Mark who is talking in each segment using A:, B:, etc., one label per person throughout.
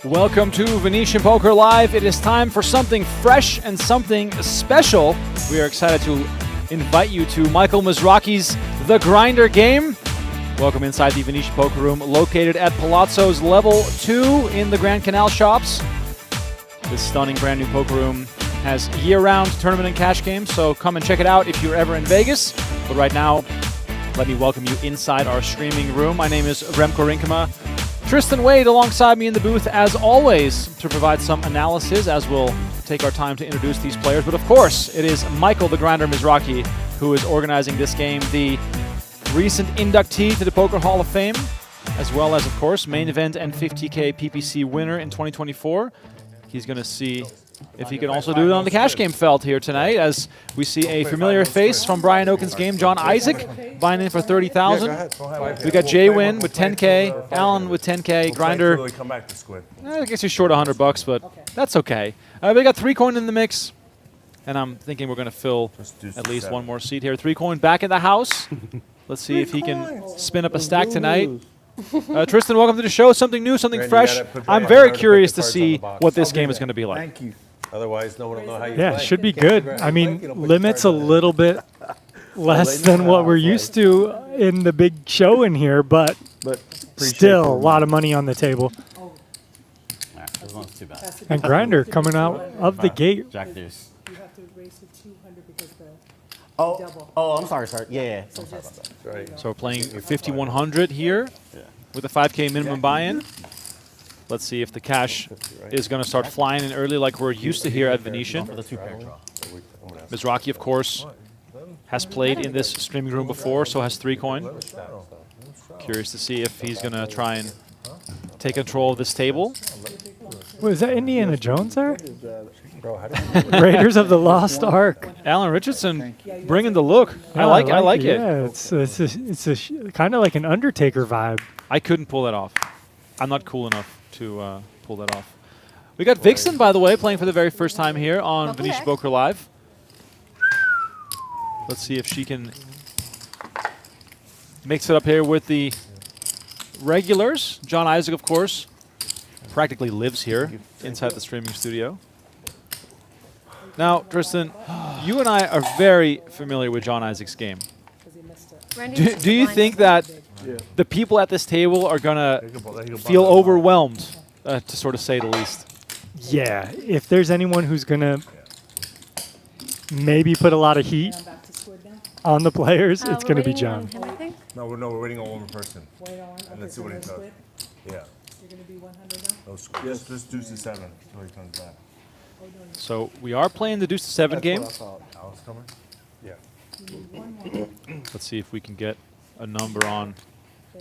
A: Welcome to Venetian Poker Live. It is time for something fresh and something special. We are excited to invite you to Michael Mizrachi's The Grinder game. Welcome inside the Venetian Poker Room, located at Palazzo's Level 2 in the Grand Canal Shops. This stunning brand new poker room has year-round tournament and cash games, so come and check it out if you're ever in Vegas. But right now, let me welcome you inside our streaming room. My name is Remco Rinkema. Tristan Wade alongside me in the booth, as always, to provide some analysis as we'll take our time to introduce these players. But of course, it is Michael the Grinder Mizrachi who is organizing this game, the recent inductee to the Poker Hall of Fame, as well as, of course, main event and 50K PPC winner in 2024. He's going to see if he can also do it on the cash game felt here tonight, as we see a familiar face from Brian Oaken's game, John Issac, buying in for 30,000. We got Jwin with 10K, Alan with 10K, Grinder. I guess he's short 100 bucks, but that's okay. We got 3 coin in the mix, and I'm thinking we're going to fill at least one more seat here. 3 coin back in the house. Let's see if he can spin up a stack tonight. Tristan, welcome to the show. Something new, something fresh. I'm very curious to see what this game is going to be like.
B: Thank you. Otherwise, no one will know how you
C: Yeah,
B: play.
C: it should be good. I mean, limit's a little bit less than what we're used to in the big show in here, but still a lot of money on the table.
D: This one's too bad.
C: And Grinder coming out of the gate.
D: Jack deuce.
E: You have to raise to 200 because the
D: Oh, I'm sorry. Yeah. I'm sorry about that.
B: Right.
A: So we're playing 5,100 here with a 5K minimum buy-in. Let's see if the cash is going to start flying in early like we're used to here at Venetian.
D: For the 2-pair draw.
A: Mizrachi, of course, has played in this streaming room before, so has 3 coin. Curious to see if he's going to try and take control of this table.
C: Wait, is that Indiana Jones there? Raiders of the Lost Ark.
A: Alan Richardson bringing the look. I like it.
C: Yeah, it's kind of like an Undertaker vibe.
A: I couldn't pull that off. I'm not cool enough to pull that off. We got Vixen, by the way, playing for the very first time here on Venetian Poker Live. Let's see if she can mix it up here with the regulars. John Issac, of course, practically lives here inside the streaming studio. Now, Tristan, you and I are very familiar with John Issac's game. Do you think that the people at this table are going to feel overwhelmed, to sort of say the least?
C: Yeah, if there's anyone who's going to maybe put a lot of heat on the players, it's going to be John.
B: No, we're waiting on one person. And let's see what he does. Yeah.
E: You're going to be 100 now?
B: No, just deuce to 7 until he comes back.
A: So we are playing the deuce to 7 game.
B: Alice coming? Yeah.
A: Let's see if we can get a number on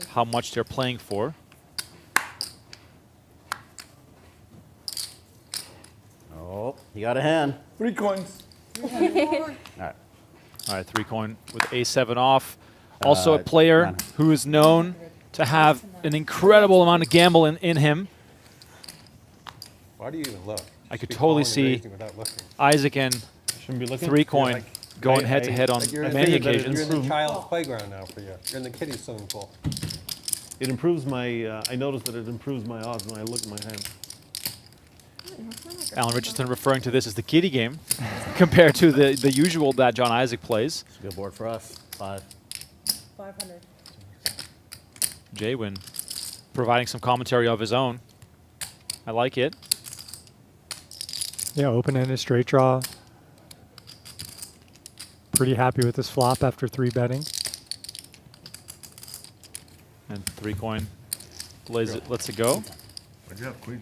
A: how much they're playing for.
D: Oh, he got a hand.
B: 3 coins.
D: All right.
A: All right, 3 coin with A7 off. Also a player who is known to have an incredible amount of gamble in him.
B: Why do you even look?
A: I could totally see Issac and 3 coin going head to head on many occasions.
F: You're in the child's playground now for you. You're in the kiddie swimming pool.
G: It improves my, I noticed that it improves my odds when I look at my hand.
A: Alan Richardson referring to this as the kiddie game compared to the usual that John Issac plays.
D: It's a good board for us. 5.
E: 500.
A: Jwin providing some commentary of his own. I like it.
C: Yeah, open-ended straight draw. Pretty happy with this flop after 3 betting.
A: And 3 coin lets it go.
B: What'd you have, Queen?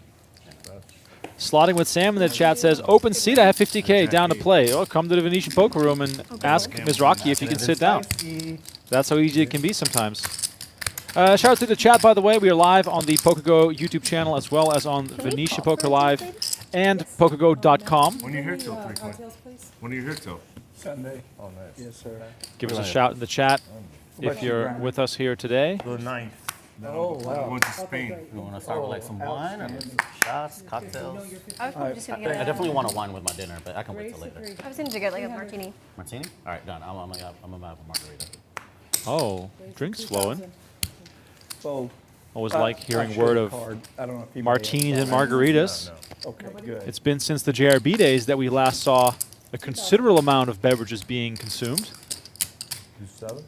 A: Slotting with Sam in the chat says, open seat, I have 50K down to play. Oh, come to the Venetian Poker Room and ask Mizrachi if you can sit down. That's how easy it can be sometimes. Shout out to the chat, by the way. We are live on the PokerGo YouTube channel as well as on Venetian Poker Live and PokerGo.com.
B: When are you here till 3 coins? When are you here till?
F: Sunday.
B: Oh, nice.
F: Yes, sir.
A: Give us a shout in the chat if you're with us here today.
B: The 9th.
F: Oh, wow.
B: Going to Spain.
D: You want to start with like some wine or shots, cocktails?
H: I was probably just gonna get
D: I definitely want a wine with my dinner, but I can wait till later.
H: I was gonna get like a martini.
D: Martini? All right, done. I'm gonna have a margarita.
A: Oh, drinks flowing.
F: So
A: Always like hearing word of
I: I don't know if you
A: martinis and margaritas.
I: Okay, good.
A: It's been since the JRB days that we last saw a considerable amount of beverages being consumed.
B: 2-7.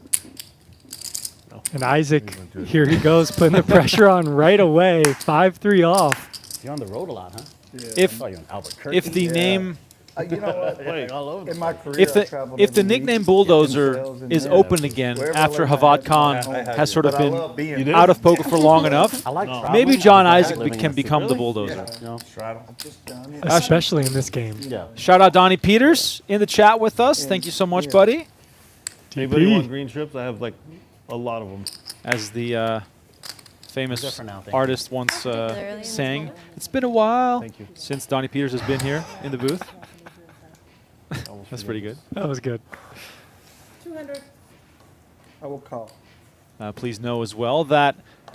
C: And Isaac, here he goes, putting the pressure on right away. 5-3 off.
D: You're on the road a lot, huh?
A: If
D: Oh, you're in Albuquerque.
A: if the name
I: You know what?
D: Like all over.
I: In my career,
A: if
I: I
A: the
I: traveled
A: if the
I: every week,
A: nickname
I: getting
A: Bulldozer
I: sales in
A: is
I: there.
A: open again
I: Wherever
A: after
I: I like
A: Havad
I: my
A: Khan
I: head,
A: has sort of
I: but I
A: been
I: love being
A: out of poker for long enough,
D: I like
A: maybe
D: traveling.
A: John
D: I like
A: Isaac
D: living in
A: can
D: a city.
A: become the
D: Really?
A: Bulldozer.
D: You know?
B: Straddle.
I: Just done it.
C: Especially in this game.
D: Yeah.
A: Shout out Donnie Peters in the chat with us. Thank you so much, buddy.
G: Anybody want green chips? I have like a lot of them.
A: As the famous
D: Good for now, thank
A: artist once
H: Literally in
A: sang,
H: this moment.
A: it's been a while
G: Thank you.
A: since Donnie Peters has been here in the booth. That's pretty good.
C: That was good.
E: 200.
I: I will call.
A: Please know as well that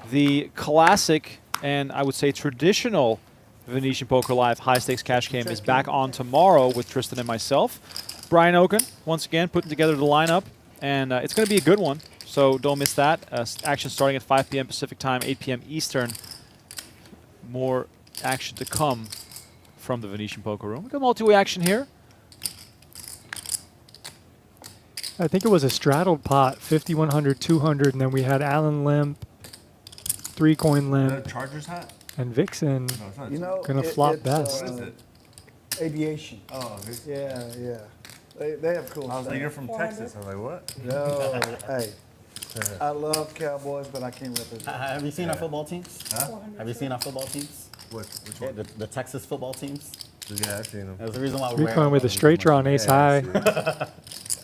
A: the classic and I would say traditional Venetian Poker Live high stakes cash game is back on tomorrow with Tristan and myself. Brian Oken, once again, putting together the lineup, and it's going to be a good one, so don't miss that. Action starting at 5 p.m. Pacific time, 8 p.m. Eastern. More action to come from the Venetian Poker Room. We got multi-way action here.
C: I think it was a straddled pot, 50, 100, 200, and then we had Alan Limp, 3-coin
B: Is that
C: Limp,
B: a Chargers hat?
C: and Vixen.
B: No, it's not.
I: You know,
C: Gonna flop
I: it's,
C: best.
B: What is it?
I: Aviation.
B: Oh, okay.
I: Yeah, yeah. They have cool
B: I was
I: stuff.
B: like, you're from Texas. I was like, what?
I: No, hey. I love Cowboys, but I can't represent.
D: Have you seen our football teams?
B: Huh?
D: Have you seen our football teams?
B: Which
D: Yeah,
B: one?
D: the Texas football teams.
B: Yeah, I've seen them.
D: That's the reason why we're
C: 3-coin with a straight draw on ace high.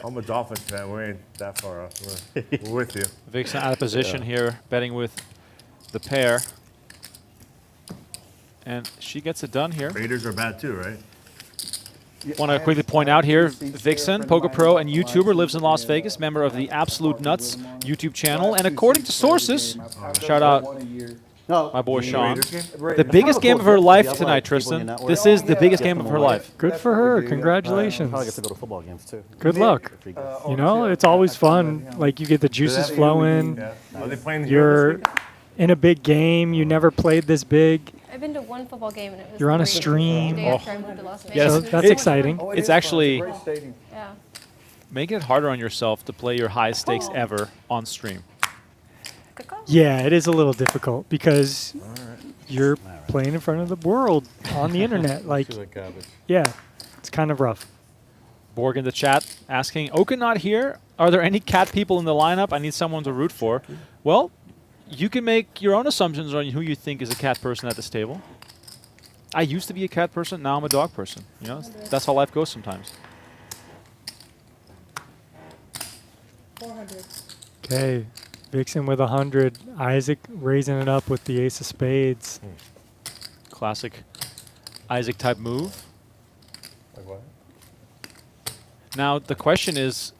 B: I'm a Dolphins fan. We ain't that far off. We're with you.
A: Vixen out of position here, betting with the pair. And she gets it done here.
B: Raiders are bad too, right?
A: Want to quickly point out here, Vixen, Poker Pro and YouTuber, lives in Las Vegas, member of the Absolute Nuts YouTube channel. And according to sources, shout out
D: No,
A: my boy Sean,
B: Raiders game?
A: the biggest game of her life tonight, Tristan. This is the biggest game of her life.
C: Good for her. Congratulations.
D: Probably get to go to football games too.
C: Good luck.
D: If we go.
C: You know, it's always fun. Like, you get the juices flowing.
B: Yeah. Are they playing here
C: You're
B: this week?
C: in a big game. You never played this big.
H: I've been to one football game and it was
C: You're on a
H: the
C: stream.
H: day after I moved to Las Vegas.
A: Yes.
C: So
H: It was
C: that's
H: so much
C: exciting.
H: fun.
I: Oh, it
A: It's
I: is fun.
A: actually-
I: a great stadium.
H: Yeah.
A: Make it harder on yourself to play your highest stakes ever on stream.
H: Good call.
C: Yeah, it is a little difficult because you're playing in front of the world on the internet. Like,
F: She's like garbage.
C: yeah, it's kind of rough.
A: Borg in the chat asking, Oken not here? Are there any cat people in the lineup? I need someone to root for. Well, you can make your own assumptions on who you think is a cat person at this table. I used to be a cat person, now I'm a dog person. You know, that's how life goes sometimes.
E: 400.
C: Okay, Vixen with 100. Isaac raising it up with the ace of spades.
A: Classic Isaac type move.
F: Like what?
A: Now the question is,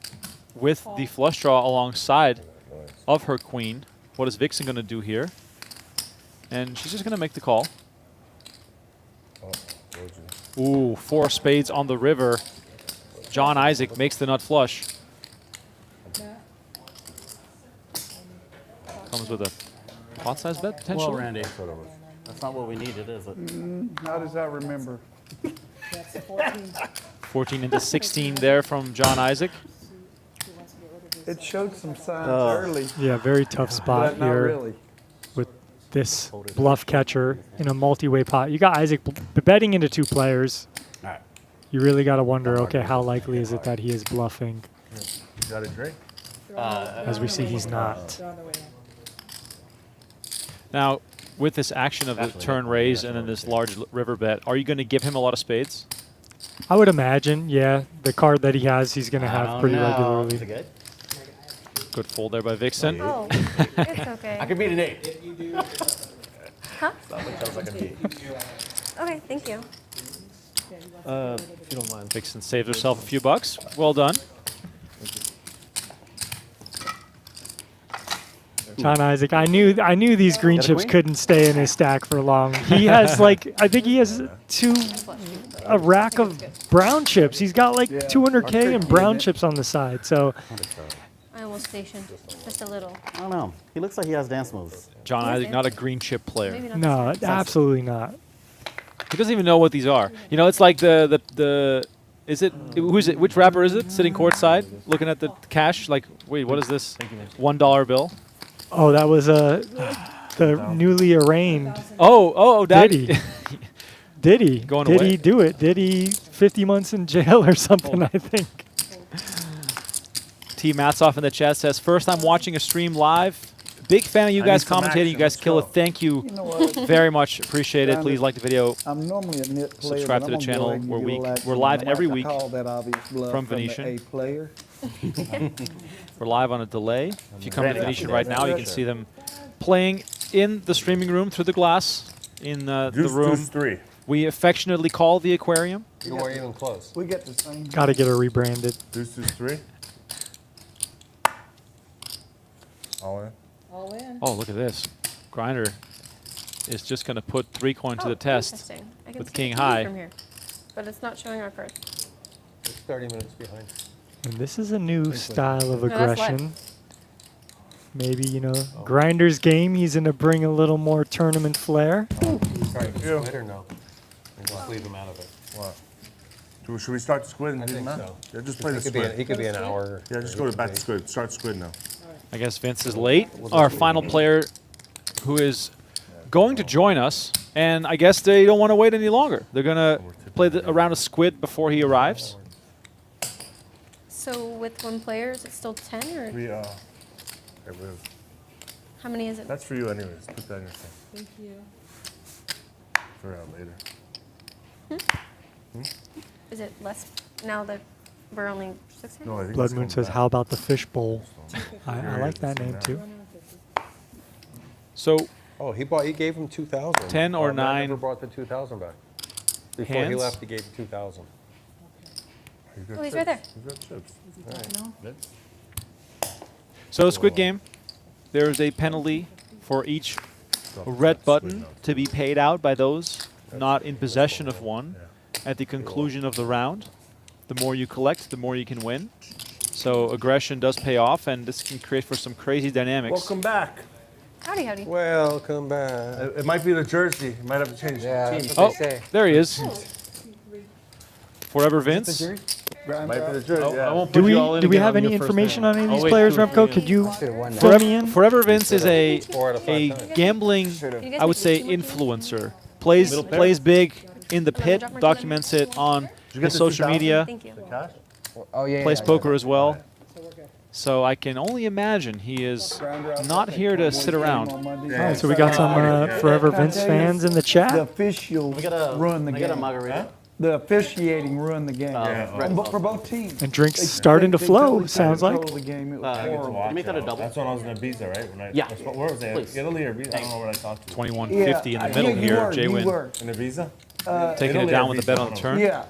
A: with the flush draw alongside of her queen, what is Vixen going to do here? And she's just going to make the call. Ooh, 4 spades on the river. John Isaac makes the nut flush. Comes with a pot size bet potentially.
D: Well, Randy, that's not what we needed, is it?
I: Not as I remember.
E: That's 14.
A: 14 into 16 there from John Isaac.
E: He wants to get rid of his.
I: It showed some signs early,
C: Yeah, very tough spot
I: but not
C: here
I: really.
C: with this bluff catcher in a multi-way pot. You got Isaac betting into 2 players.
D: All right.
C: You really got to wonder, okay, how likely is it that he is bluffing?
B: You got a drink?
C: As we see, he's not.
E: They're on the way in.
A: Now, with this action of the turn raise and then this large river bet, are you going to give him a lot of spades?
C: I would imagine, yeah. The card that he has, he's going to have pretty
D: Is it
C: regularly.
D: good?
A: Good fold there by Vixen.
H: Oh, it's okay.
D: I could beat an 8.
H: Huh?
D: Sounds like a beat.
H: Okay, thank you.
F: If you don't mind.
A: Vixen saved herself a few bucks. Well done.
C: John Isaac, I knew these green
D: Got a
C: chips
D: queen?
C: couldn't stay in his stack for long. He has like, I think he has a rack of brown chips. He's got like 200K in brown chips on the side. So
H: I almost almost stationed, just a little.
D: I don't know. He looks like he has dance moves.
A: John
H: Yes,
A: Isaac, not a green chip player.
H: Maybe not
C: No,
H: this time.
C: absolutely not.
A: He doesn't even know what these are. You know, it's like the is it who's it? Which rapper is it? Sitting courtside, looking at the cash. Like, wait, what is this? $1 bill.
C: Oh, that was the newly arraigned
A: Oh,
C: Diddy.
A: Daddy.
C: Did he?
A: Going
C: Did
A: away.
C: he do it? Did he 50 months in jail or something, I think.
A: T. Matsoff in the chat says, first time watching a stream live. Big fan of you
B: I
A: guys
B: need some
A: commentating.
B: action.
A: You guys
B: Let's
A: kill it.
B: go.
A: Thank you
I: You know what?
A: very much. Appreciate it. Please like the video.
I: I'm normally a net player.
A: Subscribe
I: but
A: to the
I: I'm gonna go
A: channel
I: ahead and
A: where
I: give a
A: we're
I: little
A: live
I: action.
A: every
I: I might
A: week
I: call that obvious bluff
A: from
I: the
A: Venetian.
I: A player.
A: We're live on a delay. If you come to Venetian right now, you can see them playing in the streaming room through the glass in the
B: Deuce,
A: room
B: deuce, 3.
A: we affectionately call the aquarium.
F: You weren't even close.
I: We get the same.
C: Got to get her rebranded.
B: Deuce, deuce, 3. All in.
E: All in.
A: Oh, look at this. Grinder is just going to put 3 coin to the test.
H: Interesting. I can
A: with
H: see
A: king
H: the
A: high.
H: from here, but it's not showing our card.
F: It's 30 minutes behind.
C: And this is a new style of
H: No, that's live.
C: aggression. Maybe, you know, Grinder's game, he's going to bring a little more tournament flair.
F: Sorry,
B: Yeah.
F: Squid or no? And just leave him out of it.
B: What? Should we start the squid and
F: I
B: do
F: think
B: them
F: so.
B: out? Yeah, just play the
F: He could
B: squid.
F: be an hour.
B: Yeah, just go back to squid. Start squid now.
A: I guess Vince is late. Our final player who is going to join us. And I guess they don't want to wait any longer. They're going to play a round of squid before he arrives.
H: So with one player, is it still 10 or
B: Here we go.
H: how many is it?
B: That's for you anyways. Put that in your thing.
E: Thank you.
B: Figure it out later.
H: Is it less now that we're only 6 hands?
B: No, I think
C: Blood
B: it's
C: Moon
B: going
C: says,
B: back.
C: how about the fish bowl? I like that name too.
A: So
F: Oh, he gave him 2,000.
A: 10 or
F: Matt never
A: 9
F: brought the 2,000 back. Before he
A: hands?
F: left, he gave him 2,000.
B: got
H: Oh, he's right there.
B: chips. He's got chips.
A: So Squid Game, there is a penalty for each red button to be paid out by those not in possession of one at the conclusion of the round. The more you collect, the more you can win. So aggression does pay off, and this can create for some crazy dynamics.
B: Welcome back.
H: Howdy, howdy.
F: Welcome back.
B: It might be the jersey. You might have to change
F: Yeah,
B: the
F: that's
B: team.
F: what
A: Oh,
F: they say.
A: there he is. Forever Vince.
B: Might be the jersey.
G: I won't
C: Do
G: put you all
C: we
G: in
C: do we
G: again
C: have
G: on
C: any
G: your first
C: information
G: name.
C: on any of
G: I'll
C: these
G: wait
C: players,
G: till
C: Remco?
G: the
C: Could you
F: Should've won that.
C: fill me in?
A: Forever Vince is a
F: 4 out of 5 times.
A: gambling,
H: You guys
A: I would
H: make
A: say,
H: me look
A: influencer. Plays big in the pit, documents it on his social media,
H: Thank you.
B: Cash?
D: Oh, yeah.
A: plays poker as well. So I can only imagine he is not here to sit around.
C: All right, so we got some Forever Vince fans in the
I: The
C: chat.
I: officials run the
D: We got a
I: game.
D: margarita.
I: The officiating run the game. For both teams.
C: And drinks
I: They-
C: starting to
I: they
C: flow,
I: totally
C: sounds like.
I: control the game. It was
B: I get to
I: horrible.
B: watch
D: make that a
B: it.
D: double?
B: That's when I was in Ibiza, right? When I,
D: Yeah.
B: Where was I?
D: Please.
B: Italy or Ibiza? I don't know what I talked to.
A: 2150 in the middle
I: you
A: here,
I: were, you
A: Jwin
I: were.
B: In Ibiza?
A: taking it
B: Italy
A: down
B: or
A: with the bet
B: Ibiza,
A: on the
B: I don't
A: turn.
I: Yeah.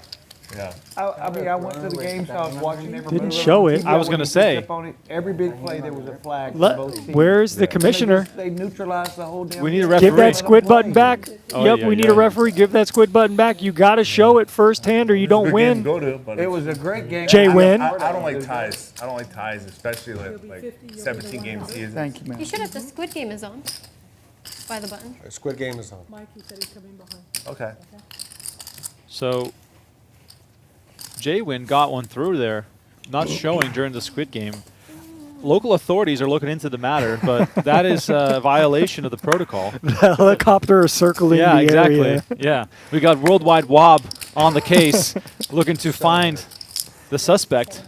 B: Yeah.
I: I mean, I went to the game, so I was watching every
C: Didn't
I: move
C: show
I: on
C: it.
I: TV.
A: I was
I: When
A: gonna
I: he picked
A: say.
I: up on it, every big play, there was a flag for both teams.
C: Where's the
I: And they
C: commissioner?
I: just- They neutralized the whole damn
A: We need a
I: game.
A: referee.
C: Give that squid button back.
A: Oh,
C: Yep,
A: yeah,
C: we need
A: yeah.
C: a referee. Give that squid button back. You got to show it firsthand or you don't
B: Good game to
C: win.
B: go to, but
I: It was a great game.
C: Jwin.
B: I don't like ties. I don't like ties, especially like 17 game seasons.
I: Thank you, man.
H: You should have. The Squid Game is on. By the button.
F: Squid Game is on.
E: Mike, he said he's coming behind.
B: Okay.
A: So Jwin got one through there, not showing during the Squid Game. Local authorities are looking into the matter, but that is a violation of the protocol.
C: The helicopter is circling
A: Yeah,
C: the
A: exactly.
C: area.
A: Yeah, we got Worldwide Wob on the case, looking to find the suspect.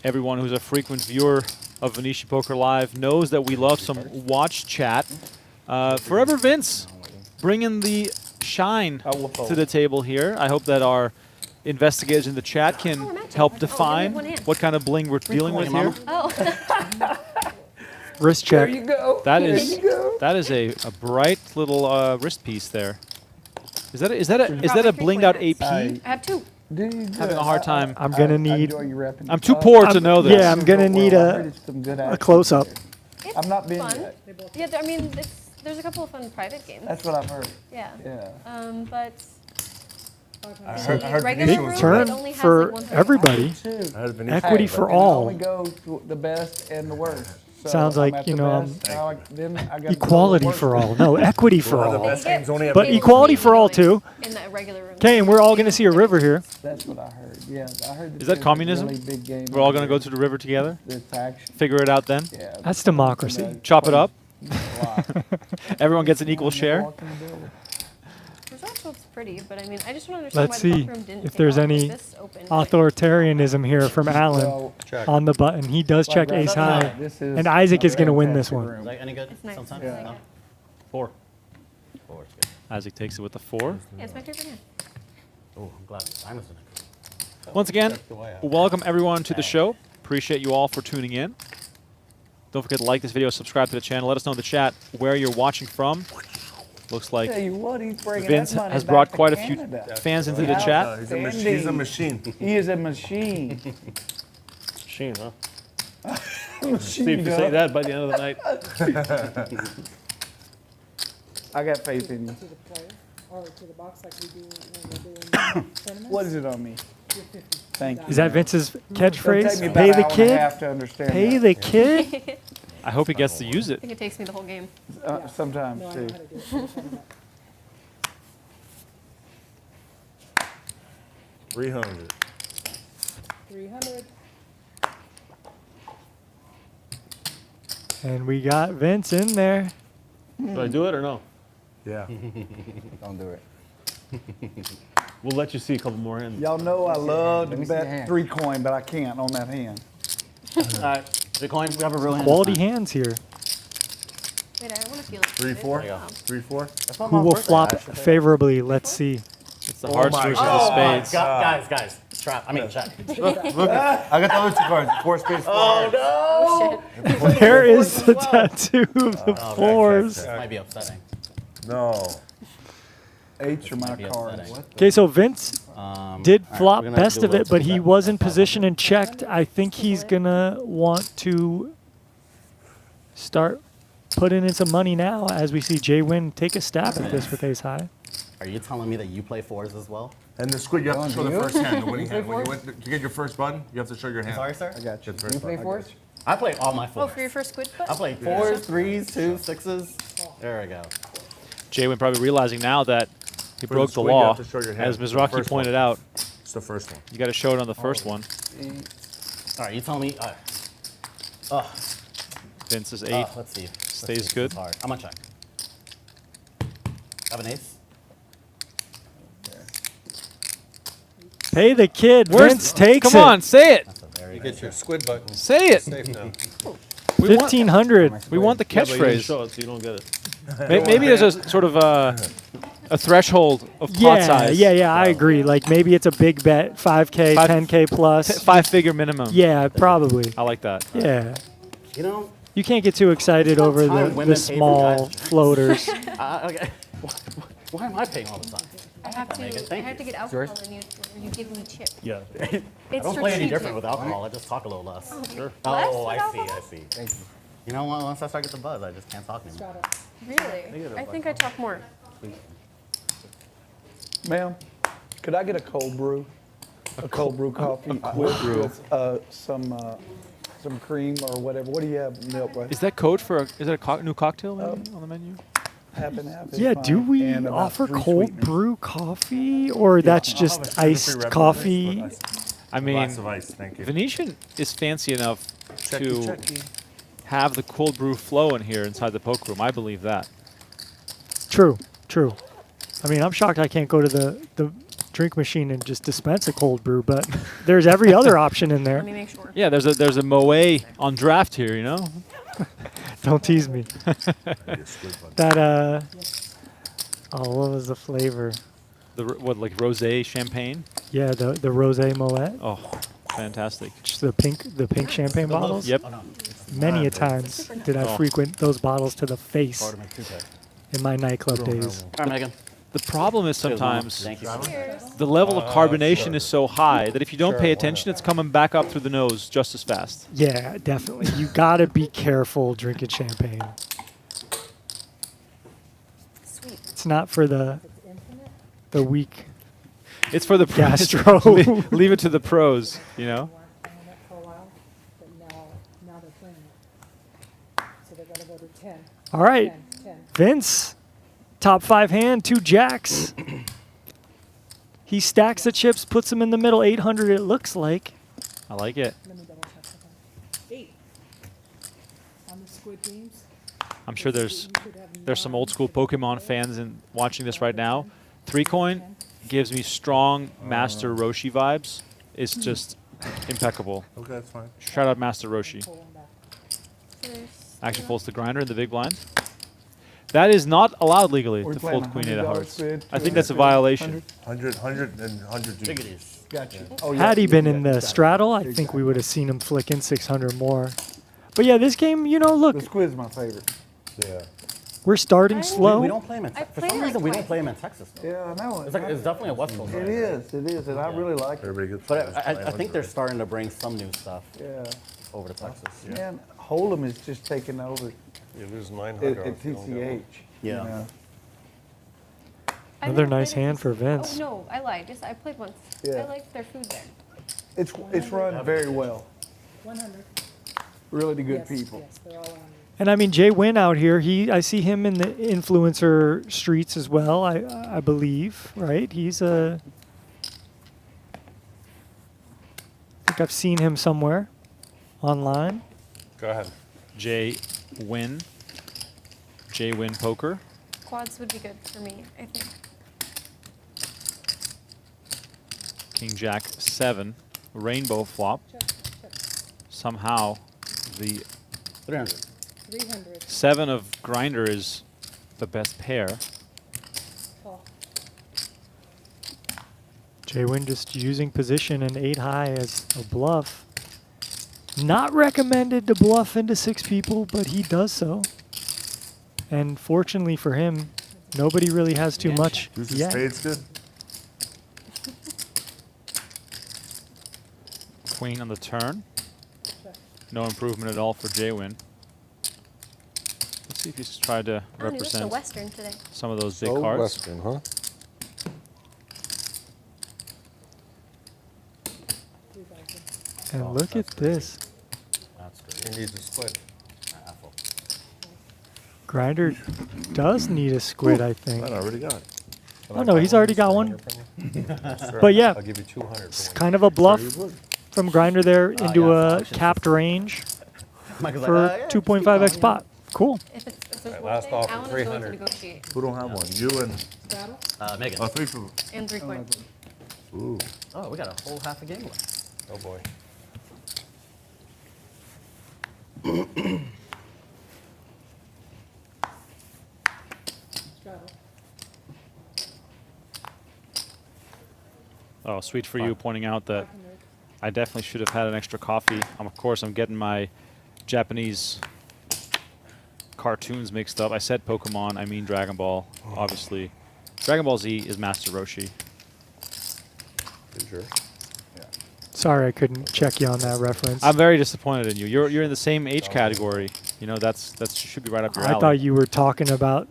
A: Everyone who's a frequent viewer of Venetian Poker Live knows that we love some watch chat. Forever Vince, bringing the shine to the table here. I hope that our investigators in the chat can help define what kind of bling we're dealing with here.
H: Oh.
C: Wrist
I: There
C: check.
I: you go.
A: That
I: There
A: is
I: you go.
A: that is a bright little wrist piece there. Is that a blinged out AP?
H: I have 2.
A: Having a hard time.
C: I'm going to
I: I
C: need
I: enjoy you rapping.
A: I'm too poor to know this.
C: yeah, I'm going to need a close-up.
H: It's
I: I've not been
H: fun.
I: yet.
H: Yeah, I mean, there's a couple of fun private games.
I: That's what I've heard.
H: Yeah.
I: Yeah.
H: But
B: I heard
H: Regular
B: Venetian
H: room,
B: was
H: it
C: Turn
H: only has,
C: for
H: like, 135.
C: everybody.
B: I heard Venetian.
C: Equity for
I: And I
C: all.
I: only go to the best and the worst. So
C: Sounds
I: I'm
C: like,
I: at
C: you
I: the
C: know,
I: best, then I gotta go to the
C: Equality
I: worst.
C: for all. No, equity for
B: Well, the
C: all.
B: best games only have
C: But
B: tables.
C: equality for all, too.
H: In that regular room.
C: Okay, and we're all going to see a river here.
I: That's what I heard. Yeah, I heard.
A: Is that communism?
I: Really big game
A: We're all going to go to the river together?
I: The tax.
A: Figure it out then?
I: Yeah.
C: That's democracy.
A: Chop it up?
I: a lot.
A: Everyone gets an equal share?
I: Walk in the building.
H: Resort looks pretty, but I mean, I just don't understand
C: Let's
H: why the
C: see
H: bathroom didn't
C: if
H: take
C: there's
H: off with
C: any
H: this open.
C: authoritarianism here from Alan
I: Well,
F: Check.
C: on the button. He does check
I: like,
C: ace high.
I: this is
C: And Isaac
I: a
C: is going to win this
I: fantastic
C: one.
I: room.
D: Is that any good?
H: It's nice.
D: Sometimes?
H: Yeah.
D: No?
G: 4.
D: 4 is good.
A: Isaac takes it with the 4.
H: Yeah, it's my favorite hand.
D: Oh, I'm glad Simon's in it.
A: Once again,
D: Check the way out.
A: welcome everyone to the show. Appreciate you all for tuning in. Don't forget to like this video, subscribe to the channel. Let us know in the chat where you're watching from. Looks like
I: Tell you what, he's bringing
A: Vince
I: that money
A: has
I: back
A: brought
I: to
A: quite a few
I: Canada.
A: fans into the
I: Yeah.
A: chat.
B: He's a machine.
I: He is a machine.
G: Machine, huh?
I: Machine,
G: See if you say that by the end of the night.
I: I got faith in you.
E: To the player or to the box like we do when we're doing tournaments.
I: What is it on me?
E: You're 50.
I: Thank you.
C: Is that Vince's
I: It'll take me
C: catchphrase?
I: about
C: Pay
I: an
C: the
I: hour and a
C: kid?
I: half to understand
C: Pay
I: that.
C: the kid?
A: I hope he gets to use
H: I
A: it.
H: think it takes me the whole game.
I: Sometimes
E: No, I
I: too.
E: know how to do it.
B: 300.
E: 300.
C: And we got Vince in there.
G: Do I do it or no?
B: Yeah.
I: Don't do it.
G: We'll let you see a couple more hands.
I: Y'all know I love to
D: me see your
I: bet
D: hand.
I: 3 coin, but I can't on that hand.
D: All right. Bitcoin, we have a real hand.
C: Quality hands here.
H: Wait, I want to feel it.
B: 3, 4.
D: There you go.
B: 3, 4.
D: That's not
C: Who
D: my
C: will
D: birthday,
C: flop
D: actually.
C: favorably? Let's see.
A: It's the hearts
B: my
A: versus
B: God.
A: the
D: Oh my
A: spades.
D: God, guys, trap. I mean, check.
B: Look, I got the other 2 cards. 4 spades, 4 hearts.
H: Oh, shit.
C: There is the tattoo of the
D: Oh,
C: fours.
D: This might be upsetting.
B: No.
I: 8s are my
D: Might be
I: cards.
D: upsetting.
C: Okay, so Vince did
D: All right, we're
C: flop
D: gonna
C: best
D: do
C: of
D: a
C: it, but he
D: little
C: was in
D: bet.
C: position and checked. I think he's going to want to start putting in some money now as we see Jwin take a stab at this with ace high.
D: Are you telling me that you play 4s as well?
B: And the Squid, you have to show the
I: do you?
B: first hand, the winning hand. When you went to get your first button, you have to show your hand.
D: Sorry, sir.
I: I got you.
B: Get the first
I: You play
B: button.
I: 4s?
D: I play all my 4s.
H: Oh, for your first squid putt?
D: I play 4s, 3s, 2s, 6s. There we go.
A: Jwin probably realizing now that he
B: For
A: broke
B: the
A: the
B: Squid, you
A: law.
B: have to show your hand.
A: As
B: The
A: Mizrachi
B: first
A: pointed
B: one.
A: out,
B: It's the first one.
A: you got to show it on the first one.
D: All right, you tell me.
A: Vince's 8.
D: Let's see.
A: Stays
D: This is
A: good.
D: hard. I'm gonna check. Have an ace.
C: Pay the kid.
A: Where's-
C: Vince takes
A: Come on,
C: it.
A: say it.
D: That's a very
F: You
D: nice
F: get your squid button.
A: Say it.
F: Safe now.
A: We want,
C: 1,500.
A: we want the
G: Yeah, but you didn't
A: catchphrase.
G: show it, so you don't get it.
A: Maybe there's a sort of a threshold of pot
C: Yeah,
A: size.
C: yeah, I agree. Like maybe it's a big bet, 5K, 10K plus.
A: 5-figure minimum.
C: Yeah, probably.
A: I like that.
C: Yeah.
D: You know,
C: You can't get too excited over
D: time
C: the
D: women pay for
C: small
D: guys'
C: floaters.
D: okay. Why am I paying all the time?
H: I have to.
D: Make it. Thank
H: I have to
D: you.
H: get alcohol and you give me chip.
G: Yeah.
H: It's
D: I don't play any
H: strategic.
D: different with alcohol. I just talk a little less. Sure.
H: Less
D: Oh,
H: with
D: I see.
H: alcohol?
D: I see. Thank you. You know what? Once I start getting the buzz, I just can't talk anymore.
H: Really? I think I talk more.
I: Ma'am, could I get a cold brew? A cold brew coffee with some cream or whatever. What do you have? Milk, right?
A: Is that code for is it a new cocktail maybe on the menu?
I: Half and half. is
C: Yeah, do
I: fine.
C: we
I: And about
C: offer
I: 3
C: cold
I: sweeteners.
C: brew coffee or that's
B: I'll have a
C: just
B: sugar-free
C: iced
B: Red Bull
C: coffee?
B: with ice.
A: I mean,
B: Glass of ice, thank you.
A: Venetian is fancy enough to
B: Checky.
A: have the cold brew flow in here inside the poker room. I believe that.
C: True, true. I mean, I'm shocked I can't go to the drink machine and just dispense a cold brew, but there's every other option in
H: Let
C: there.
H: me make sure.
A: Yeah, there's a Moet on draft here, you know?
C: Don't tease me.
B: Maybe a Squid button.
C: That, oh, what was the flavor?
A: What, like rosé champagne?
C: Yeah, the rosé Moet.
A: Oh, fantastic.
C: Just the pink champagne bottles.
A: Yep.
D: Oh, no.
C: Many a times did I
A: Oh.
C: frequent those bottles to the face
D: Part of my toothpick.
C: in my nightclub days.
D: All right, Megan.
A: The problem is
D: Cheers, Mama.
A: sometimes
D: Thank you.
H: Cheers.
A: the level of carbonation is so high that if you don't
F: Sure,
A: pay
F: why
A: attention,
F: not?
A: it's coming back up through the nose just as fast.
C: Yeah, definitely. You gotta be careful drinking champagne.
H: Sweet.
C: It's not for the weak.
A: It's for the
C: Gastro.
A: Leave it to the pros, you know?
E: playing it for a while, but now they're playing it. So they're gonna go to 10.
C: All right,
E: 10.
C: Vince, top 5 hand, 2 jacks. He stacks the chips, puts them in the middle, 800 it looks like.
A: I like it.
E: Let me double check that. 8. On the Squid games.
A: I'm sure
E: you should have
A: there's some
E: 9,
A: old school
E: 10,
A: Pokemon fans watching this right now. 3 coin gives me strong Master Roshi vibes. It's just impeccable.
B: Okay, that's fine.
A: Shout out Master Roshi.
E: pull them back.
H: So there's
A: Actually folds the grinder in the big blind. That is not allowed legally
I: We're
A: to
I: playing
A: fold queen eight of
I: $100
A: hearts.
I: bid,
A: I think that's a
I: 200,
A: violation.
B: 100 and 100
D: Big
B: G.
D: it is.
I: Gotcha. Oh, yeah,
C: Had he
I: yeah,
C: been
I: yeah,
C: in the
I: exactly.
C: straddle, I think
I: Exactly.
C: we would have seen him flick in 600 more. But yeah, this game, you know, look,
I: The Squid's my favorite.
B: Yeah.
C: we're starting
H: I-
C: slow.
D: We don't play him in
H: I
D: Texas. For
H: played
D: some
H: it like
D: reason, we don't
H: twice.
D: play him in Texas. Though.
I: Yeah, I know.
D: It's definitely a West Coast.
I: It is, and I really like it.
B: Everybody gets.
D: But I think they're starting to bring some new stuff
I: Yeah.
D: over to Texas.
I: Man, Hold'em is just taking over
F: You lose
I: at
F: 900.
I: at TCH.
D: Yeah.
I: you know.
H: I've
C: Another
H: never
C: nice
H: played it
C: hand
H: this-
C: for Vince.
H: Oh, no, I lied. Just I played once.
I: Yeah.
H: I liked their food there.
I: It's run very well.
E: 100.
I: Really the good
E: Yes,
I: people.
E: Yes, they're all on.
C: And I mean, Jwin out here, I see him in the influencer streets as well, I believe, right? He's a... I think I've seen him somewhere online.
F: Go ahead.
A: Jwin Poker.
H: Quads would be good for me, I think.
A: King Jack 7. Rainbow flop.
E: Check.
A: Somehow the
D: 300.
E: 300.
A: 7 of grinder is the best pair.
E: Call.
C: Jwin just using position and 8 high as a bluff. Not recommended to bluff into 6 people, but he does so. And fortunately for him, nobody really has too much
B: Deuce of
C: yet.
B: spades good.
A: Queen on the turn.
E: Check.
A: No improvement at all for Jwin. Let's see if he's tried to
H: Oh, he was the
A: represent
H: Western today.
A: some of those big
F: So
A: cards.
F: Western, huh?
E: 3,000.
C: And look at this.
D: That's good.
F: He needs a split.
D: Apple.
C: Grinder does need a squid, I think.
B: I already got it.
F: Can
C: Oh,
F: I
C: no,
F: buy
C: he's
F: one
C: already
F: for
C: got
F: 100
C: one.
F: from you? Sure.
C: But yeah,
F: I'll give you 200
C: It's
F: for one.
C: kind of a bluff
B: You would.
C: from Grinder there into
D: yeah,
C: a
D: it's
C: capped range
D: Michael's
C: for
D: like, yeah, just keep
C: 2.5x
D: going,
C: spot. Cool.
H: If it's
F: Right,
H: one
F: last
H: thing,
F: offer,
H: Alan is going to
F: 300.
H: negotiate.
B: Who don't have one? You and
E: Straddle.
D: Megan.
B: oh, 3 for.
H: And 3 coins.
B: Ooh.
D: Oh, we got a whole half a game left.
F: Oh boy.
E: Straddle.
A: Oh, sweet for you pointing out that
E: 500.
A: I definitely should have had an extra coffee. Of course, I'm getting my Japanese cartoons mixed up. I said Pokemon, I mean Dragon Ball, obviously. Dragon Ball Z is Master Roshi.
F: You sure?
C: Sorry, I couldn't check you on that reference.
A: I'm very disappointed in you. You're in the same age category. You know, that should be right up your alley.
C: I thought you were talking about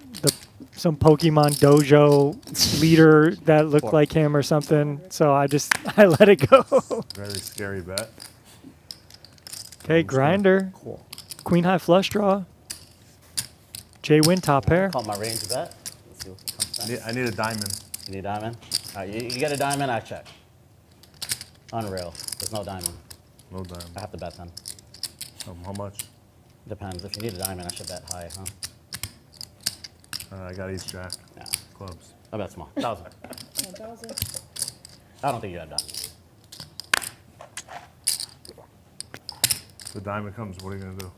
C: some Pokemon dojo leader that looked like him or something. So I let it go.
B: Very scary bet.
C: Okay, Grinder.
B: Cool.
C: Queen high flush draw. Jwin top pair.
D: Call my range bet. Let's see what comes next.
B: I need a diamond.
D: You need a diamond? All right, you get a diamond, I check. Unreal. There's no diamond.
B: No diamond.
D: I have to bet then.
B: How much?
D: Depends. If you need a diamond, I should bet high, huh?
B: I got ace jack.
D: Yeah.
B: Clubs.
D: I bet small. 1,000.
E: 1,000.
D: I don't think you have diamond.
B: If the diamond comes, what are you gonna do?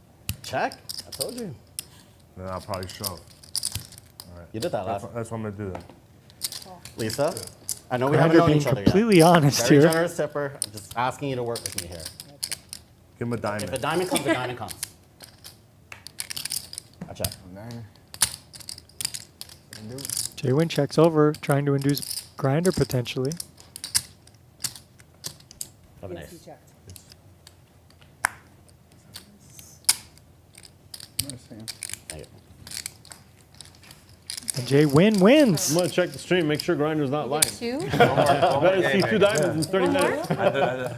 D: Check. I told you.
B: Then I'll probably shove. All right.
D: You did that last.
B: That's what I'm gonna do then.
D: Lisa, I know we haven't
C: Grinder
D: known
C: being
D: each other yet.
C: completely honest
D: Very
C: here.
D: generous tipper. I'm just asking you to work with me here.
B: Give him a diamond.
D: If a diamond comes, a diamond comes. I check.
C: Jwin checks over, trying to induce Grinder potentially.
D: Have an
E: Yes, he
D: ace.
E: checked.
I: Nice hand.
D: Thank you.
C: And Jwin wins.
G: I'm gonna check the stream, make sure Grinder's not lying.
H: Two.
G: I better see 2 diamonds in 30
H: One more?
G: minutes.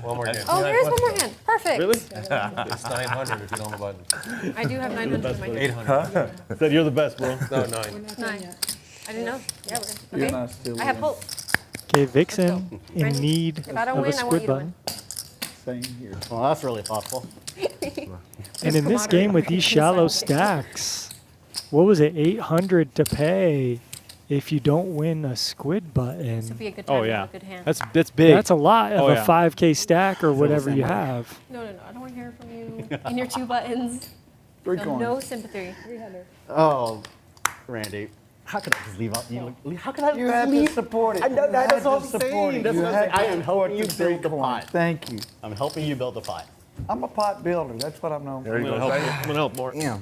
F: One more game.
H: Oh, there is one more hand. Perfect.
G: Really?
F: It's 900 if you don't know the button.
H: I do have 900 in my hand.
F: 800.
G: Said you're the best, bro.
F: No, 9.
E: We're not done
H: Nine.
E: yet.
H: I didn't know. Yeah, we're
I: You're
H: okay.
I: not still
H: I have
I: winning.
H: hope.
C: Okay, Vixen in
H: Ready?
C: need
H: If I don't
C: of a
H: win, I want
C: squid
H: you to
C: button.
H: win.
I: Same here.
D: Well, that's really thoughtful.
C: And in this game with these shallow stacks, what was it, 800 to pay if you don't win a squid
H: This would
C: button?
H: be a good time
A: Oh
H: to
A: yeah,
H: have a good hand.
A: that's big.
C: That's a lot of
A: Oh,
C: a
A: yeah.
C: 5K stack or whatever
D: same
C: you
D: way.
C: have.
H: No, I don't want to hear from you. And your 2 buttons.
I: Three
H: Feel
I: coins.
H: no sympathy.
E: 300.
D: Oh, Randy. How could I just leave out you? How could I
I: You
D: just
I: had to
D: leave?
I: support it.
D: I know
I: You
D: that's
I: had
D: what
I: to
D: I'm
I: support
D: saying.
I: it.
D: That's
I: You
D: what I'm
I: had
D: saying. I
I: to
D: am helping you
I: support
D: build the
I: coins.
D: pot.
I: Thank you.
D: I'm helping you build the pot.
I: I'm a pot builder. That's what I'm known
B: There
I: for.
B: you
G: I'm
B: go.
G: gonna help more.
I: Yeah.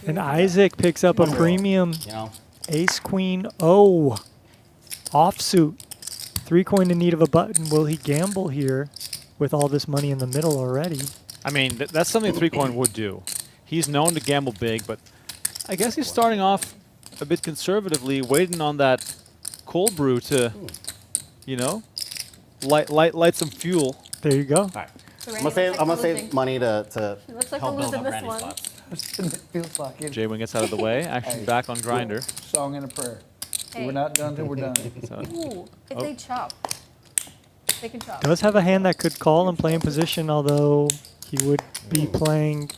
C: And Isaac picks up a premium
D: You know?
C: ace queen O offsuit. 3 coin in need of a button. Will he gamble here with all this money in the middle already?
A: I mean, that's something 3 coin would do. He's known to gamble big, but I guess he's starting off a bit conservatively, waiting on that cold brew to, you know, light some fuel.
C: There you go.
H: So
D: I'm
H: Randy,
D: gonna save.
H: looks
D: I'm
H: like
D: gonna
H: we're
D: save
H: losing.
D: money to
H: It looks like
D: help
H: we're
D: build
H: losing
D: up
H: this
D: Randy's
H: one.
D: spots.
I: It feels like it.
A: Jwin gets out of the way. Action
I: Hey.
A: back on grinder.
I: Song and a prayer.
H: Hey.
I: We're not done till we're done.
A: So,
H: Ooh, if they chop. They can chop.
C: Does have a hand that could call and play in position, although he would be playing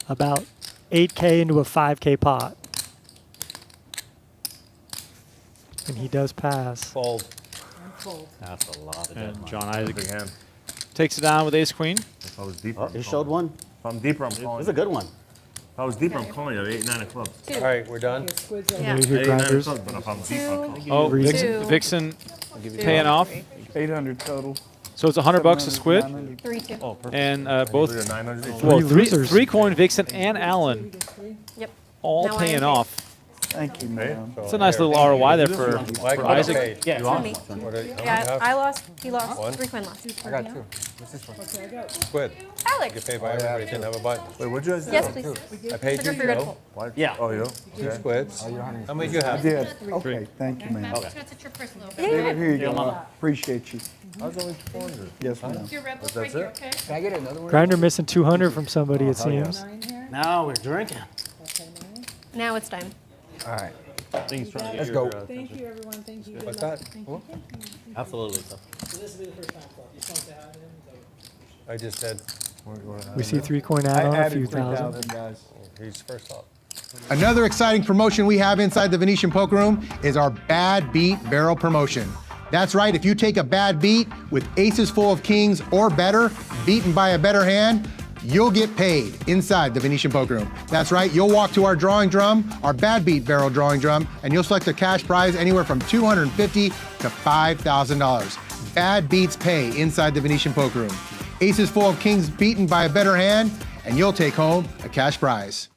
C: about 8K into a 5K pot. And he does pass.
G: Fold.
E: I'm cold.
D: That's a lot of dead
A: and
D: money.
A: John
B: That's a
A: Isaac
B: big hand.
A: takes it down with ace queen.
B: If I was deeper,
D: Oh,
B: I'm
D: you
B: calling.
D: showed one.
B: If I'm deeper, I'm calling.
D: This is a good one.
B: If I was deeper, I'm calling you at 8, 9 of clubs.
H: Two.
F: All right, we're done.
E: Your squid's
H: Yeah.
E: over.
C: There you hear
B: 8, 9 of
C: grinders.
B: clubs, but if I'm deep, I'm calling.
A: Oh,
C: Reason.
A: Vixen
H: Two,
A: paying off.
H: three.
I: 800 total.
A: So it's $100 a squid.
I: 900.
H: 3, 2.
G: Oh, perfect.
A: And
B: Those
A: both,
B: are 900 each.
A: well,
C: Three losers.
A: 3 coin Vixen and Alan
E: Just 3.
H: Yep.
A: all
H: Now I
A: paying
H: am
A: off.
I: Thank you, man.
A: It's a nice little ROI there for
F: Mike, what
A: Isaac.
F: paid?
D: Yeah.
H: It's for me.
F: What do you
H: Yeah,
F: have?
H: I lost. He lost.
F: One?
H: 3 coin lost.
F: I got 2. What's this one?
E: Okay, I got
F: Squid.
H: Alex.
F: Get paid by everybody. Didn't have a button.
B: Wait, what'd you guys do?
H: Yes, please.
F: I paid
H: Sugar
F: you.
H: for your
F: No.
H: pull.
B: Why?
D: Yeah.
B: Oh, you?
F: 2
B: Okay.
F: squids. How many do you have?
I: Yes. Okay. Thank you, man.
D: Okay.
H: Yeah.
I: Here you go.
D: Mama.
I: Appreciate you.
B: I was only 400.
I: Yes, ma'am.
B: That's it?
C: Grinder missing 200 from somebody, it seems.
E: 9 here.
D: Now we're drinking.
E: Okay, 9.
H: Now it's time.
F: All right.
G: I think he's trying to get
F: Let's
G: your,
F: go.
E: Thank you, everyone. Thank you. Good
F: What's
E: luck.
F: that?
E: Thank you.
D: Absolutely. So.
F: I just said
C: We see 3 coin
I: I
C: add on a
I: added
C: few thousand.
I: 3,000, guys.
F: he's first up.
J: Another exciting promotion we have inside the Venetian Poker Room is our Bad Beat Barrel promotion. That's right, if you take a bad beat with aces full of kings or better, beaten by a better hand, you'll get paid inside the Venetian Poker Room. That's right, you'll walk to our drawing drum, our Bad Beat Barrel drawing drum, and you'll select a cash prize anywhere from $250 to $5,000. Bad beats pay inside the Venetian Poker Room. Aces full of kings beaten by a better hand, and you'll take home a cash prize.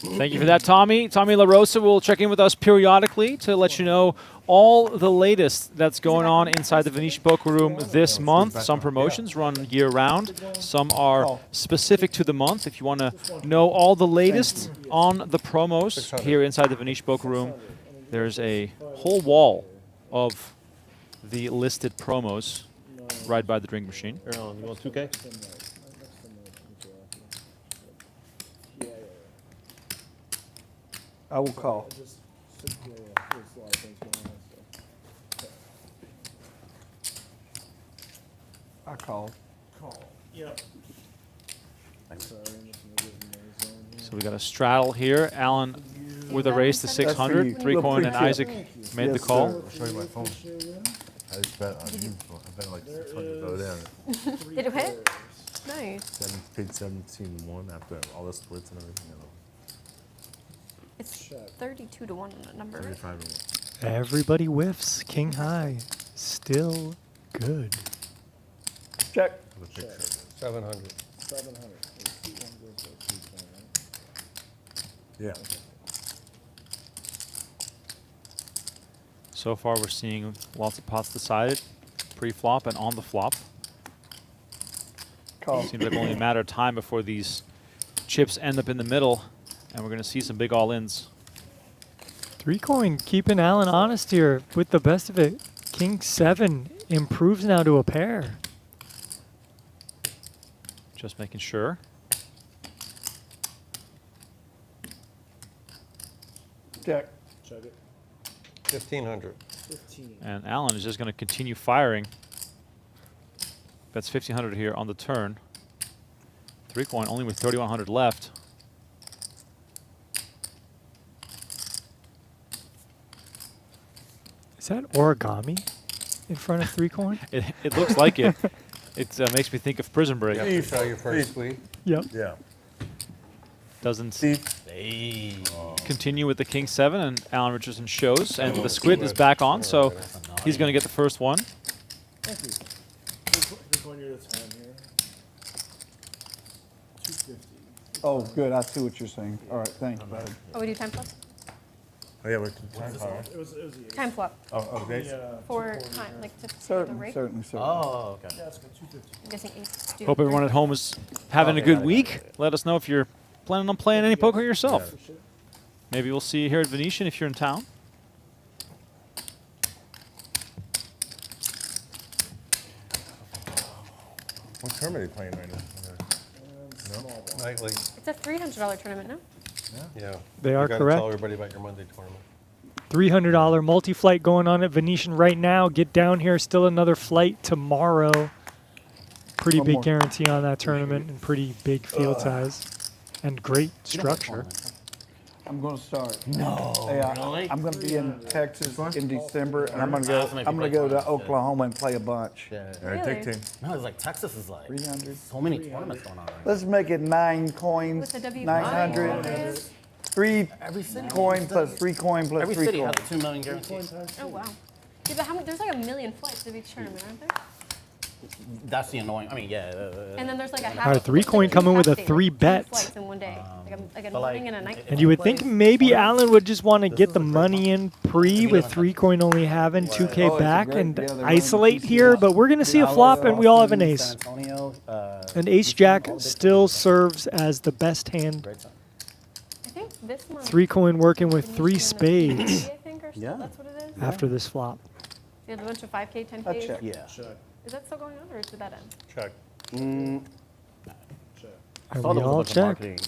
A: Thank you for that, Tommy. Tommy La Rosa will check in with us periodically to let you know all the latest that's going on inside the Venetian Poker Room this month. Some promotions run year-round. Some are specific to the month. If you want to know all the latest on the promos here inside the Venetian Poker Room, there's a whole wall of the listed promos right by the drink machine.
G: Here, Alan, you want 2K?
I: I will call. I called.
A: So we got a straddle here. Alan with a race to
I: That's for you.
A: 600. 3 coin and Isaac made the
I: Yes,
A: call.
I: sir.
B: I'll show you my phone. I just bet on you. I bet like 600 the other day.
H: Did it hit? Nice.
B: Paid 17-1 after all the splits and everything.
H: It's 32 to 1 on that number.
B: 75 to 1.
C: Everybody whiffs. King high. Still good.
I: Check.
B: The picture.
F: 700.
B: Yeah.
A: So far, we're seeing lots of pots decided pre-flop and on the flop.
I: Call.
A: Seems like only a matter of time before these chips end up in the middle, and we're going to see some big all-ins.
C: 3-coin keeping Alan honest here with the best of it. King 7 improves now to a pair.
A: Just making sure.
I: Check.
F: 1,500.
A: And Alan is just going to continue firing. That's 1,500 here on the turn. 3-coin only with 3,100 left.
C: Is that origami in front of 3-coin?
A: It looks like it. It makes me think of Prison Break.
F: You try your first squeeze.
C: Yep.
B: Yeah.
A: Doesn't
D: Hey.
A: continue with the King 7, and Alan Richardson shows. And the Squid is back on, so he's going to get the first one.
B: Thank you. This one you're the time here. 250.
I: Oh, good. I see what you're saying. All right, thank you.
H: Oh, we do time swap?
B: Oh yeah, we're time power.
H: Time swap.
B: Oh, okay.
H: For time, like to pay the
I: Certainly,
H: rate.
I: certainly, certainly.
D: Oh, okay.
H: I'm guessing ace. do
A: Hope everyone
H: rate.
A: at home is having a good week. Let us know if you're planning on playing any poker yourself. Maybe we'll see you here at Venetian if you're in town.
B: What tournament are they playing right now?
F: Nightly.
H: It's a $300 tournament, no?
F: Yeah.
C: They are
F: You gotta
C: correct.
F: tell everybody about your Monday tournament.
C: $300 multi-flight going on at Venetian right now. Get down here. Still another flight tomorrow. Pretty
I: One
C: big
I: more.
C: guarantee on that tournament and pretty big field size. And great structure.
I: I'm going to start.
D: No.
I: Yeah,
D: Really?
I: I'm going to be in Texas in December, and I'm going to
D: Ah,
I: go.
D: so maybe
I: I'm going
D: play
I: to go to
D: tournaments, yeah.
I: Oklahoma and play a bunch.
D: Yeah.
B: All right, take
H: Really?
B: team.
D: No, it's like Texas is like
I: 300.
D: so many tournaments going on right now.
I: Let's make it 9 coins.
H: With the W.
I: 900. 3
D: Every city.
I: coin plus 3 coin plus
D: Every
I: 3
D: city
I: coin.
D: has a 2 million guarantee.
H: Oh, wow. Yeah, but how many, there's like a million flights of each tournament, aren't there?
D: That's the annoying. I mean, yeah.
H: And then there's like a half.
C: All right, 3-coin coming with a 3 bet.
H: Flights in one day, like a
D: but
H: morning
D: like-
H: and a night.
C: And you would think maybe Alan would just want to get the money in pre with 3-coin only having 2K
I: Oh, it's a
C: back
I: great-
C: and
I: yeah, they're running
C: isolate
I: TCS.
C: here, but we're going to see a flop and we all have an ace.
D: San Antonio,
C: And ace-jack still serves as the best hand.
D: great time.
H: I think this month.
C: 3-coin working with 3
H: Venetian and the
C: spades
H: PGA, I think, or so.
D: Yeah.
H: That's what it is.
C: after this flop.
H: You have a bunch of 5K, 10K.
I: I check.
D: Yeah.
H: Is that still going on, or did that end?
F: Check.
C: Are
D: Saw
C: we
D: there was a
C: all
D: bunch of
C: check?
D: marketing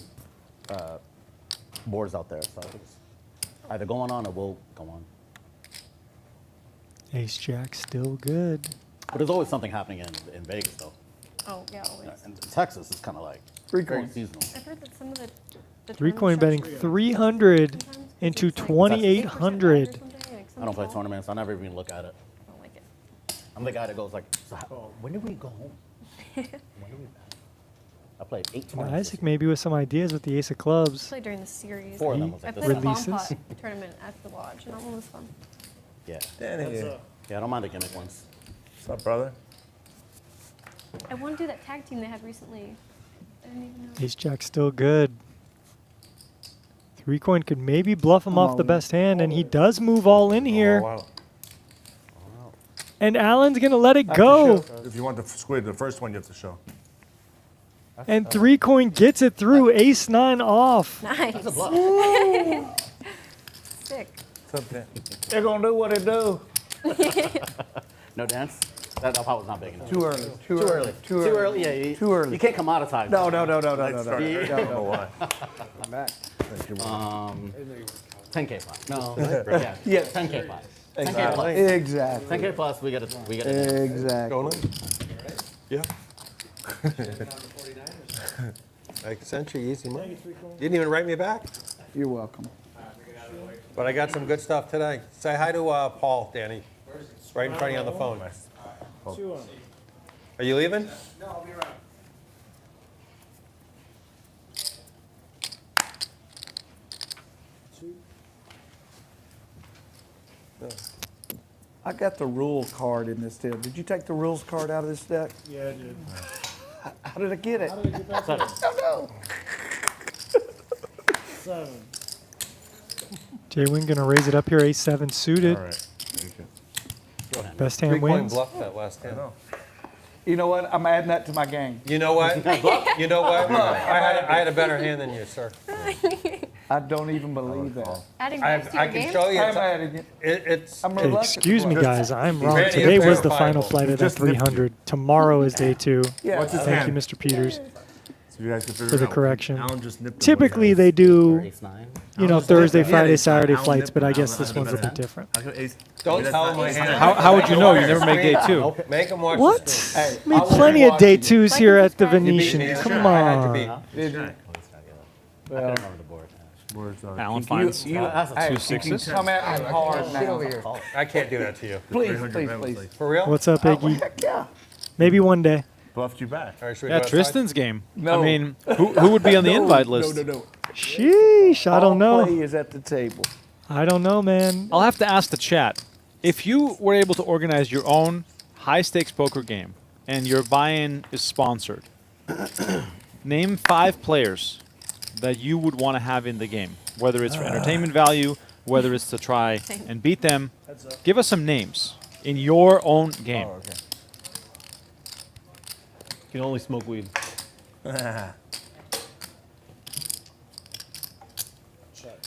D: boards out there, so it's either going on or will go on.
C: Ace-jack still good.
D: But there's always something happening in Vegas, though.
H: Oh, yeah, always.
D: And Texas is kind of like
I: 3
D: very
I: coins.
D: seasonal.
H: I've heard that some of the
C: 3-coin
H: tournament
C: betting
H: structures
C: 300
H: sometimes
C: into
H: it's like
C: 2,800.
H: 8% odds or something, like
D: I don't play
H: some
D: tournaments. I never even look at it.
H: I don't like it.
D: I'm the guy that goes like, so when do we go home? When do we back? I played 8
C: Well,
D: tournaments.
C: Isaac maybe with some ideas with the ace of
H: I
C: clubs.
H: played during the series.
D: 4 of them
C: He
D: was
H: I
D: like
H: played
D: this.
H: a bomb
C: Releases.
H: pot tournament at the lodge, and that one was fun.
D: Yeah.
B: Danny.
D: Yeah, I don't mind the gimmick ones.
B: What's up, brother?
H: I want to do that tag team they had recently. I didn't even know.
C: Ace-jack still good. 3-coin could maybe bluff him off the best hand, and he does move all in here.
B: Oh, wow.
C: And Alan's going to let it
I: I have to
C: go.
I: show.
B: If you want the Squid, the first one you have to show.
C: And 3-coin gets it through ace-9 off.
H: Nice.
D: That's a bluff.
H: Sick.
B: What's up, Dan?
I: They're going to do what they do.
D: No dance? That pot was not big enough.
I: Too early. Too
D: Too
I: early.
D: early.
I: Too early.
D: Yeah, you,
I: Too early.
D: You can't commoditize.
I: No,
D: it.
I: no, no, no, no,
B: Let's
I: no,
B: start.
I: no.
B: I don't know why.
I: I'm back.
B: Thank you, brother.
D: 10K pot. No. yeah.
I: Yes.
D: 10K pot. 10K
I: Exactly.
D: plus.
I: Exactly.
D: 10K plus. We got to.
I: Exactly.
F: Going on? Yeah. I sent you easy money. Didn't even write me back,
I: You're welcome.
F: but I got some good stuff today. Say hi to Paul, Danny. Right in front of you on the phone. Are you leaving? No, I'll be around.
I: I got the rules card in this deal. Did you take the rules card out of this deck?
E: Yeah, I did.
I: How did I get it?
E: Seven.
C: Jwin going to raise it up here, ace-7 suited.
B: All right. Thank you.
C: Best hand
F: 3 coin
C: wins.
F: bluff that last hand.
I: You know what? I'm adding that to my game.
F: You know what? You know what? I had a better hand than you, sir.
I: I don't even believe that.
H: Adding
F: I,
H: dice to your
F: I can
H: game?
F: show you.
I: I'm adding it.
F: It's
I: I'm
C: Hey,
I: reluctant.
C: excuse me, guys. I'm wrong.
F: Very
C: Today was the
F: verifiable.
C: final flight of that
B: Just nipped you.
C: 300. Tomorrow is day 2.
I: Yeah.
B: What's his
C: Thank
B: hand?
C: you, Mr. Peters.
B: So you guys can figure
C: For
B: it
C: the
B: out.
C: correction.
B: Alan just nipped him.
C: Typically, they
D: Or
C: do,
D: ace nine.
C: Thursday,
B: Yeah,
C: Friday,
B: ace nine.
C: Saturday
B: Alan
C: flights,
B: nipped
C: but
B: him.
C: I guess
B: Alan
C: this one's a
B: nipped
C: bit
B: him.
C: different.
B: How come ace-
F: Don't
B: that's
F: tell
B: not
F: him my
B: ace
F: hand.
B: nine.
A: How would you know? You never make day 2.
F: Make him watch
C: What?
F: the screen.
I: Hey,
C: Made
I: I
C: plenty
I: was
C: of day
I: watching.
C: 2s here at the
H: You beat me.
C: Venetian.
F: Yeah,
C: Come
F: sure, I had to
C: on.
F: beat.
I: Did you?
D: I couldn't remember the board.
B: Words are-
A: Alan finds
D: That's a
I: Hey,
A: two
I: you
A: sixes.
I: Come at me hard now.
F: I can't do that to you.
I: Please,
B: 300
I: please,
B: rounds,
I: please.
B: like,
F: For real?
C: What's up,
I: Oh,
C: Iggy?
I: heck yeah.
C: Maybe one day.
B: Bluffed you back.
F: All right, should we
A: Yeah,
F: go outside?
A: Tristan's game.
I: No.
A: I mean, who would be on the invite list?
I: No.
C: Sheesh, I don't
I: All
C: know.
I: play is at the table.
C: I don't know, man.
A: I'll have to ask the chat. If you were able to organize your own high-stakes poker game and your buy-in is sponsored, name 5 players that you would want to have in the game, whether it's for entertainment value, whether it's to try and beat them. Give us some names in your own game.
B: Oh, okay.
G: You can only smoke weed.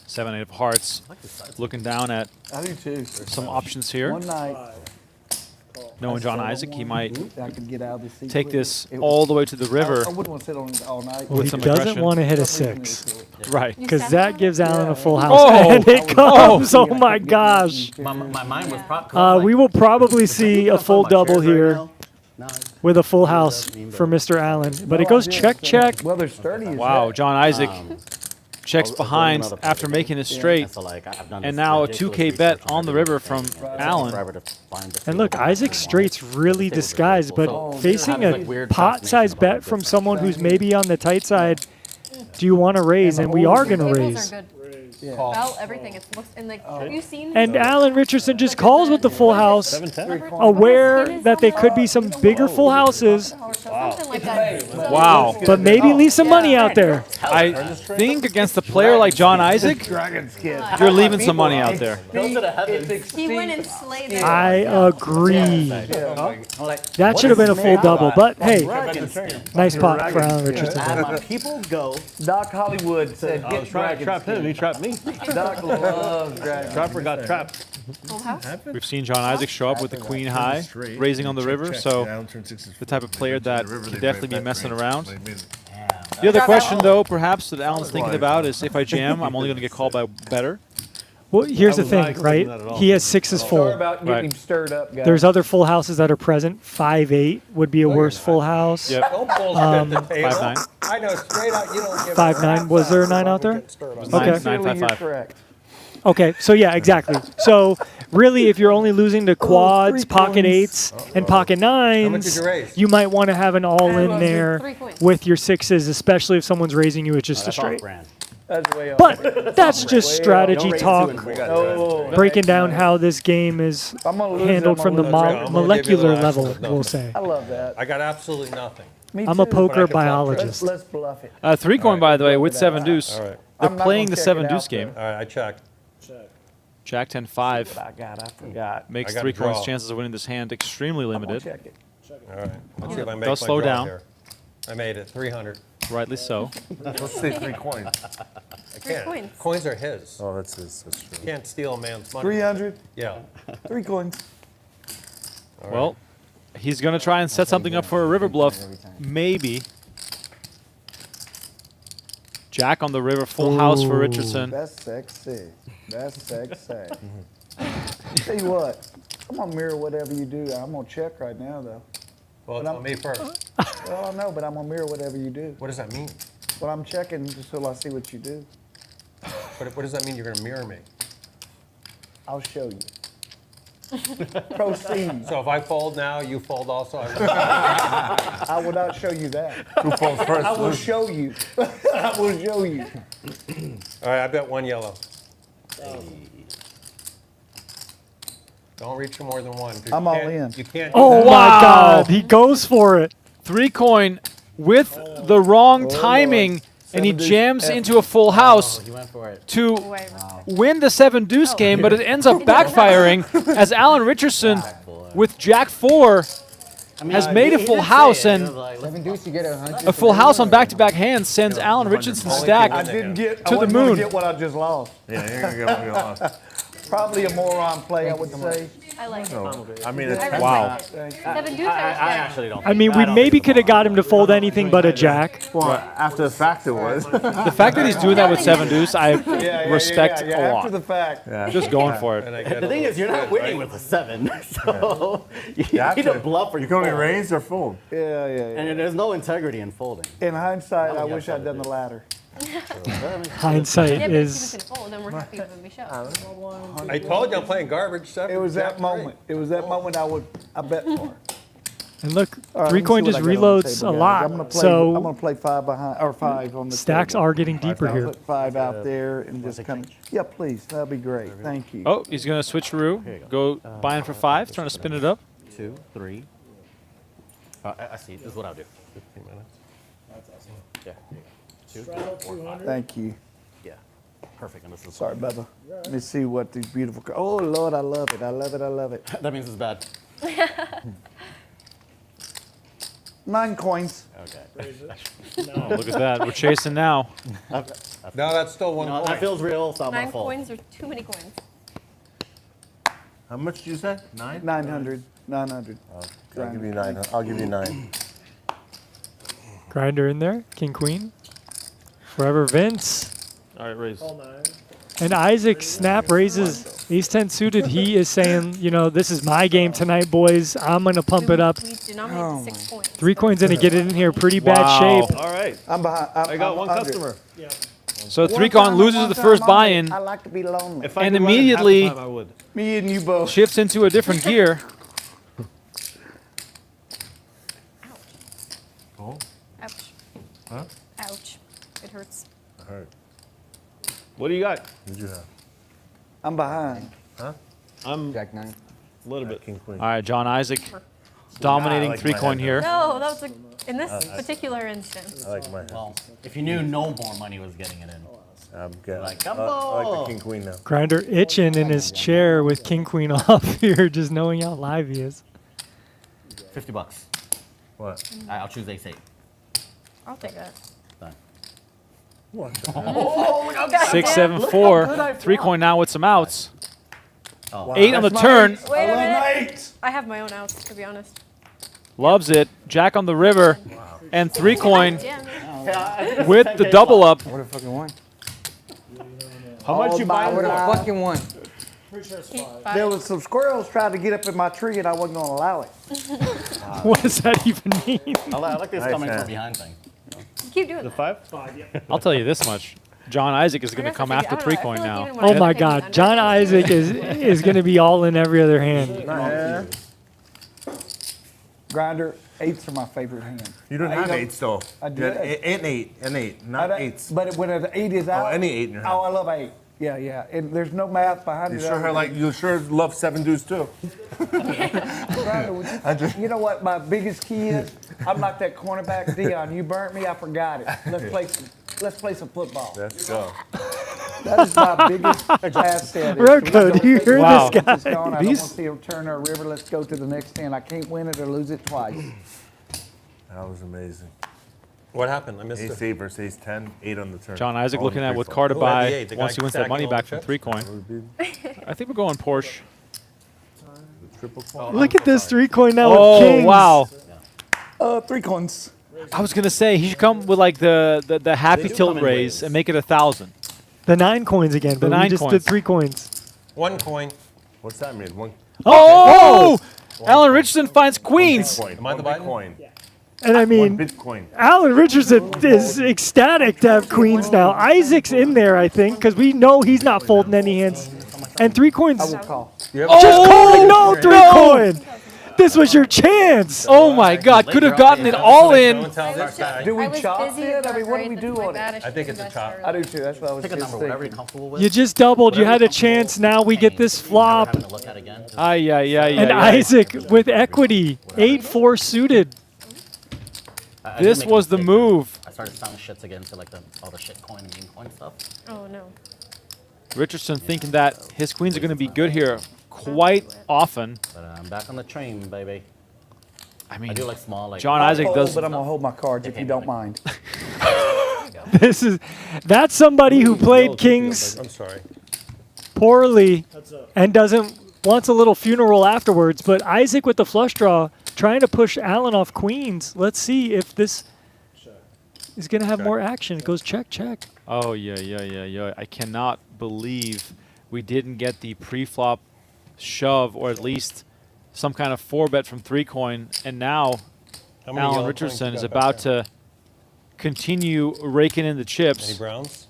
A: 7-8 of hearts. Looking down at
I: I do too.
A: some options here.
I: One night,
A: Knowing John Isaac, he might
I: I could get out of the seat.
A: take
I: with
A: this
I: it.
A: all the way to the river.
I: I wouldn't want to sit on it all night.
A: With
C: He
A: some
C: doesn't
A: aggression.
C: want to hit a
I: Something
C: 6.
A: Right.
C: Because
H: stand
C: that
H: on
C: gives Alan a full house.
A: Oh!
C: And it comes. Oh, my gosh.
D: My mind was
C: We will probably see a full double here
D: No,
C: with a full house for Mr. Allen. But it goes check, check.
I: Well, they're sturdy as
A: Wow,
I: heck.
A: John Isaac checks
D: I'll
A: behind
D: another
A: after
D: player.
A: making it straight.
D: so like I've done
A: And
D: this
A: now a
D: ridiculous
A: 2K bet
D: research
A: on the
D: my
A: river
D: game.
A: from
D: It took
A: Alan.
D: forever to find the
C: And look,
D: field.
C: Isaac straight's really disguised, but
D: So,
C: facing
D: having,
C: a
D: like, weird
C: pot-sized
D: fascination
C: bet
D: about
C: from
D: this.
C: someone who's maybe on the tight side, do you want to raise? And we are going to
H: Tables
C: raise.
H: are good.
I: Yeah.
H: Bell, everything. It's looks and like. Have you seen?
C: And Alan Richardson just calls with the full house,
G: 7-10.
C: aware that they could be some bigger full houses,
H: Something like that.
A: Wow.
C: but maybe leave some money out there.
A: I think against a player like John Isaac,
I: Dragon's kid.
A: you're leaving some money out there.
D: Go to the heavens.
H: He went and slayed them.
C: I agree.
D: I'm like,
C: That should have been a full double, but hey,
D: dragon skin.
C: nice pot for Alan Richardson.
D: And my people go.
I: Doc Hollywood said,
G: I
I: get
G: was trying to
I: dragon
G: trap him, he trapped me.
I: skin. Doc loves dragon.
G: Trapper got trapped.
H: Full house.
A: We've seen John Isaac show up with the queen high,
B: Straight,
A: raising on the
B: check,
A: river,
B: check,
A: so
B: Alan turned sixes.
A: the type of player
B: They went
A: that
B: to the river,
A: can
B: they
A: definitely be
B: bet
A: messing
B: range.
A: around.
B: They made it.
A: The other question, though, perhaps that Alan's thinking about is if I jam, I'm only going to get called by better.
C: Well, here's the
G: I was not
C: thing,
G: expecting
C: right?
G: that at all.
C: He has 6s
I: Sorry
C: full.
I: about getting
A: Right.
I: him stirred up, guys.
C: There's other full houses that are present. 5-8 would be a worse full house.
A: Yep.
F: Don't bullshit the table.
A: 5-9.
F: I know straight out you don't give
C: 5-9. Was there a 9 out there?
A: Nine,
C: Okay.
A: nine,
I: Sincerely,
A: five,
I: you're
A: five.
I: correct.
C: Okay, so yeah, exactly. So really, if you're only losing to quads,
I: three
C: pocket
I: coins.
C: 8s, and pocket
F: much did
C: 9s,
F: you raise?
C: you might want to have an all-in there
H: 3 coins.
C: with your 6s, especially if someone's raising you at just a
D: That's all
C: straight.
D: grand.
I: That's way off.
C: But that's just
I: Way
C: strategy
D: Don't raise
C: talk,
D: two and four.
I: Oh,
C: breaking down how this game is
I: I'm gonna lose.
C: handled
I: I'm
C: from the
I: gonna lose.
F: I'm gonna give you
C: molecular
F: the
C: level,
F: last one.
C: we'll say.
I: I love that.
F: I got absolutely nothing.
I: Me
C: I'm a
I: too.
C: poker
F: But I can tell.
C: biologist.
I: Let's bluff it.
A: 3-coin, by the way, with 7 deuce.
F: All right.
A: They're
I: I'm not
A: playing
I: gonna
A: the
I: check
A: 7
I: it
A: deuce
I: out,
A: game.
F: All right, I checked.
A: Jack 10-5
I: I forgot.
A: makes
F: I got
A: 3
F: a draw.
A: coins chances of winning this hand extremely
I: I'm gonna
A: limited.
I: check it.
F: All right. Let's see if I make
A: They'll
F: my
A: slow
F: draw
A: down.
F: here. I made it. 300.
A: Rightly so.
B: Let's say 3 coins.
F: I
H: 3
F: can't.
H: coins.
F: Coins are his.
B: Oh, that's his. That's true.
F: You can't steal a man's money.
I: 300.
F: Yeah.
I: 3 coins.
A: Well, he's going to try and set something up for a river bluff. Maybe. Jack on the river, full house for Richardson.
I: That's sexy. That's sexy. Tell you what, I'm gonna mirror whatever you do. I'm gonna check right now, though.
F: Well, it's on me first.
I: Well, I know, but I'm gonna mirror whatever you do.
F: What does that mean?
I: Well, I'm checking just till I see what you do.
F: What does that mean you're going to mirror me?
I: I'll show you. Proceed.
F: So if I fold now, you fold also?
I: I will not show you that.
B: Who falls first?
I: I will show you. I will show you.
F: All right, I bet 1 yellow. Don't reach for more than 1. 'cause
I: I'm
F: you
I: all
F: can't-
I: in.
F: You can't do
C: Oh
F: that.
C: my
A: Wow.
C: God, he goes for it.
A: 3-coin with the wrong timing, and he
I: Seven deuce
A: jams
I: F.
A: into a full house
D: He went for it.
A: to
H: Wait,
A: win the 7 deuce game, but it ends up backfiring as Alan Richardson with Jack 4 has made a full house, and
K: Seven deuce, you get 100.
A: a full house on back-to-back hands sends Alan Richardson's stack
I: I didn't get
A: to
I: I
A: the
I: wasn't gonna
A: moon.
I: get what I just lost.
B: Yeah, you're gonna get what you lost.
I: Probably a moron play, I would say.
H: I like it.
B: So, I mean, it's
H: I respect
A: Wow.
H: it. Seven deuce,
D: I
H: I respect.
D: actually don't.
C: I mean, we maybe could have got him to fold anything but a jack.
B: well, after the fact it was.
A: The fact that he's doing that with 7 deuce, I respect a
I: After
A: lot.
I: the fact.
B: Yeah.
A: Just going for it.
D: The thing is, you're not winning with a 7, so you
B: You have
D: need a
B: to.
D: bluff or
B: You can only
D: fold.
B: raise or fold.
I: Yeah.
D: And there's no integrity in folding.
I: In hindsight, I
D: would
I: wish
D: get
I: I'd done the latter.
C: Hindsight
H: Yeah, but if you
C: is.
H: can fold, then we're happy with him. We show.
F: I told you I'm playing garbage.
I: It was that moment. It was that moment I bet for.
C: And look,
I: All right,
C: three
I: let me
C: coin
I: see
C: just
I: what I got on the
C: reloads
I: table,
C: a
I: guys.
C: lot.
I: I'm gonna play,
C: So
I: I'm gonna play 5 behind or 5 on the
C: stacks
I: table.
C: are getting deeper
I: I'll
C: here.
I: put 5 out there and just kind of. Yeah, please. That'd be great. Thank you.
A: Oh, he's going to switcheroo. Go buying for 5, trying to spin it up.
D: 2, 3. I see. This is what I'll do. 15 minutes. Yeah. Here you go. 2, 4, 5.
I: Thank you.
D: Yeah. Perfect. And this is
I: Sorry, brother. Let me see what these beautiful. Oh Lord, I love it. I love it. I love it.
D: That means it's bad.
I: 9 coins.
D: Okay.
A: Oh, look at that. We're chasing now.
F: No, that's still one
D: No,
F: point.
D: that feels real. It's not my
H: 9
D: fault.
H: coins or too many coins.
B: How much did you say? 9?
I: 900. 900.
B: I'll give you 9. I'll give you 9.
C: Grinder in there. King, queen. Forever Vince.
G: All right, raise.
C: And Isaac snap raises ace 10 suited. He is saying, you know, this is my game tonight, boys. I'm going to pump it up.
H: We denominate to 6 coins.
C: 3 coins in to get it in here. Pretty bad
A: Wow.
C: shape.
G: All right.
I: I'm behind.
G: I got
I: I'm
G: one
I: under.
G: customer.
A: So 3 con loses the first buy-in,
I: I like to be lonely.
G: If I
A: And
G: could run it half the
A: immediately-
G: time, I would.
I: Me and you both.
A: shifts into a different gear.
B: Oh,
H: Ouch.
B: huh?
H: Ouch. It hurts.
B: I heard.
G: What do you got?
B: What did you have?
I: I'm behind.
G: I'm
K: Jack 9.
G: a little bit.
B: King, queen.
A: All right, John Isaac dominating
B: like
A: 3
B: my
A: coin
B: hand.
A: here.
H: No, that was in this particular instance.
B: I like my hand.
D: Well, if you knew no more money was getting it in.
B: I'm good.
D: Like,
B: I like the king, queen now.
C: Grinder itching in his chair with king, queen off here, just knowing how live he is.
D: $50.
B: What?
D: I'll choose ace 8.
H: I'll take that.
D: Done.
B: What?
A: 6, 7, 4. 3 coin now with some outs.
D: Oh.
A: 8 on the turn.
H: Wait a minute. I have my own outs, to be honest.
A: Loves it. Jack on the river. And 3 coin
H: Damn it.
A: with the double up.
K: I would have fucking won.
G: How much you
K: I
G: buy?
K: would have fucking won.
I: There was some squirrels trying to get up in my tree, and I wasn't going to allow it.
C: What does that even mean?
D: I like this
B: Nice
D: coming
B: hand.
D: from behind thing.
H: Keep doing
G: The
H: that.
G: 5?
A: I'll tell you this much. John Isaac is going to come after 3 coin now.
C: Oh my God, John Isaac is going to be all in every other hand.
I: Grinder, 8s are my favorite hand.
B: You don't have 8s though.
I: I
B: You had
I: did.
B: 8 and 8, not
I: I don't-
B: 8s.
I: But when an 8 is out.
B: any 8 in your hand.
I: Oh, I love 8. Yeah. And there's no math behind
B: You
I: it.
B: sure love 7 deuce too.
I: Grinder, would you know what my biggest key is? I'm like that cornerback Dion. You burnt me, I forgot it. Let's play some football.
B: Let's go.
I: That is my biggest asset.
C: Rocco, do you hear
A: Wow.
C: this guy?
I: It's gone. I don't
A: These-
I: want to see a turn or a river. Let's go to the next hand. I can't win it or lose it twice.
B: That was amazing.
F: What happened? I missed
B: Ace
F: it.
B: 8 versus ace 10, 8 on the turn.
A: John Isaac
B: All
A: looking
B: in
A: at
B: three
A: what
B: coin.
A: car to
F: Who had
A: buy
F: the 8? The
A: once
F: guy
A: he wins that
F: stacking
A: money
F: all
A: back
F: the
A: from
F: chips?
A: 3 coin. I think we're going Porsche.
B: Triple coin.
C: Look at this 3 coin now with
A: Oh,
C: kings.
A: wow.
I: 3 coins.
A: I was going to say, he should come with like the happy
D: do
A: tilt
D: come in
A: raise
D: waves.
A: and make it 1,000.
C: The 9 coins again, but we
A: 9
C: just
A: coins.
C: did 3 coins.
F: 1 coin.
B: What's that mean? One
A: Oh! Alan Richardson finds queens.
B: Bitcoin.
F: Am I the
B: One
F: button?
B: Bitcoin.
C: And I
B: One
C: mean,
B: Bitcoin.
C: Alan Richardson is ecstatic to have queens now. Isaac's in there, I think, because we know he's not folding any hands. And 3 coins.
I: I will call.
C: Just calling no 3 coin. This was your chance.
A: Oh my God, could have gotten it all in.
F: Don't tell this guy.
I: Do we
H: I was
I: chop
H: busy
I: it?
H: with
I: I mean, what do we
H: grades,
I: do
H: that's my
I: on it?
H: bad.
F: I think it's a
H: should
F: chop.
H: invest
I: I
H: early.
I: do too. That's what I was
D: Pick a
I: just
D: number, whatever you're
I: thinking.
D: comfortable with.
C: You just doubled. You had a chance. Now we get this flop.
D: Having to look at again.
A: Ay, ay, ay,
C: And
A: ay, ay.
C: Isaac with equity. 8-4 suited.
D: I did
A: This
D: make a
A: was the
D: mistake.
A: move.
D: I started selling shits again to like all the shit coin and meme coin stuff.
H: Oh, no.
A: Richardson thinking that his queens are going to be good here quite often.
D: But I'm back on the train, baby.
A: I mean,
D: I do like small, like
A: John Isaac
I: Fold,
A: does.
I: but I'm gonna hold my cards if you don't mind.
C: That's somebody who played kings
F: I'm sorry.
C: poorly and wants a little funeral afterwards. But Isaac with the flush draw, trying to push Alan off queens. Let's see if this is going to have more action. It goes check, check.
A: Oh, yeah. I cannot believe we didn't get the pre-flop shove or at least some kind of 4-bet from 3-coin. And now
F: How many
A: Alan
F: yellow
A: Richardson
F: coins
A: is
F: you got back
A: about to continue raking in the
F: Any
A: chips.
F: browns?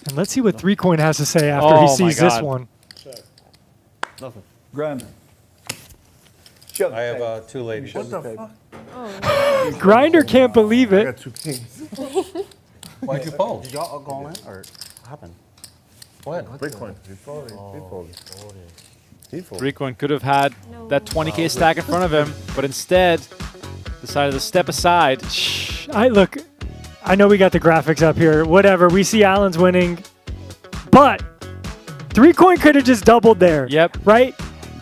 C: And let's see what 3-coin has to say after
A: Oh,
C: he
A: my
C: sees this
A: God.
C: one.
G: Nothing.
I: Grinder. Show the
F: I have
I: tape.
F: 2 ladies.
I: Show the tape.
C: Grinder can't believe
B: I
C: it.
B: got 2 kings.
F: Why'd you fold?
D: Did y'all go all in or what happened?
F: When?
B: Bitcoin. He folded. He folded. He folded.
A: 3-coin could have had that 20K stack in front of him, but instead decided to step aside.
C: Look, I know we got the graphics up here. Whatever. We see Alan's winning. But 3-coin could have just doubled there.
A: Yep.
C: Right?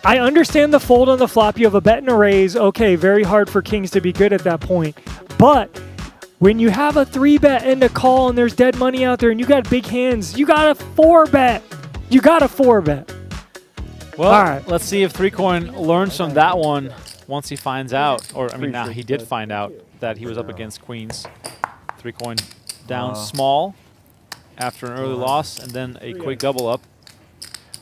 C: I understand the fold on the flop. You have a bet and a raise. Okay, very hard for kings to be good at that point. But when you have a 3-bet and a call and there's dead money out there and you got big hands, you got a 4-bet. You got a 4-bet.
A: Well,
C: All right.
A: let's see if 3-coin learns from that one once he finds out. Or, I mean, now he did find out that he was up against queens. 3-coin down small after an early loss and then a quick double up.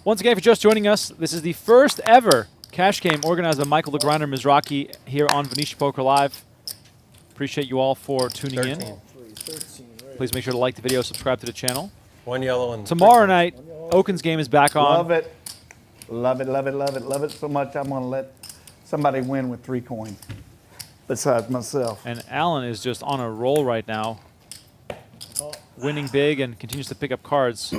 A: Once again, if you're just joining us, this is the first ever cash game organized by Michael the Grinder Mizrachi here on Venetian Poker Live. Appreciate you all for tuning in. Please make sure to like the video, subscribe to the channel.
F: 1 yellow and
A: Tomorrow night, Oaken's game is back on.
I: Love it. Love it, love it, love it, love it so much I'm gonna let somebody win with 3-coin besides myself.
A: And Alan is just on a roll right now, winning big and continues to pick up cards.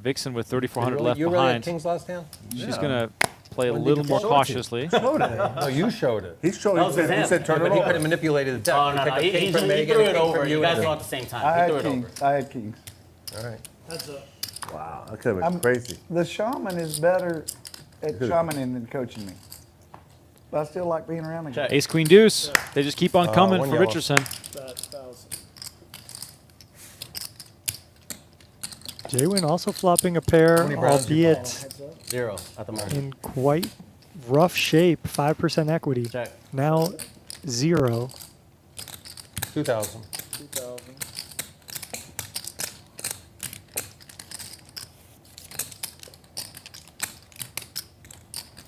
A: Vixen with 3,400 left
F: You really had
A: behind.
F: kings last hand?
A: She's going to play a
F: When did
A: little
F: you
A: more
F: show it to you?
A: cautiously.
F: No, you showed it.
B: He showed.
D: That was his
B: He
D: hand.
B: said turn
F: But
B: it
F: he could
B: over.
F: have manipulated the deck.
D: Oh, no,
F: He
D: no.
F: took a
D: He
F: king from
D: threw
F: Megan and a
D: it
F: king
D: over.
F: from
D: You
F: you.
D: guys
F: and
D: saw
F: a-
D: at the same
I: I
D: time. He
I: had
D: threw it over.
I: kings. I had kings.
F: All right.
B: Wow, that could have been crazy.
I: The shaman is better at shamaning than coaching me. But I still like being around the guy.
A: Ace, Queen, Deuce. They just keep on coming
F: 1
A: for
F: yellow.
A: Richardson.
C: Jwin also flopping a pair,
F: many browns you
C: albeit
D: 0 at the moment.
C: in quite rough shape. 5% equity.
D: Check.
C: Now 0.
F: 2,000.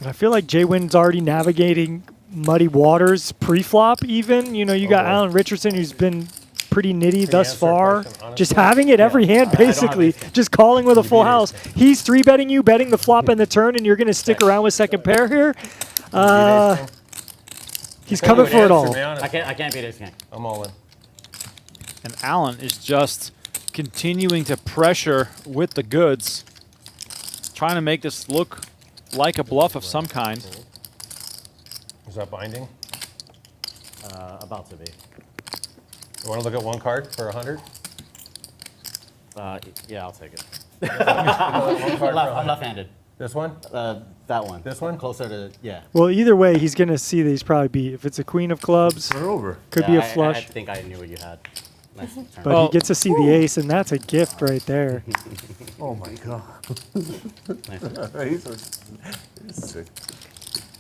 C: And I feel like Jwin's already navigating muddy waters pre-flop even. You know, you got
F: boy.
C: Alan Richardson who's been pretty nitty thus
F: answer a
C: far.
F: question, honestly?
C: Just having it every hand
D: I don't have
C: basically.
D: ace king.
C: Just calling with a full
F: beat
C: house.
F: ace king.
C: He's 3-betting you, betting the flop and the turn, and you're going to stick around with second pair here. He's
F: Tell you
C: coming
F: an
C: for it
F: answer,
C: all.
F: be honest.
D: I can't beat ace king.
F: I'm all in.
A: And Alan is just continuing to pressure with the goods, trying to make this look like a bluff of some kind.
F: Is that binding?
D: About to be.
F: You want to look at one card for 100?
D: Yeah, I'll take it.
F: One card for
D: I'm
F: 100.
D: left-handed.
F: This one?
D: That one.
F: This one?
D: Closer to, yeah.
C: Well, either way, he's going to see that he's probably beat. If it's a queen of clubs,
B: Turn it over.
C: could
D: Yeah,
C: be a
D: I
C: flush.
D: think I knew what you had. Nice turn.
C: But
A: Well-
C: he gets to see the ace, and that's a gift right there.
B: Oh my god. he's sick.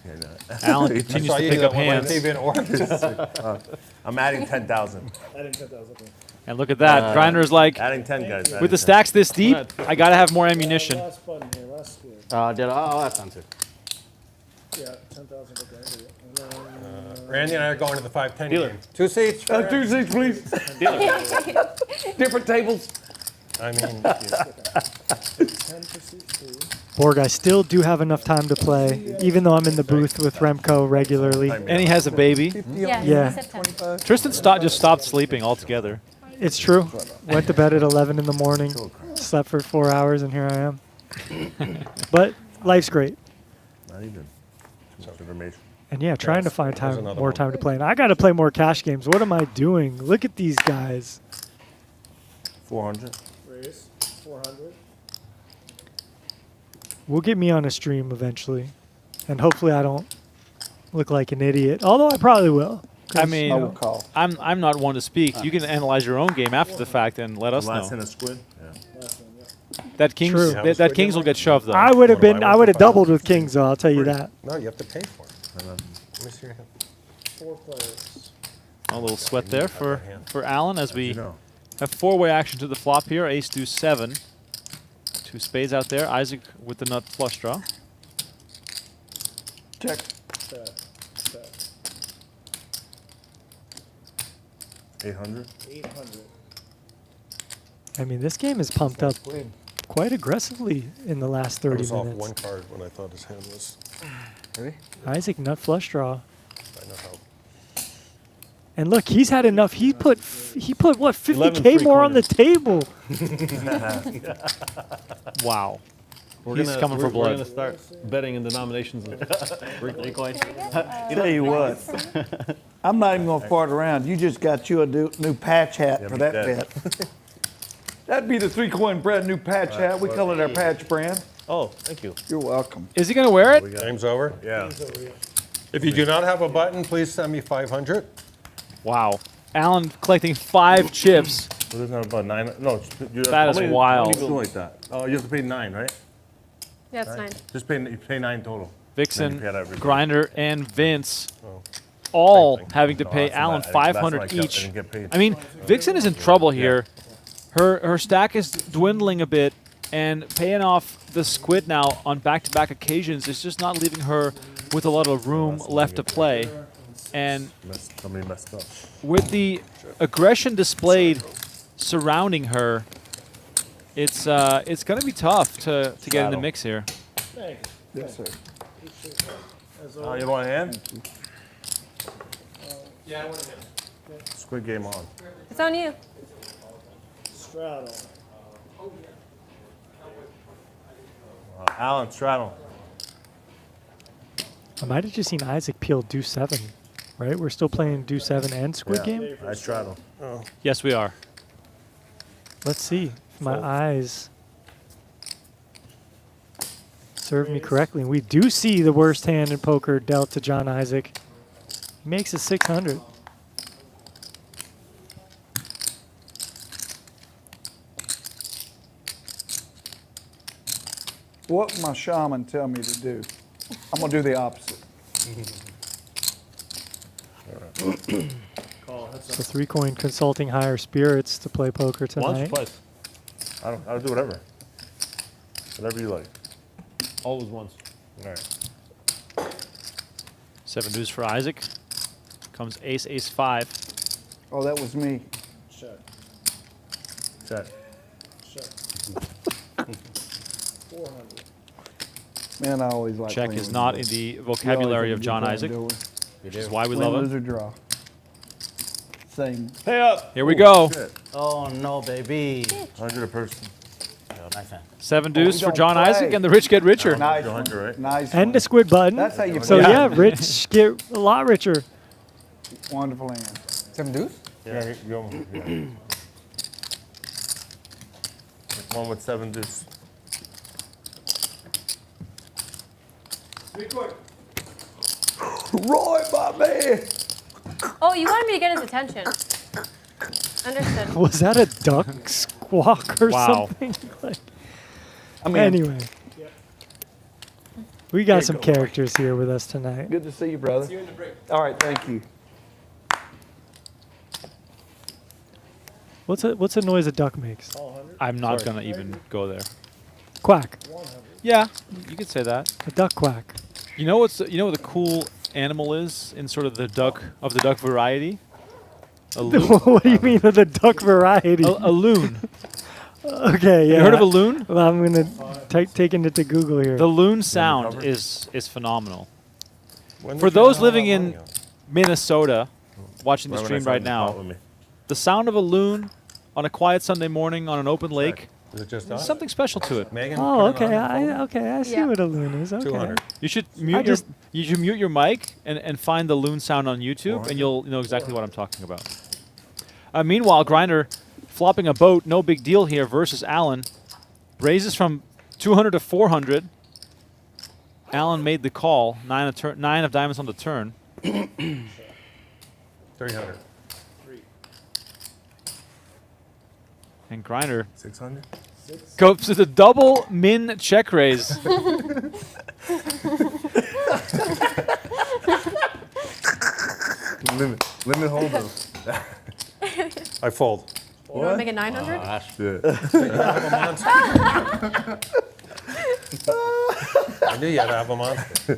B: Yeah, no.
A: Alan
B: He-
A: continues
F: Saw
A: to
F: you
A: pick
F: do
A: up
F: that one on
A: hands.
F: TV and it worked.
B: I'm adding 10,000.
A: And look at that. Grinder's like,
B: Adding 10 guys.
A: with
B: adding
A: the
B: 10.
A: stacks this deep, I got to have more ammunition.
D: Oh, that's done too.
F: Randy and I are going to the 5-10 game. 2 seats. for
I: 2 seats, please. Different tables.
F: I mean,
C: Borg, I still do have enough time to play, even though I'm in the booth with Remco regularly.
A: And he has a baby.
H: Yeah.
C: Yeah.
H: he said 10.
A: Tristan just stopped sleeping altogether.
C: It's true. Went to bed at 11 in the morning, slept for 4 hours, and here I am. But life's great.
B: Not even. Too much information.
C: And yeah, trying to find
F: there's another
C: more
F: one.
C: time to play. And I got to play more cash games. What am I doing? Look at these guys.
B: 400.
C: We'll get me on a stream eventually. And hopefully I don't look like an idiot. Although I probably will.
A: I mean,
I: I will call.
A: I'm not one to speak. You can analyze your own game after the fact and let us
B: Last
A: know.
B: hand of Squid? Yeah.
A: That Kings,
C: True.
A: that Kings will get shoved though.
C: I would have been.
F: buy
C: I
F: one
C: would have
F: for $5.
C: doubled with kings, though. I'll tell you that.
F: No, you have to pay for it. Let me see your hand.
E: 4 players.
A: A little sweat there for Alan as we
B: You know.
A: have four-way action to the flop here. Ace deuce 7. 2 spades out there. Isaac with the nut flush draw.
I: Check.
E: Check. Check.
B: 800?
E: 800.
C: I mean, this game is pumped up quite aggressively in the last
F: I
C: 30
F: was off
C: minutes.
F: one card when I thought his hand was.
C: Isaac nut flush draw.
F: I know how.
C: And look, he's had enough. He put what
G: 11
C: 50K more on the
G: three-quarters.
C: table.
A: Wow.
G: We're
A: He's
G: gonna,
A: coming for
G: we're
A: blood.
G: gonna start betting in denominations of Greek coins.
I: Tell you what, I'm not even gonna fart around. You just got you a new patch hat
B: Yeah,
I: for
B: me
I: that
B: that.
I: bet. That'd be the 3-coin brand new patch hat. We call it our patch brand.
G: Oh, thank you.
I: You're welcome.
A: Is he going to wear it?
F: Game's over.
B: Yeah.
F: If you do not have a button, please send me 500.
A: Wow. Alan collecting 5 chips.
B: So there's not about 9. No, you
A: That is wild.
B: Something like that. Oh, you have to pay 9, right?
H: Yeah, it's 9.
B: Just pay. You pay 9 total.
A: Vixen,
B: Then you pay that every-
A: Grinder, and Vince all
F: Same thing.
A: having to
B: No,
A: pay
B: that's
A: Alan
B: not- that's what I
A: 500
B: kept. I
A: each.
B: didn't get paid.
A: I mean, Vixen is in trouble here. Her stack is dwindling a bit, and paying off the Squid now on back-to-back occasions is just not leaving her with a lot of room left to play. And
B: Somebody messed up.
A: with the aggression displayed surrounding her, it's going to be tough to get in the mix here.
E: Thank you.
I: Yes, sir.
B: Oh, you want a hand?
D: Yeah, I want to.
B: Squid game on.
H: It's on you.
E: Straddle.
B: Alan, straddle.
C: I might have just seen Isaac peel deuce 7, right? We're still playing deuce 7 and Squid
B: Yeah.
C: game.
B: I straddle.
A: Yes, we are.
C: Let's see if my eyes serve me correctly. We do see the worst hand in poker dealt to John Isaac. He makes it 600.
I: What will my shaman tell me to do? I'm gonna do the opposite.
C: So 3-coin consulting higher spirits to play poker
G: Once,
C: tonight.
G: twice.
B: I'll do whatever. Whatever you like.
G: Always once.
B: All right.
A: 7 deuce for Isaac. Comes ace, ace 5.
I: Oh, that was me.
E: Check.
B: Check.
E: Check. 400.
I: Man, I always like
A: Check
I: playing
A: is
I: with
A: not
I: you.
A: in the
I: You
A: vocabulary
I: always
A: of John
I: have a
A: Isaac,
I: good
A: which is why we
I: Win,
A: love
I: lose,
A: it.
I: or draw. Same.
G: Pay up.
A: Here we go.
B: Shit.
D: Oh, no, baby.
B: 100 a person.
D: Oh, nice hand.
A: 7 deuce
I: we
A: for
I: don't
A: John
I: play.
A: Isaac, and the rich get richer.
I: Nice
B: 100,
I: one.
B: right?
I: Nice
C: And
I: one.
C: the Squid button.
I: That's how you
C: So
I: play.
C: yeah, rich get a lot richer.
I: Wonderful hand.
K: 7 deuce?
B: Yeah. You almost, yeah. One with 7 deuce.
I: Roy, my man.
H: Oh, you wanted me to get his attention. Understood.
C: Was that a duck squawk or
A: Wow.
C: something? Like,
I: I mean,
C: anyway, we got some characters here with us tonight.
I: good to see you, brother. All right, thank you.
C: What's a noise a duck makes?
A: I'm not going to even go there.
C: Quack.
A: Yeah, you could say that.
C: A duck quack.
A: You know what the cool animal is in sort of the duck variety? A loon.
C: What do you mean of the duck variety?
A: a loon.
C: Okay, yeah.
A: You heard of a loon?
C: Well, I'm gonna taking it to Google here.
A: The loon sound is phenomenal.
F: When
A: For
F: did you
A: those
F: have
A: living
F: that
A: in
F: money on?
A: Minnesota, watching the
B: Right when I
A: stream
B: signed
A: right
B: the pot
A: now,
B: with me.
A: the sound of a loon on a quiet Sunday morning on an open lake,
F: Is it just
A: there's
F: us?
A: something special to it.
F: Megan?
C: Oh,
F: put it
C: okay.
F: on the phone?
C: I see
H: Yeah.
C: what a loon is. Okay.
F: 200.
A: You should
C: I
A: mute
C: just-
A: you should mute your mic and find the loon sound on YouTube, and you'll know exactly what I'm talking about. Meanwhile, Grinder flopping a boat, no big deal here versus Alan. Raises from 200 to 400. Alan made the call. 9 of diamonds on the turn.
F: 300.
A: And Grinder
B: 600.
A: goes to the double min check raise.
B: Limit holders.
F: I fold.
H: You want to make it 900?
F: I knew you had to have a monster.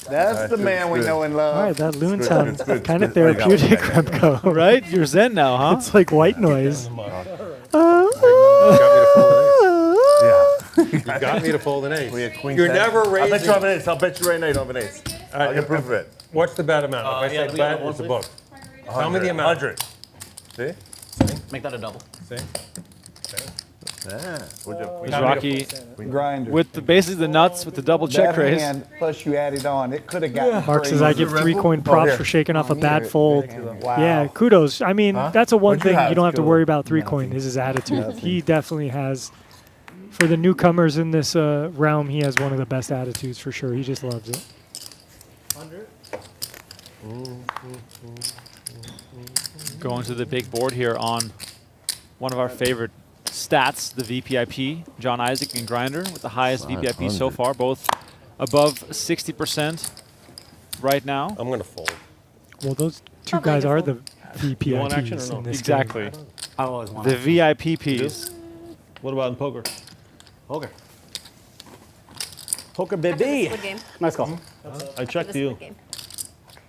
I: That's the man we know and
C: All
I: love.
C: right, that loon
B: good.
C: sounds
B: It's good.
C: kind of
B: It's good.
C: therapeutic, Remco.
A: Right? You're zen now, huh?
C: It's like white noise.
F: You got me to fold an ace.
B: We had queen
F: You're
B: 10.
F: never
B: I bet
F: raising.
B: you have an ace. I'll bet you right now you don't have an ace. I can prove it.
F: What's the bet amount? If I
D: yeah,
F: say
D: we
F: bet,
D: got one,
F: it's a
D: please.
F: book. Tell me the amount.
B: 100. See?
D: Make that a double.
F: See?
B: Yeah.
A: Mizrachi
I: Grinder.
A: with basically the nuts with the double check
I: that
A: raise.
I: hand, plus you added on, it could have gotten
C: Mark says I
I: crazy.
C: give 3 coin props
B: here.
C: for shaking off a bad fold.
I: Wow.
C: Yeah, kudos. I mean, that's a one
B: What'd you
C: thing
B: have?
C: you don't have to worry about 3 coin is his attitude. He definitely has, for the newcomers in this realm, he has one of the best attitudes for sure. He just loves it.
A: Going to the big board here on one of our favorite stats, the VPIP. John Isaac and Grinder with the highest VPIP so far, both above 60% right now.
F: I'm going to fold.
C: Well, those two
H: Probably
C: guys are
H: good
C: the
G: You want action or
C: VPIPs
G: no?
C: in this
A: Exactly.
D: I always want
A: The VIPPs.
G: What about in poker?
D: Poker. Poker, baby.
H: Squid game.
D: Nice call.
G: I
H: The
G: checked
H: Squid
G: you.
H: game.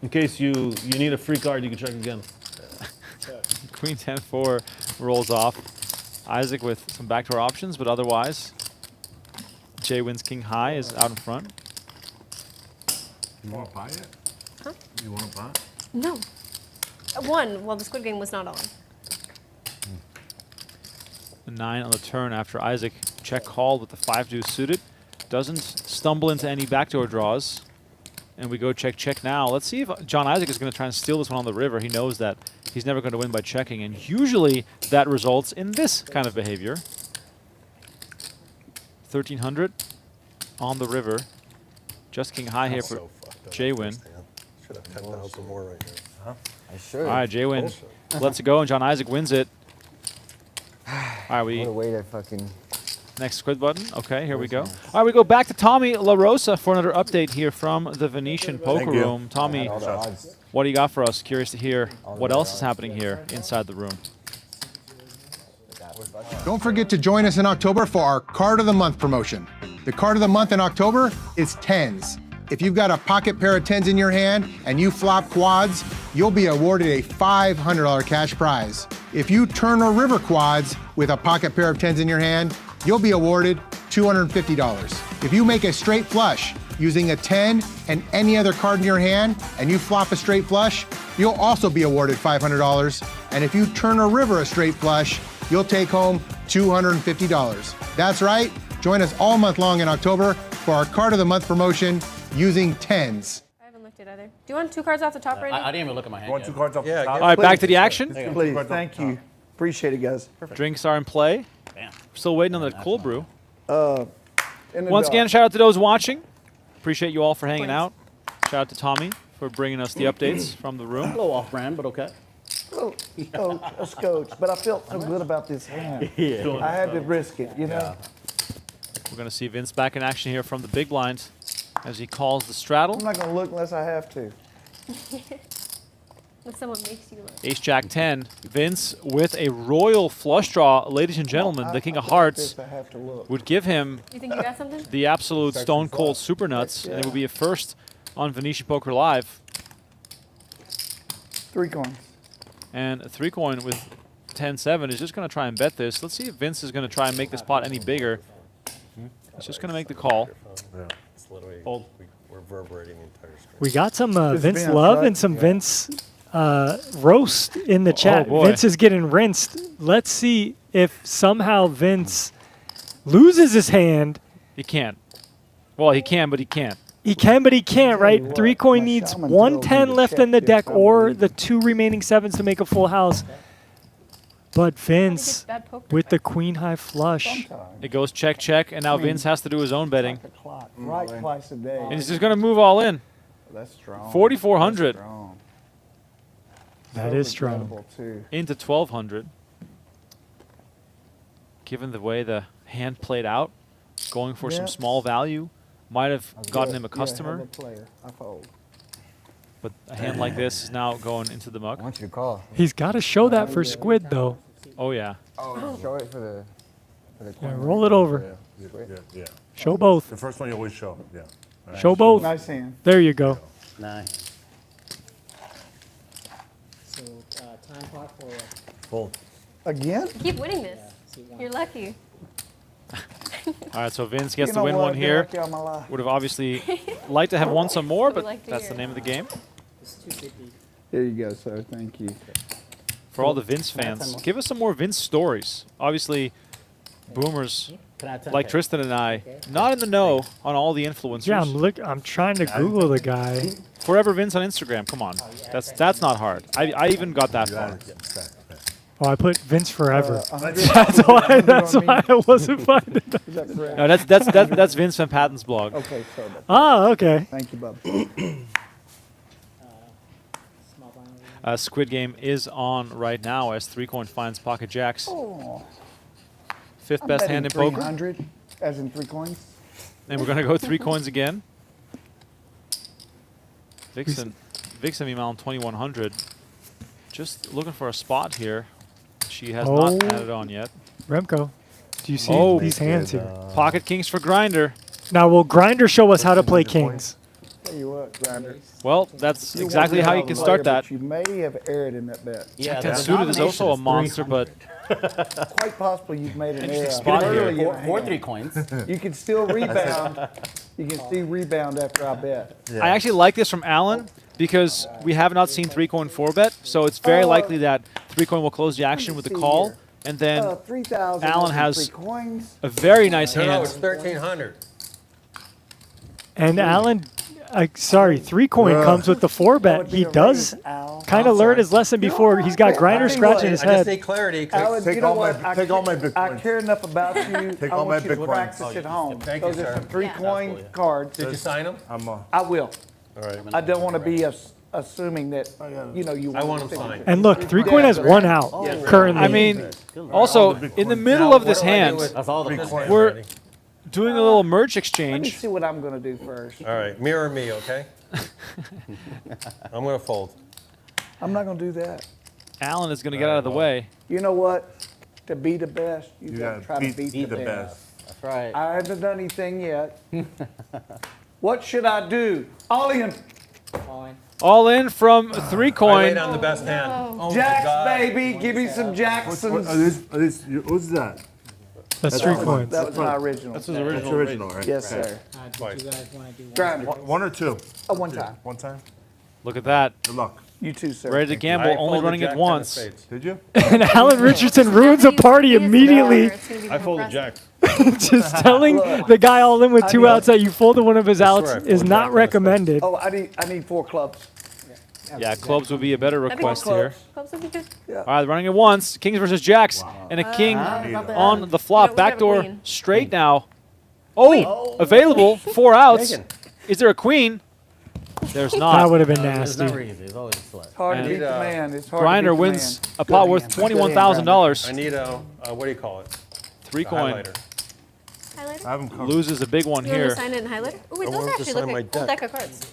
G: In case you need a free card, you can check again.
A: Queen 10-4 rolls off. Isaac with some backdoor options, but otherwise, Jwin's king high is out in front.
B: You want to buy it?
H: Huh?
B: You want to buy?
H: No. One. Well, the Squid game was not on.
A: The 9 on the turn after Isaac check called with the 5 deuce suited. Doesn't stumble into any backdoor draws. And we go check now. Let's see if John Isaac is going to try and steal this one on the river. He knows that he's never going to win by checking, and usually that results in this kind of behavior. 1300 on the river. Just king high here for Jwin.
F: Should have 10,000 more right now.
K: I should.
A: All right, Jwin lets it go, and John Isaac wins it. All right,
K: What a way to fucking.
A: next Squid button. Okay, here we go. All right, we go back to Tommy La Rosa for another update here from the Venetian Poker
B: you.
A: Room. Tommy,
K: All the odds.
A: what do you got for us? Curious to hear what else is happening here inside the room.
J: Don't forget to join us in October for our Card of the Month promotion. The Card of the Month in October is tens. If you've got a pocket pair of tens in your hand and you flop quads, you'll be awarded a $500 cash prize. If you turn or river quads with a pocket pair of tens in your hand, you'll be awarded $250. If you make a straight flush using a 10 and any other card in your hand and you flop a straight flush, you'll also be awarded $500. And if you turn or river a straight flush, you'll take home $250. That's right. Join us all month long in October for our Card of the Month promotion using tens.
H: I haven't looked at either. Do you want 2 cards off the top, Randy?
D: I didn't even look at my hand
B: You want
D: yet.
B: 2 cards off
F: Yeah,
B: the top?
A: All right, back to the action.
I: Please, thank you. Appreciate it, guys.
A: Drinks are in play.
D: Bam.
A: Still waiting on the cold brew.
I: In the
A: Once
I: dark.
A: again, shout out to those watching. Appreciate you all for hanging out. Shout out to Tommy for bringing us the updates from the
D: A
A: room.
D: little off-brand, but okay.
I: A scotch, but I felt so good about this hand. I had to risk it, you know?
A: We're going to see Vince back in action here from the big blind as he calls the straddle.
I: I'm not going to look unless I have to.
H: When someone makes you look.
A: Ace Jack 10. Vince with a royal flush draw. Ladies and gentlemen, the King of Hearts
I: I have to look.
A: would give him
H: You think you got something?
A: the absolute stone cold super nuts, and it would be a first on Venetian Poker Live.
I: 3 coins.
A: And a 3 coin with 10-7 is just going to try and bet this. Let's see if Vince is going to try and make this pot any bigger. He's just going to make the call.
B: Yeah.
F: It's literally, we're reverberating the entire screen.
C: We got some
I: Just
C: Vince
I: Vince,
C: love
I: right?
C: and some Vince roast in the chat.
A: boy.
C: Vince is getting rinsed. Let's see if somehow Vince loses his hand.
A: He can't. Well, he can, but he can't.
C: He can, but he can't, right?
I: what,
C: 3 coin
I: my
C: needs
I: shaman
C: 1
I: told me
C: 10
I: to
C: left
I: check
C: in the
I: this,
C: deck
I: I
C: or
I: believe.
C: the 2 remaining 7s to make a full house. But Vince,
H: bad poker
C: with the queen high flush,
A: It goes check, check, and now Vince has to do his own betting.
I: The clock, right twice a day.
A: And he's just going to move all in.
I: That's strong.
A: 4,400
C: that is strong.
I: Incredible, too.
A: into 1,200. Given the way the hand played out, going for some
I: Yeah.
A: small value might have gotten him a
I: Yeah,
A: customer.
I: have a player. I fold.
A: But a hand like this is now going into the
K: I
A: muck.
K: want you to call.
C: He's got to show that for Squid, though.
A: Oh, yeah.
K: Oh, show it for the
C: Yeah,
K: corner.
C: roll it over.
B: Yeah.
C: Show both.
B: The first one you always show. Yeah. Right.
C: Show both.
I: Nice hand.
C: There you go.
D: Nice.
E: So, time clock for
B: Fold.
I: Again?
H: Keep winning this. You're lucky.
A: All right, so Vince gets
I: You
A: to
I: know
A: win
I: what?
A: one
I: I've been
A: here.
I: lucky all my life.
A: Would have obviously liked to have won some more,
H: Would
A: but
H: like to
A: that's
H: hear.
A: the name of the game.
E: it's 250.
I: Here you go, sir. Thank you.
A: For all the Vince fans, give us some more Vince stories. Obviously, boomers
D: Can I have 10K?
A: like Tristan and I, not in the know on all the influencers.
C: Yeah, I'm trying to Google the guy.
A: Forever Vince on Instagram. Come on, that's not hard. I even got that far.
C: Oh, I put Vince Forever.
I: 100.
C: That's why. That's why I wasn't finding it.
I: Is that correct?
A: No, that's Vince Van Patten's blog.
I: Okay, sorry about that.
C: Ah, okay.
I: Thank you, Bub.
E: Small blind.
A: Squid Game is on right now as 3-coin finds pocket jacks.
I: Oh,
A: Fifth
I: I'm
A: best
I: betting
A: hand in poker.
I: 300, as in 3 coins.
A: And we're going to go 3 coins again. Vixen meanwhile on 2,100. Just looking for a spot here. She has not added on yet.
C: Remco, do you see
A: Oh.
C: these hands here?
A: Pocket kings for Grinder.
C: Now, will Grinder show us how to play kings?
I: Tell you what, Grinder.
A: Well, that's
I: You
A: exactly
I: won't
A: how
I: be
A: you
I: a
A: can
I: player,
A: start that.
I: but you may have erred in that bet.
D: Yeah,
A: Ten
D: the
A: suited is also a
D: denomination
A: monster, but
I: Quite possible you've made an error.
A: Interesting spot here.
I: early in the
D: four
I: hand.
D: 3 coins.
I: You can still rebound. You can still rebound after I bet.
A: I actually like this from Alan because we have not seen 3-coin 4-bet, so it's very likely that 3-coin will close the action with the
I: see
A: call,
I: here.
A: and then
I: 3,000.
A: Alan
I: and
A: has
I: 3 coins.
A: a very nice
F: No,
A: hand.
F: it's 1,300.
C: And Alan, sorry, 3-coin comes with the 4-bet. He does kind of learn his lesson before. He's got Grinder scratching his
F: I just
C: head.
F: need clarity. 'cause-
I: Alan,
B: Take
I: you know
B: all my-
I: what?
B: take all my
I: I
B: Bitcoins.
I: care enough about you.
B: Take
I: I
B: all
I: want
B: my
I: you to
B: Bitcoins.
I: practice at home.
F: Thank you,
I: Those are
F: sir.
I: some 3-coin
D: Absolutely.
I: cards.
F: Did you sign them?
B: I'm
I: I will.
F: All right.
I: I don't want to be assuming that, you know, you
F: I want
I: to
F: them signed.
C: And look, 3-coin has 1 out currently.
A: I mean, also, in the middle of this hand,
D: That's all the
F: Coins
A: we're
F: ready.
A: doing a little merge
I: Let me
A: exchange.
I: see what I'm going to do first.
F: All right, mirror me, okay? I'm going to fold.
I: I'm not going to do that.
A: Alan is going to get out of the way.
I: You know what? To be the best, you
B: You
I: got
B: gotta
I: to try to
B: beat
I: beat
B: the best.
D: That's right.
I: I haven't done anything yet. What should I do? All in.
E: Fine.
A: All in from
F: I laid
A: 3-coin.
F: on the best hand. Oh, my
I: Jacks,
F: God.
I: baby. Give me some Jacksons.
B: What's that?
C: That's 3 coins.
I: That was my original.
G: That's his
B: That's
G: original.
B: original, right?
I: Yes, sir.
E: Did you guys want to do one?
I: Grinder.
B: One or two?
I: One time.
B: One time?
A: Look at that.
B: Good luck.
I: You too, sir.
A: Ready to gamble,
F: I
A: only
F: folded
A: running
F: Jack
A: it
F: 10 of
A: once.
F: spades.
B: Did you?
C: And Alan Richardson ruins a party immediately,
G: I folded Jack.
C: just telling the guy all in with 2 outs that you folded one of his outs
F: swear I
C: is
F: folded
C: not
F: Jack 10 of
C: recommended.
I: Oh, I need 4 clubs.
A: Yeah, clubs would be a better
H: That'd be
A: request
H: cool.
A: here.
H: Clubs would be good.
A: All right, running it once. Kings versus Jacks. And a king on the flop.
H: You know, we have a
A: Backdoor
H: queen.
A: straight now. Oh, available. 4 outs.
F: Taken.
A: Is there a queen? There's
C: That
A: not.
C: would have been
D: It's
C: nasty.
D: never easy. It's always a slut.
I: It's hard
A: And
I: to beat the man. It's hard
A: Grinder
I: to beat the
A: wins
I: man.
A: a pot
I: Good
A: worth
I: hand. Good hand,
A: $21,000.
F: I need a, what do you call it?
A: 3-coin.
F: Highlighter.
H: Highlighter?
B: I haven't covered.
A: Loses a big one
H: You want
A: here.
H: to sign it in highlighter? Oh, wait,
F: I
H: those
F: wanted to
H: actually
F: sign
H: look
F: my
H: like full
F: deck.
H: deck of cards.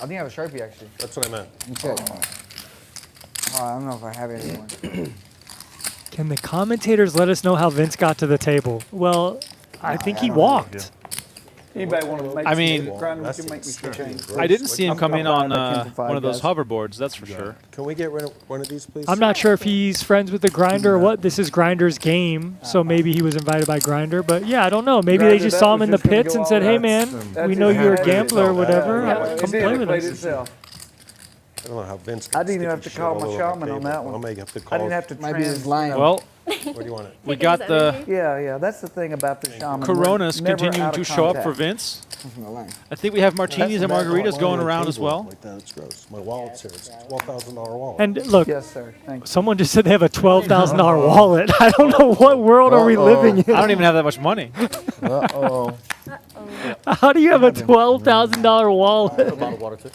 K: I think I have a Sharpie actually.
F: That's what I meant.
K: Okay. Oh, I don't know if I have anyone.
C: Can the commentators let us know how Vince got to the table? Well, I think he walked.
I: Anybody want to make
A: I mean,
I: Grinder, we can make me some change.
A: I didn't see him come in on
I: I can't
A: one of those
I: guys.
A: hoverboards, that's for sure.
F: Can we get rid of one of these, please?
C: I'm not sure if he's friends with the Grinder or what. This is Grinder's game, so maybe he was invited by Grinder. But yeah, I don't know. Maybe they
I: Grinder,
C: just
I: that
C: saw him
I: was
C: in the
I: just gonna
C: pits
I: go
C: and said,
I: all
C: "Hey,
I: out.
C: man,
I: That's
C: we know
I: it.
C: you're a
I: That's it.
C: gambler or whatever.
I: It
C: Come
I: did.
C: play
I: It
C: with
I: played
C: us."
I: itself.
F: I don't know how Vince.
I: I didn't even have to call my shaman on that one.
F: I may have to
I: I
F: call.
I: didn't have to
K: Maybe
I: trans.
K: it's lame.
A: Well,
F: Where do you want it?
A: we got the
I: Yeah, that's the thing about the shaman. We're
A: Coronas
I: never
A: continuing
I: out
A: to
I: of
A: show up for
I: contact.
A: Vince.
K: Lame.
A: I think we have martinis and
F: That's
A: margaritas
F: bad.
A: going
F: Mine
A: around
F: on
A: as
F: table
A: well.
F: Like that, it's gross. My wallet's here. It's a $12,000 wallet.
C: And look,
I: Yes, sir. Thank you.
C: someone just said they have a $12,000 wallet. I don't know what world are we living in.
A: I don't even have that much money.
K: Uh-oh.
C: How do you have a $12,000 wallet?
D: A bottle of water too.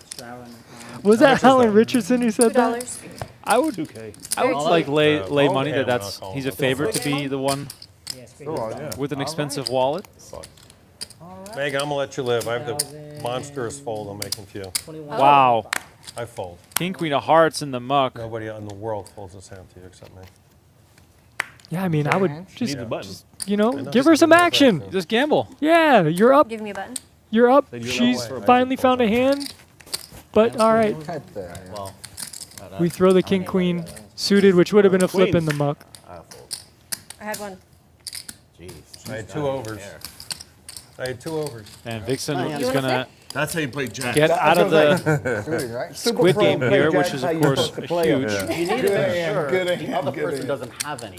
C: Was that Alan Richardson who said that?
H: $2.
A: I would
G: 2K.
A: I would like lay
F: Oh,
A: money
F: yeah,
A: that
F: we're not calling
A: he's a
F: it.
A: favorite to be the one
B: Oh, yeah.
A: with an expensive wallet.
F: Meg, I'm gonna let you live. I have the monstrous fold I'm making for you.
A: Wow.
F: I fold.
A: King, queen of hearts in the muck.
F: Nobody in the world folds this hand to you except me.
C: Yeah, I mean, I would
G: Needs
C: just,
G: a button.
C: you know,
F: know.
C: give her some action.
A: Just gamble.
C: Yeah, you're up.
H: Give me a button.
C: You're up.
G: Then you
C: She's
F: know what?
C: finally found a hand. But all right,
K: What the hell?
D: Well,
C: we throw the king queen suited, which would have been a flip in the
G: Queens.
C: muck.
D: I fold.
H: I had one.
D: Jeez.
F: I had 2 overs. I had 2 overs.
A: And Vixen
D: You
A: is
H: wanna
A: gonna
B: That's how you play jack.
A: get out of the
K: Suited, right?
A: Squid
I: Pro
A: game
I: play
A: here,
I: jack
A: which is
I: how
A: of
I: you're
A: course
I: supposed to play 'em.
A: huge.
D: You need to
I: Good
D: make
I: hand,
D: sure
I: good
D: the
I: hand,
D: other
I: good
D: person
I: hand.
D: doesn't have any.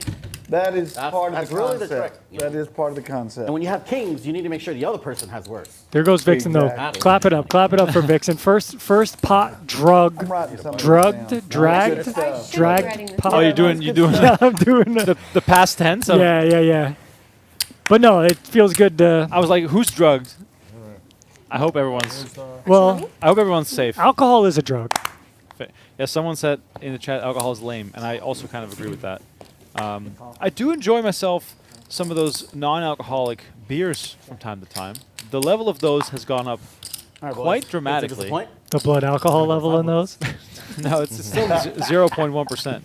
I: That is
D: That's-
I: part of
D: that's
I: the
D: really the
I: concept.
D: trick, you
I: That
D: know.
I: is part of the concept.
D: And when you have kings, you need to make sure the other person has worse.
C: There goes Vixen though.
I: Exactly.
C: Clap it up. Clap it up for Vixen. First pot
I: I'm
C: drugged,
I: writing some of this
C: drugged,
I: down.
C: dragged,
I: Good stuff.
H: I should be
C: dragged
H: writing this
C: pot.
A: Oh,
H: down.
A: you're doing
C: Yeah, I'm doing the,
A: the past tense of
C: yeah. But no, it feels good to,
A: I was like, who's drugged? I hope everyone's
C: well,
A: safe.
C: alcohol is a drug.
A: Yeah, someone said in the chat alcohol is lame, and I also kind of agree with that. I do enjoy myself some of those non-alcoholic beers from time to time. The level of those has gone up
D: All right, boys.
A: quite
D: Take us
A: dramatically.
D: a point.
C: The blood alcohol level in those.
A: No, it's still 0.1%.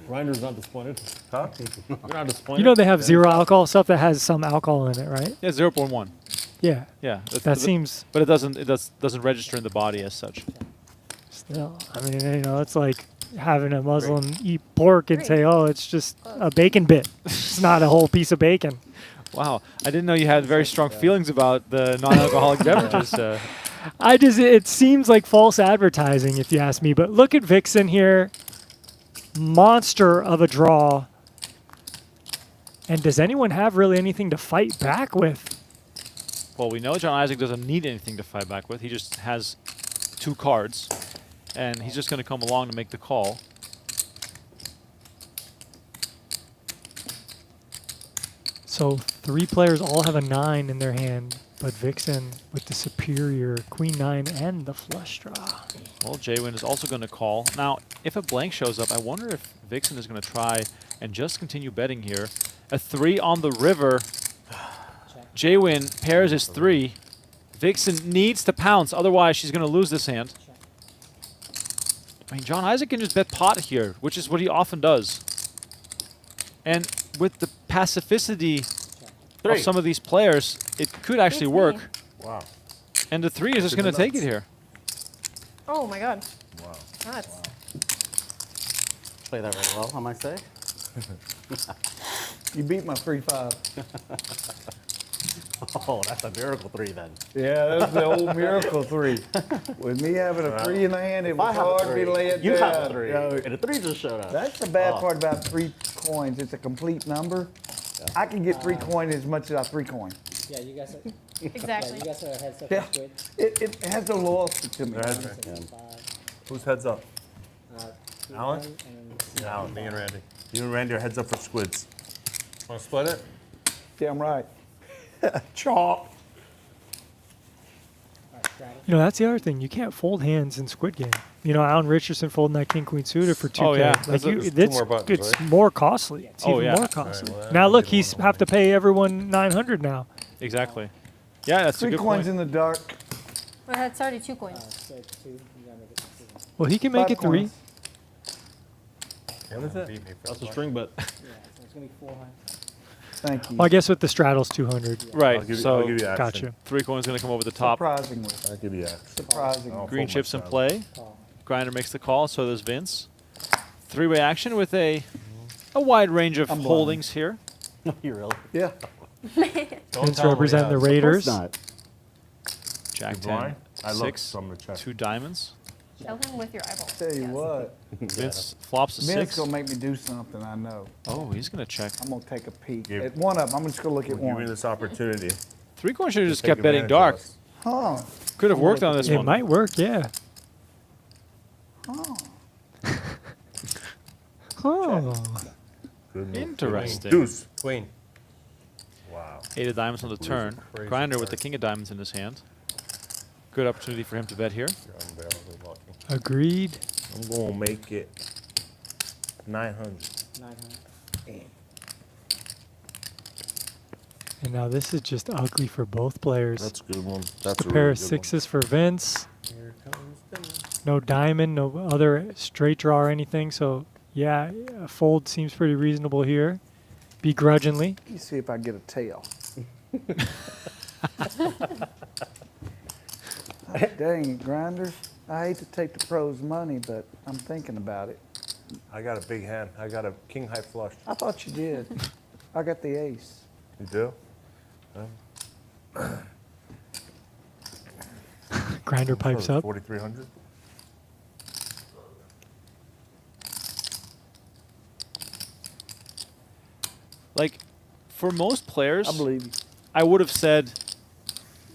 G: Grinder's not disappointed.
B: Huh?
G: You're not disappointed.
C: You know they have zero alcohol stuff that has some alcohol in it, right?
A: Yeah, 0.1.
C: Yeah.
A: Yeah,
C: That seems
A: but it doesn't register in the body as such.
C: still. I mean, you know, it's like having a Muslim eat pork and say, "Oh, it's just a bacon bit. It's not a whole piece of bacon."
A: Wow, I didn't know you had very strong feelings about the non-alcoholic beverages.
C: It seems like false advertising if you ask me, but look at Vixen here. Monster of a draw. And does anyone have really anything to fight back with?
A: Well, we know John Isaac doesn't need anything to fight back with. He just has 2 cards, and he's just going to come along to make the call.
C: So 3 players all have a 9 in their hand, but Vixen with the superior queen 9 and the flush draw.
A: Well, Jwin is also going to call. Now, if a blank shows up, I wonder if Vixen is going to try and just continue betting here. A 3 on the river. Jwin pairs his 3. Vixen needs to pounce, otherwise she's going to lose this hand. I mean, John Isaac can just bet pot here, which is what he often does. And with the pacificity of some of these players, it could actually work.
B: Wow.
A: And the 3 is just going to take it here.
H: Oh my god.
B: Wow.
H: Nuts.
D: Play that very well, I might say.
I: You beat my 3-5.
D: Oh, that's a miracle 3 then.
I: Yeah, that's the old miracle 3. With me having a 3 in the hand, it
D: If I
I: was
D: have a
I: hard to
D: 3,
I: lay it
D: you
I: down.
D: have a 3,
I: You know,
D: and a 3 just showed up.
I: that's the bad
D: Oh.
I: part about 3 coins. It's a complete number. I can get 3 coin as much as I 3 coin.
E: Yeah, you guys are,
H: Exactly.
E: you guys are heads up
I: Yeah.
E: on Squid.
I: It has no loyalty to me.
B: That's right. Who's heads up? Alan?
E: And
B: Alan.
F: Me and Randy.
B: You and Randy are heads up for squids.
F: Want to split it?
I: Damn right. Chalk.
C: You know, that's the other thing. You can't fold hands in Squid Game. You know, Alan Richardson folding that king queen suited for 2K.
A: Oh, yeah.
C: Like
A: That's a-
C: you,
F: there's 2
C: it's
F: more buttons,
C: it's
F: right?
C: more costly. It's
A: Oh,
C: even
A: yeah.
C: more costly.
F: well,
C: Now
F: I'll
C: look,
F: give
C: he's
F: one
C: have to pay everyone 900 now.
A: Exactly. Yeah, that's a
I: 3
A: good
I: coins
A: point.
I: in the dark.
H: Well, that's already 2 coins.
E: so 2, you gotta make it 2.
C: Well, he can make
I: 5
C: it 3.
I: coins.
F: What is it?
G: That's a string bet.
E: Yeah, so it's gonna be 400.
I: Thank you.
C: Well, I guess with the straddles 200.
A: Right,
B: I'll give
A: so
B: you action.
C: Gotcha.
A: 3 coins going to come over the top.
I: Surprisingly.
B: I'll give you action.
I: Surprisingly.
B: I'll
A: Green
B: fold
A: chips in
B: myself.
A: play.
E: Call.
A: Grinder makes the call, so does Vince. 3-way action with a wide range of
I: I'm blind.
A: holdings here.
D: No, you really?
I: Yeah.
C: Vince representing the Raiders.
D: Not.
A: Jack
B: You
A: 10,
B: blind? I looked,
A: 6,
B: so I'm gonna check.
A: 2 diamonds.
H: Tell him with your eyeballs.
I: Tell you what,
A: Vince flops a
I: Vince
A: 6.
I: gonna make me do something. I know.
A: Oh, he's going to check.
I: I'm gonna take a peek
B: Give-
I: at one of them. I'm just gonna look at
B: Give me
I: one.
B: this opportunity.
A: 3-coin should have just
B: Take
A: kept betting
B: advantage of
A: dark.
B: us.
I: Huh?
A: Could have worked on this
C: It
A: one.
C: might work, yeah.
I: Huh?
C: Oh.
B: Good move.
A: Interesting.
B: Deuce.
D: Queen.
B: Wow.
A: 8 of diamonds on the turn.
D: Crazy
A: Grinder with
D: card.
A: the king of diamonds in his hand. Good opportunity for him to bet here.
D: You're unbearably lucky.
C: Agreed.
B: I'm gonna make it 900.
K: 900.
C: And now this is just ugly for both players.
B: That's a good one.
C: Just
B: That's
C: a pair
B: really
C: of
B: good one.
C: sixes for Vince.
D: Here comes dinner.
C: No diamond, no other straight draw or anything. So, yeah, a fold seems pretty reasonable here. Begrudgingly.
I: Let me see if I get a tail. Dang, grinders. I hate to take the pros' money, but I'm thinking about it.
B: I got a big hand. I got a king high flush.
I: I thought you did. I got the ace.
B: You do?
C: Grinder pipes up.
B: 4,300.
A: Like, for most players,
I: I believe you.
A: I would have said,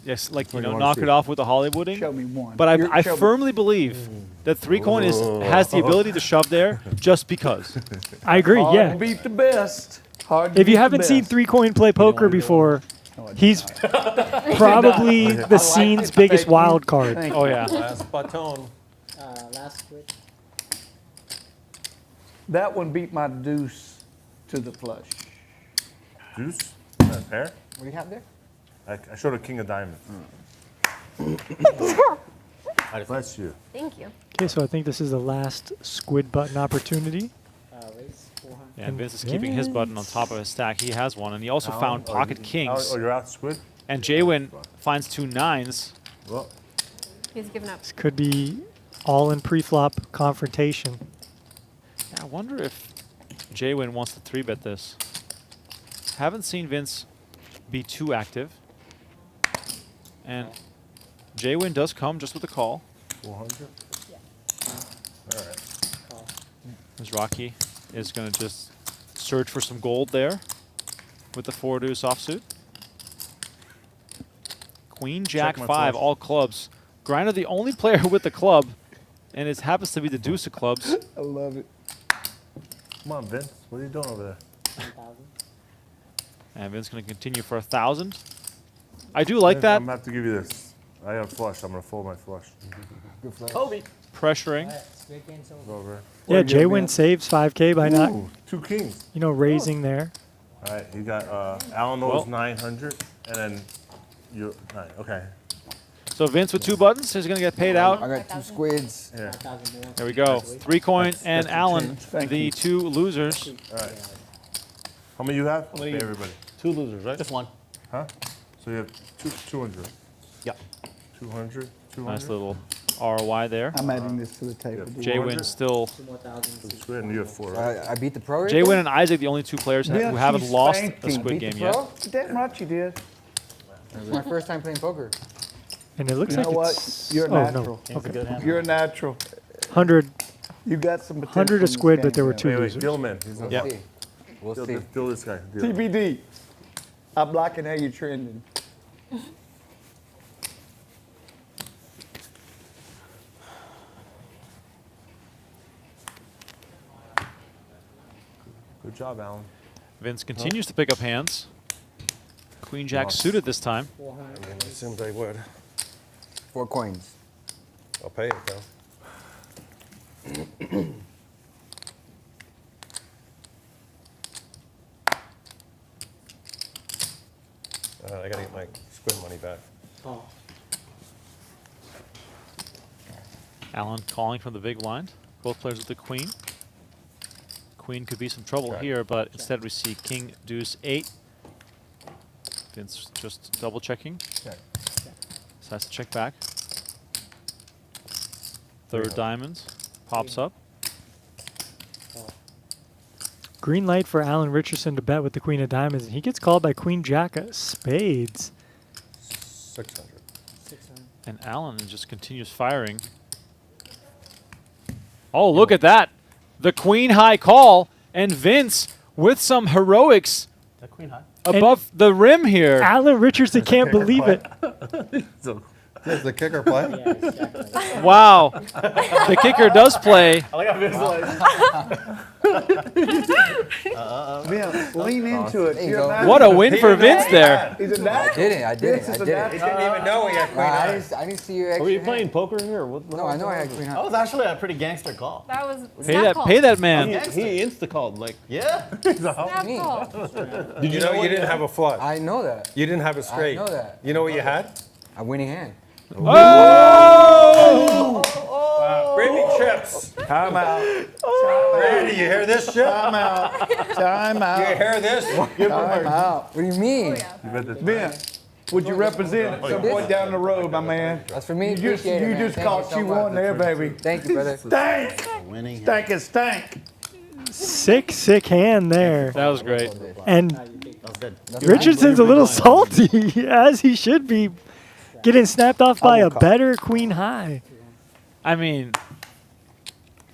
A: yes, like, you
B: What do you
A: know,
B: wanna
A: knock
B: see?
A: it off with the Hollywooding.
I: Show me one.
A: But
I: You're-
A: I
I: show me-
A: firmly believe that 3-coin has the ability to shove there just because.
C: I agree,
I: Hard
C: yeah.
I: to beat the best. Hard to
C: If you
I: beat the
C: haven't seen
I: best.
C: 3-coin play poker before,
I: No, I did
C: he's
I: not.
C: probably
I: I
C: the
I: like
C: scene's
I: it.
C: biggest
I: Thank you.
C: wild card.
I: Thank
A: Oh,
I: you.
A: yeah.
D: Last baton.
K: Last squid.
I: That one beat my deuce to the flush.
B: Deuce? A pair?
K: What do you have there?
B: I showed a king of diamonds. Bless you.
H: Thank you.
C: Okay, so I think this is the last squid button opportunity.
K: Raise 400.
A: Yeah, and Vince is keeping his button on top of his stack. He has one, and he also found
B: Oh,
A: pocket
B: you-
A: kings.
B: Oh, you're out, Squid?
A: And Jwin finds 2 9s.
B: Well,
H: He's given up.
C: This could be all in pre-flop confrontation.
A: Yeah, I wonder if Jwin wants to 3-bet this. Haven't seen Vince be too active. And Jwin does come just with a call.
B: 400? All right.
A: Mizrachi is going to just search for some gold there with the 4 deuce offsuit. Queen, Jack,
B: my
A: 5,
B: flush.
A: all clubs. Grinder, the only player with the club, and it happens to be the deuce of clubs.
I: I love it.
B: Come on, Vince. What are you doing over there?
K: 10,000.
A: And Vince going to continue for 1,000. I do like that.
B: I'm going to have to give you this. I have flush. I'm going to fold my flush.
K: Good flush.
A: Pressuring.
K: Alright, squid game so
B: Over.
C: Yeah,
I: What do you give me?
C: Jwin saves 5K by not,
B: Ooh, 2 kings.
C: you know, raising there.
B: All right, you got Alan
A: Well-
B: owes 900, and then you. Okay.
A: So Vince with 2 buttons is going to get paid
K: I
A: out.
K: got 2
H: 5,000.
K: squids.
B: Yeah.
K: 5,000 more.
A: There we go. 3-coin and
B: the
A: Alan,
B: change.
I: Thank
A: the
I: you.
A: 2 losers.
B: All right. How many you have?
D: many
B: Okay,
D: you-
B: everybody.
G: 2 losers, right?
D: Just one.
B: Huh? So you have 200.
D: Yeah.
B: 200. 200.
A: Nice little ROI there.
I: I'm adding this to the table.
B: Yeah.
A: Jwin still.
K: 2 more thousands.
B: Squid, and you have 4, right?
K: I beat the pro right
A: Jwin and Isaac, the only 2 players who
I: Yeah,
A: haven't
I: she's
A: lost
I: spanky.
A: a Squid
K: Beat the
A: game yet.
K: pro?
I: Damn right you did.
K: It's my first time playing poker.
C: And it looks
I: You
C: like
I: know
C: it's...
I: what? You're a
C: oh,
I: natural.
C: no. Okay.
I: You're a natural.
C: 100,
I: You got some potential.
C: 100
I: in
C: a
I: this
C: squid, but
I: game,
C: there were
I: man.
C: 2
B: Wait,
C: losers.
B: deal him in. He's
K: We'll
B: not.
K: see. We'll see.
B: Deal this guy. Deal.
I: TBD. I'm blocking how you're trending.
B: Good job, Alan.
A: Vince continues to pick up hands. Queen Jack
B: Lost.
A: suited this time.
K: 400.
D: I assumed I would.
K: 4 coins.
D: I'll pay it though. I gotta get my squid money back.
K: Call.
A: Alan calling from the big blind. Both players with the queen. Queen could be some trouble
D: Check.
A: here, but instead we see king, deuce, 8. Vince just double checking.
K: Check.
A: So has to check back. Third diamond pops up.
C: Green light for Alan Richardson to bet with the queen of diamonds, and he gets called by queen jack of spades.
D: 600.
K: 600.
A: And Alan just continues firing. Oh, look at that. The queen high call, and Vince with some heroics
D: That queen high.
A: above the rim here.
C: Alan Richardson can't believe it.
F: Does the kicker play?
A: Wow. The kicker does play.
D: I like how Vince
I: Vince, lean into it.
K: There you
I: You're
K: go.
I: not-
A: What a win for Vince there.
I: He's a
K: I
I: natural.
K: did it. I did
I: Vince
K: it. I
I: is a
K: did it.
I: natural.
F: Didn't even know he had queen
K: Nah, I
F: high.
K: didn't see your extra.
G: Were you
K: hand.
G: playing poker here? Or what?
K: No, I know I had queen
D: That
K: high.
D: was actually a pretty gangster call.
H: That was
A: Pay that man.
G: He insta-called, like,
D: Yeah.
H: Snap
K: Me.
H: call.
F: Did you know you didn't have a flush?
K: I know that.
F: You didn't have a straight.
K: know that.
F: You know what you had?
K: A winning hand.
A: Oh!
F: Randy chips.
I: Time out.
F: Randy, you hear this shit?
I: Time out. Time
F: You
I: out.
F: hear this?
I: Time out.
K: What do you mean?
I: Vince, would you represent at some point down the road, my man?
K: That's for me.
I: You just,
K: Appreciate it,
I: you
K: man.
I: just
K: Thank
I: caught
K: so
I: you
K: much.
I: one there, baby.
K: Thank you, brother.
I: Stank.
D: Winning.
I: Stank and stank.
C: Sick hand there.
A: That was great.
C: And
D: That was good.
C: Richardson's a little salty, as he should be, getting snapped off by a better queen high.
A: I mean,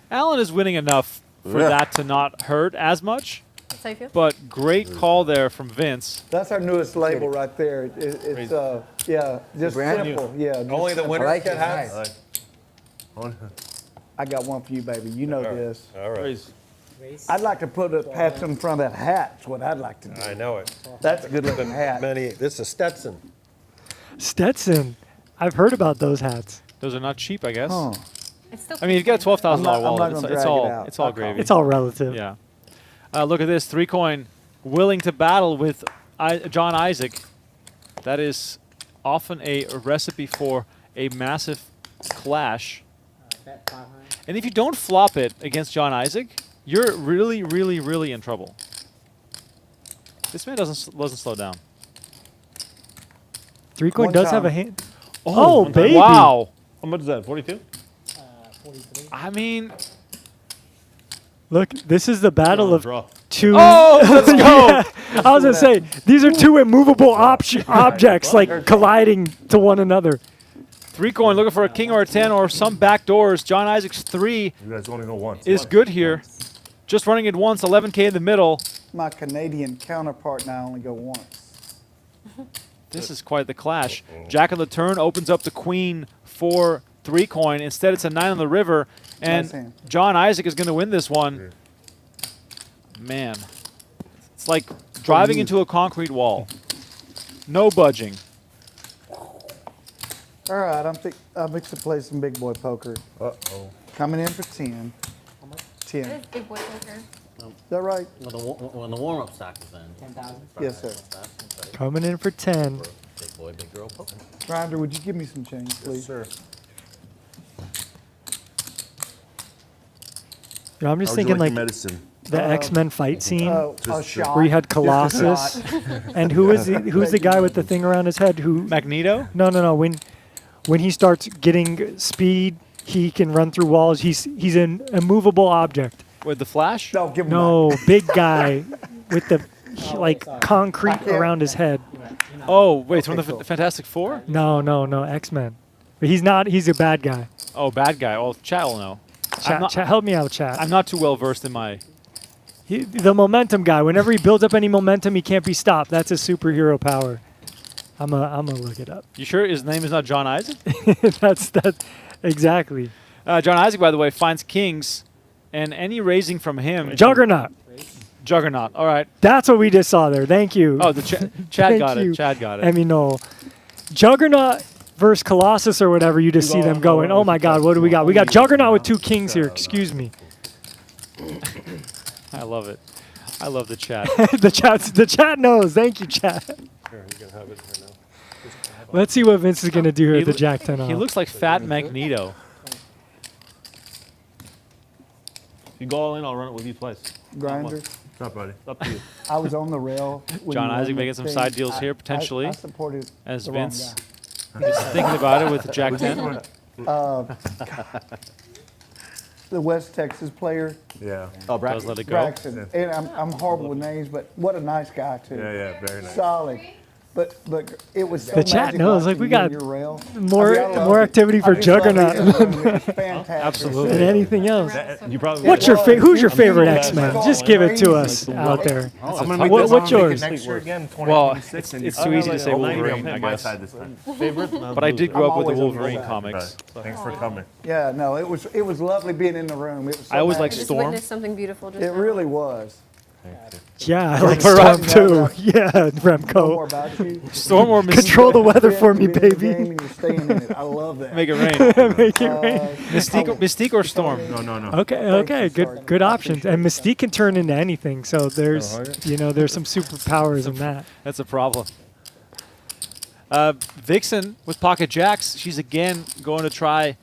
A: Alan is winning enough for that to not hurt as much,
H: That's how you feel?
A: but great call there from Vince.
I: That's our newest label right there. It's yeah, just
K: Brand new.
I: simple. Yeah. just
F: Only the
I: simple.
F: winners
K: like
F: get
K: it,
F: hats?
K: nice.
I: I got one for you, baby. You know this.
F: All right.
I: I'd like to put a patch in front of that hat. That's what I'd like to do.
F: I know it.
I: That's a good looking hat.
F: This is Stetson.
C: Stetson. I've heard about those hats.
A: Those are not cheap, I guess.
I: Huh.
H: It's still
A: I mean, you've got a $12,000
I: I'm not
A: wallet.
I: gonna
A: It's
I: drag it
A: all
I: out.
A: it's all
I: I'll
A: gravy.
C: It's all relative.
A: Yeah. Look at this 3-coin, willing to battle with John Isaac. That is often a recipe for a massive clash. And if you don't flop it against John Isaac, you're really, really, really in trouble. This man doesn't slow down.
C: 3-coin
I: One
C: does
I: time.
C: have a hand. Oh, baby.
A: Wow.
G: how much is that? 42?
A: I mean,
C: Look, this is the battle of
G: Draw.
C: two.
A: oh, let's go.
C: Yeah, I was going to say, these are two immovable objects like colliding to one another.
A: 3-coin looking for a king or a 10 or some back doors. John Isaac's 3
B: You guys only go once.
A: is good here. Just running it once, 11K in the middle.
I: My Canadian counterpart and I only go once.
A: This is quite the clash. Jack on the turn opens up the queen for 3-coin. Instead, it's a 9 on the river,
I: Nice
A: and
I: hand.
A: John Isaac is going to win this one. Man, it's like driving into a concrete wall. No budging.
I: All right, I'm fixing to play some big boy poker.
B: Uh-oh.
I: Coming in for 10. 10.
H: It is big boy poker.
I: Is that right?
D: When the warm-up stack is in.
K: 10,000.
I: Yes, sir.
C: Coming in for 10.
D: Big boy, big girl poker.
I: Grinder, would you give me some change, please?
B: Sir.
C: You know, I'm just
B: How'd you
C: thinking like
B: your medicine?
C: the X-Men fight scene
I: A
B: Just-
I: shot.
C: where you had
I: Just a
C: Colossus.
I: shot.
C: And who's the guy with the thing around his head who
A: Magneto?
C: No. When he starts getting speed, he can run through walls. He's an immovable object.
A: With the Flash?
I: No, give him
C: No, big guy with the like concrete
I: can't-
C: around his head.
A: Oh, wait, it's from the Fantastic Four?
C: No, X-Men. But he's not. He's a bad guy.
A: Oh, bad guy. Well, chat will know.
C: Chat, help me out, chat.
A: I'm not too well versed in my...
C: The momentum guy. Whenever he builds up any momentum, he can't be stopped. That's his superhero power. I'm gonna look it up.
A: You sure his name is not John Isaac?
C: that's exactly.
A: John Isaac, by the way, finds kings, and any raising from him...
C: Juggernaut.
A: Juggernaut. All right.
C: That's what we just saw there. Thank you.
A: Oh, the Chad
C: Thank
A: got
C: you.
A: it. Chad got it.
C: I mean, no. Juggernaut versus Colossus or whatever, you just see them going, oh my God, what do we got? We got Juggernaut with 2 kings here. Excuse me.
A: I love it. I love the chat.
C: the chat knows. Thank you, chat. Let's see what Vince is going to do here
A: He
C: at the
A: loo-
C: Jack 10
A: He
C: off.
A: looks like Fat Magneto.
G: If you go all in, I'll run it with you twice.
I: Grinder.
B: What's up, buddy?
G: It's up to you.
I: I was on the rail. when
A: John
I: you won
A: Isaac
I: the
A: making some
I: thing.
A: side deals here,
I: I
A: potentially,
I: supported
A: as
I: the wrong
A: Vince is thinking about it with Jack 10.
I: the West Texas player,
B: Yeah.
D: Oh,
A: Does let it go.
I: Braxton. And I'm horrible with names, but what a nice guy, too.
B: Yeah, very nice.
I: Solid. But it was so
C: The chat
I: magic
C: knows, like,
I: watching
C: we
I: you and
C: got
I: your rail.
C: more
I: I loved
C: more
I: it.
C: activity for
I: I just loved
C: Juggernaut
I: being in the room. It was fantastic.
A: Absolutely.
C: than anything else.
G: You probably
C: What's your who's your
I: It
C: favorite
I: was
C: X-Men?
I: so
C: Just give it to us
I: crazy.
C: out there.
B: I'm
G: gonna
B: gonna
G: make
B: make
G: this
C: what's yours?
B: next year again,
A: Well,
B: 2026, and
A: it's
B: you-
A: too easy to
G: like
A: say
G: a
A: Wolverine, I
B: on my
A: guess.
B: side this time.
G: favorite.
A: But I did grow up with the
I: always on your
A: Wolverine
I: side.
A: comics.
B: Right. Thanks for coming.
I: Yeah, no, it was lovely being in the room. It was so
A: I always like
H: I
I: magic.
H: just
A: Storm.
H: witnessed something beautiful just
I: It
H: now.
I: really was.
C: Yeah, I like
A: Remco.
C: Storm too. Yeah,
I: Know more
C: Remco.
I: about you.
A: Storm or
C: Control the weather for me,
I: You've been in the
C: baby.
I: game and you're staying in it. I love that.
A: Make it rain.
C: Make it rain.
A: Mystique or Storm?
B: No.
C: Okay, okay, good options. And Mystique can turn into anything, so there's there's some superpowers in that.
A: That's a problem. Vixen with pocket jacks. She's again going to try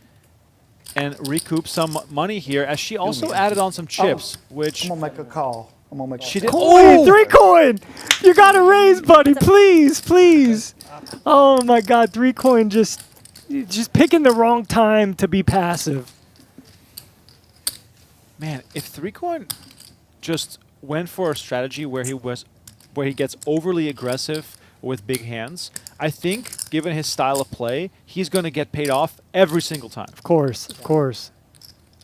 A: and recoup some money here, as she also added on some chips, which
I: I'm gonna make a call. I'm gonna make.
A: she
I: a
A: did.
I: call.
C: Coin, 3 coin. You got to raise, buddy, please, please. Oh my God, 3 coin just picking the wrong time to be passive.
A: Man, if 3 coin just went for a strategy where he gets overly aggressive with big hands, I think, given his style of play, he's going to get paid off every single time.
C: Of course, of course.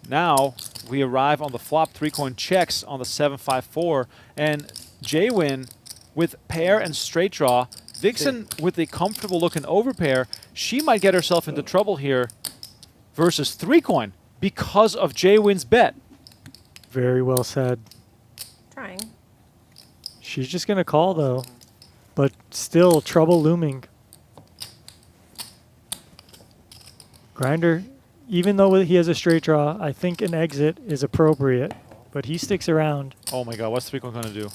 A: Now we arrive on the flop. 3 coin checks on the 7-5-4, and Jwin with pair and straight draw. Vixen with a comfortable looking overpair. She might get herself into trouble here versus 3 coin because of Jwin's bet.
C: Very well said.
H: Trying.
C: She's just going to call, though. But still, trouble looming. Grinder, even though he has a straight draw, I think an exit is appropriate. But he sticks around.
A: Oh my God, what's 3 coin going to do?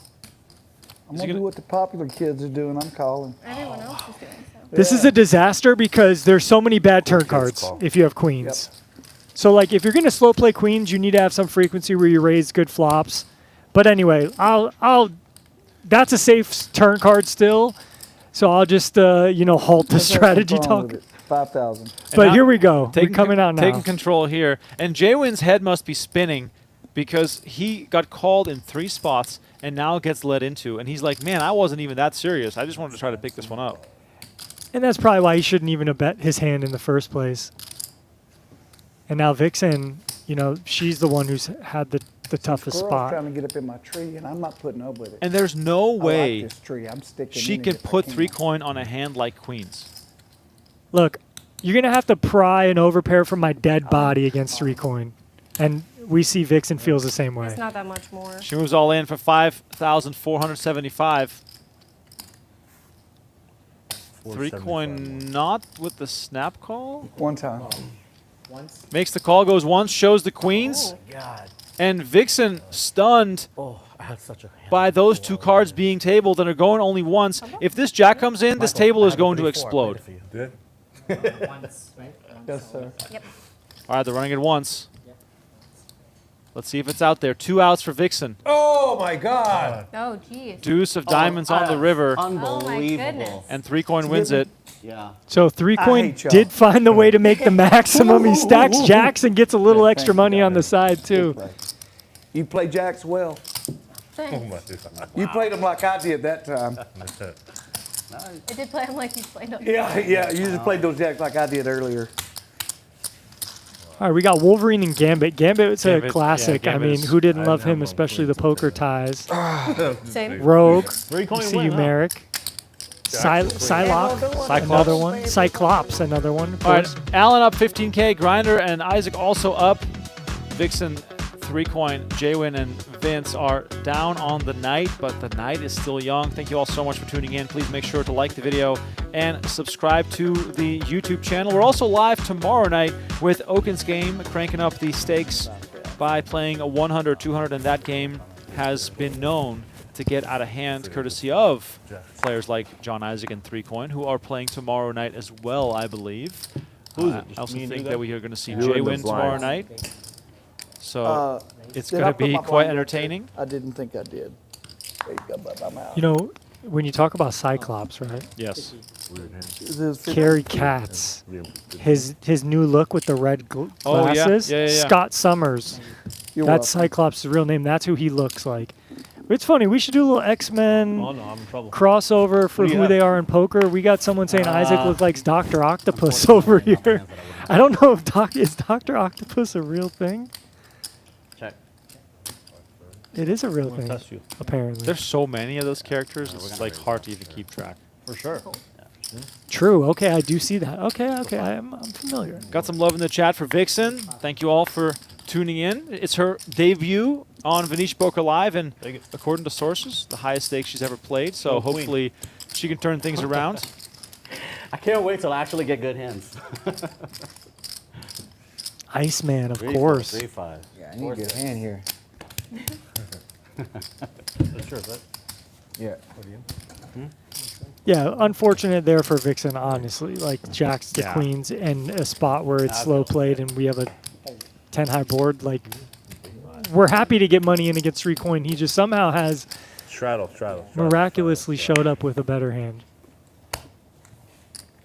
I: I'm gonna do what the popular kids are doing. I'm calling.
H: Everyone else is doing so.
C: This is a disaster because there's so many bad turn cards
B: call.
C: if you have queens. So, like, if you're going to slow play queens, you need to have some frequency where you raise good flops. But anyway, that's a safe turn card still. So I'll just, halt the strategy talk.
I: 5,000.
C: But
A: now
C: here we go. We're
A: Taking
C: coming out now.
A: Taking control here. And Jwin's head must be spinning because he got called in 3 spots and now gets led into. And he's like, man, I wasn't even that serious. I just wanted to try to pick this one up.
C: And that's probably why he shouldn't even have bet his hand in the first place. And now Vixen, she's the one who's had the toughest
I: Squirrel's
C: spot.
I: trying to get up in my tree, and I'm not putting up with it.
A: And there's no
I: I
A: way
I: like this tree. I'm sticking
A: she
I: in
A: can
I: it if I
A: put
I: can.
A: 3 coin on a hand like queens.
C: Look, you're going to have to pry an overpair from my dead body against 3 coin. And we see Vixen feels the same way.
H: It's not that much more.
A: She moves all in for 5,475. 3 coin not with the snap call.
I: One time.
A: Makes the call, goes once, shows the queens.
D: God.
A: And Vixen stunned
D: Oh, I had such a.
A: by those 2 cards being tabled and are going only once. If this jack comes in, this table is going to explode.
B: Did?
I: Yes, sir.
H: Yep.
A: All right, they're running it once. Let's see if it's out there. 2 outs for Vixen.
F: Oh my God!
H: Oh, geez.
A: Deuce of diamonds on the river,
H: Oh, my
D: Unbelievable.
H: goodness.
A: and 3 coin wins it.
D: Yeah.
C: So 3 coin
I: hate y'all.
C: did find the way to make the maximum. He stacks jacks and gets a little
I: Yeah,
C: extra
I: thank you,
C: money on the
I: guys.
C: side, too.
I: You play jacks well.
B: Oh
H: Thanks.
B: my God.
I: You played them like I did that time.
H: I did play him like you played him.
I: Yeah. You just played those jacks like I did earlier.
C: All right, we got Wolverine and Gambit. Gambit's a
A: Gambit,
C: classic.
A: yeah,
C: I
A: Gambit
C: mean,
A: is-
C: who didn't
B: I
C: love
B: didn't
C: him,
B: have
C: especially
B: no
C: the poker ties?
H: Same.
C: Rogue.
G: 3 coin
C: See
G: win,
C: you,
G: huh?
C: Merrick. Psylocke, another one. Cyclops, another one. Of
A: All right,
C: course.
A: Alan up 15K, Grinder and Isaac also up. Vixen 3 coin, Jwin and Vince are down on the night, but the night is still young. Thank you all so much for tuning in. Please make sure to like the video and subscribe to the YouTube channel. We're also live tomorrow night with Oaken's game, cranking up the stakes by playing a 100, 200, and that game has been known to get out of hand courtesy of players like John Isaac and 3 coin, who are playing tomorrow night as well, I believe.
G: Who is it?
A: I also
G: Me and
A: think
G: you
A: that we are going to see
B: You and
A: Jwin
B: the
A: tomorrow
B: blinds.
A: night. So it's
I: Did
A: going
I: I
A: to
I: put
A: be
I: my
A: quite
I: blind up
A: entertaining.
I: there? I didn't think I did. There you go, bud. I'm out.
C: You know, when you talk about Cyclops, right?
A: Yes.
I: Is this
C: Carrie Katz, his new look with the red
A: Oh, yeah.
C: glasses.
A: Yeah.
C: Scott Summers.
I: You're
C: That's
I: welcome.
C: Cyclops' real name. That's who he looks like. It's funny. We should do a little X-Men
G: Oh no, I'm in trouble.
C: crossover for
G: What do you
C: who
G: have?
C: they are in poker. We got someone saying Isaac looks like Dr. Octopus over here. I don't know if is Dr. Octopus a real thing?
D: Check.
C: It is a real
G: I'm gonna
C: thing,
G: test you.
C: apparently.
A: There's so many of those characters, it's like hard to even keep track.
G: For sure.
C: True. Okay, I do see that. Okay, I'm familiar.
A: Got some love in the chat for Vixen. Thank you all for tuning in. It's her debut on Venetian Poker Live, and according to sources, the highest stakes she's ever played. So
G: Oh, queen.
A: hopefully she can turn things around.
D: I can't wait till I actually get good hands.
C: Iceman, of
D: 3-4,
C: course.
D: 3-5.
K: Yeah, I need a good hand here.
G: Sure, that.
K: Yeah.
C: Yeah, unfortunate there for Vixen, honestly. Like jacks to
A: Yeah.
C: queens and a spot where it's slow played and we have a 10 high board. Like, we're happy to get money in against 3 coin. He just somehow has
B: Straddle.
C: miraculously showed up with a better hand.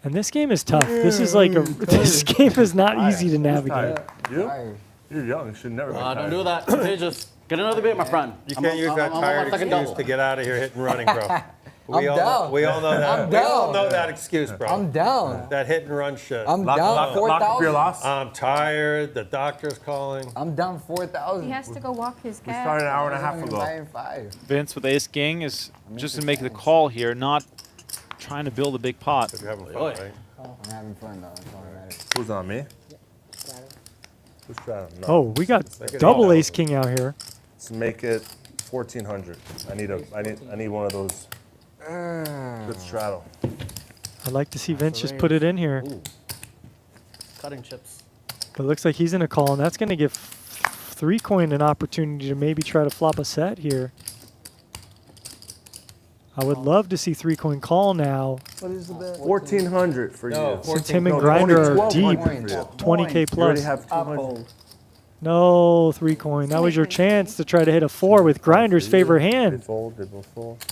C: And this game is tough. This is like this game is not easy to navigate.
B: You?
K: Tired.
B: You're young. You should never be
D: Don't
B: tired.
D: do that. Okay, just get another bit, my friend.
F: You can't use that
D: I'm on
F: tired
D: my second
F: excuse
D: double.
F: to get out of here hitting running, bro. We
K: I'm
F: all
K: down.
F: we all know that.
K: I'm
F: We all
K: down.
F: know that excuse, bro.
K: I'm down.
F: That hit and run shit.
K: I'm
B: Lock
K: down
B: up your
K: 4,000.
B: loss.
F: I'm tired. The doctor's calling.
K: I'm down
H: He
K: 4,000.
H: has to go walk his
B: We
H: cat.
B: started an hour and a half
K: I'm
B: ago.
K: only 5.
A: Vince with Ace King is just to make the call here, not trying to build a big pot.
F: You're having fun,
D: Oi.
F: right?
K: I'm having fun though. That's all that matters.
B: Who's on me?
E: Straddle.
B: Who's straddling? No.
C: Oh, we got
F: it
C: double
F: all.
C: ace king out here.
B: Let's make it 1,400. I need one of those. Good straddle.
C: I'd like to see Vince just put it in here.
D: Ooh. Cutting chips.
C: But it looks like he's in a call, and that's going to give 3 coin an opportunity to maybe try to flop a set here. I would love to see 3 coin call now,
K: What is the bet?
B: 1,400 for
F: No,
B: you.
C: since him and
B: no,
C: Grinder are
B: 1,200
C: deep,
B: for you.
C: 20K
B: You already
C: plus.
B: have 200.
C: No, 3 coin. That was your chance to try to hit a 4 with Grinder's favorite
B: They
C: hand.
B: fold. They both fold.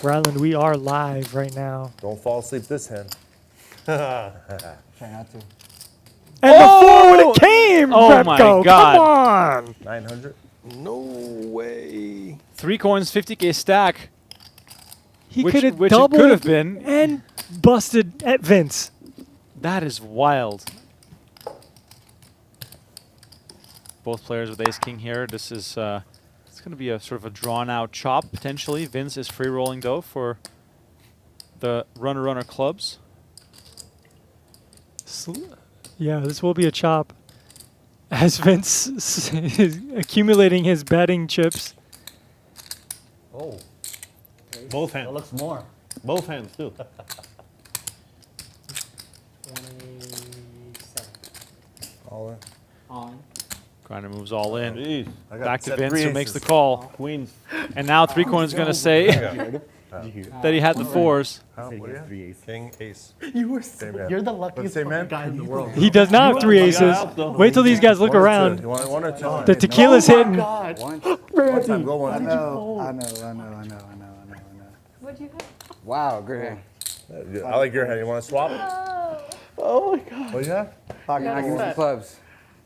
C: Ryland, we are live right now.
B: Don't fall asleep this hand.
K: Try not to.
C: And the 4 when it came!
A: Oh my
C: Repko,
A: God.
C: Come on!
B: 900.
F: No way.
A: 3 coins, 50K stack.
C: He
A: Which-
C: could have
A: which it
C: doubled
A: could have been.
C: and busted at Vince.
A: That is wild. Both players with Ace King here. This is it's going to be a sort of a drawn-out chop potentially. Vince is free rolling though for the runner clubs.
C: Yeah, this will be a chop. As Vince is accumulating his betting chips.
D: Oh,
G: Both
D: that
G: hands.
D: looks more.
G: Both hands too.
E: 27.
B: All in.
E: On.
A: Grinder moves all in.
G: Jeez.
B: I got
A: Back to
B: set
A: Vince
B: 3
A: who makes the
B: aces.
A: call.
G: Queens.
A: And now 3 coins going to say that he had the 4s.
B: How? What do you have?
F: King, ace.
D: You were
B: Same hand.
D: you're the luckiest
B: Same
D: fucking
B: hand?
D: guy in the world.
C: He does not have 3 aces.
G: out, though.
C: Wait till these guys look
B: One or two.
C: around.
B: You want one or two?
C: The tequila's hitting.
D: God.
K: One.
B: One time, go one.
K: I know.
H: What'd you have?
K: Wow, great hand.
B: I like your hand. You want to swap?
D: Oh my God.
B: What do you have?
K: Pocket
D: got a
K: give me some
D: set.
K: clubs.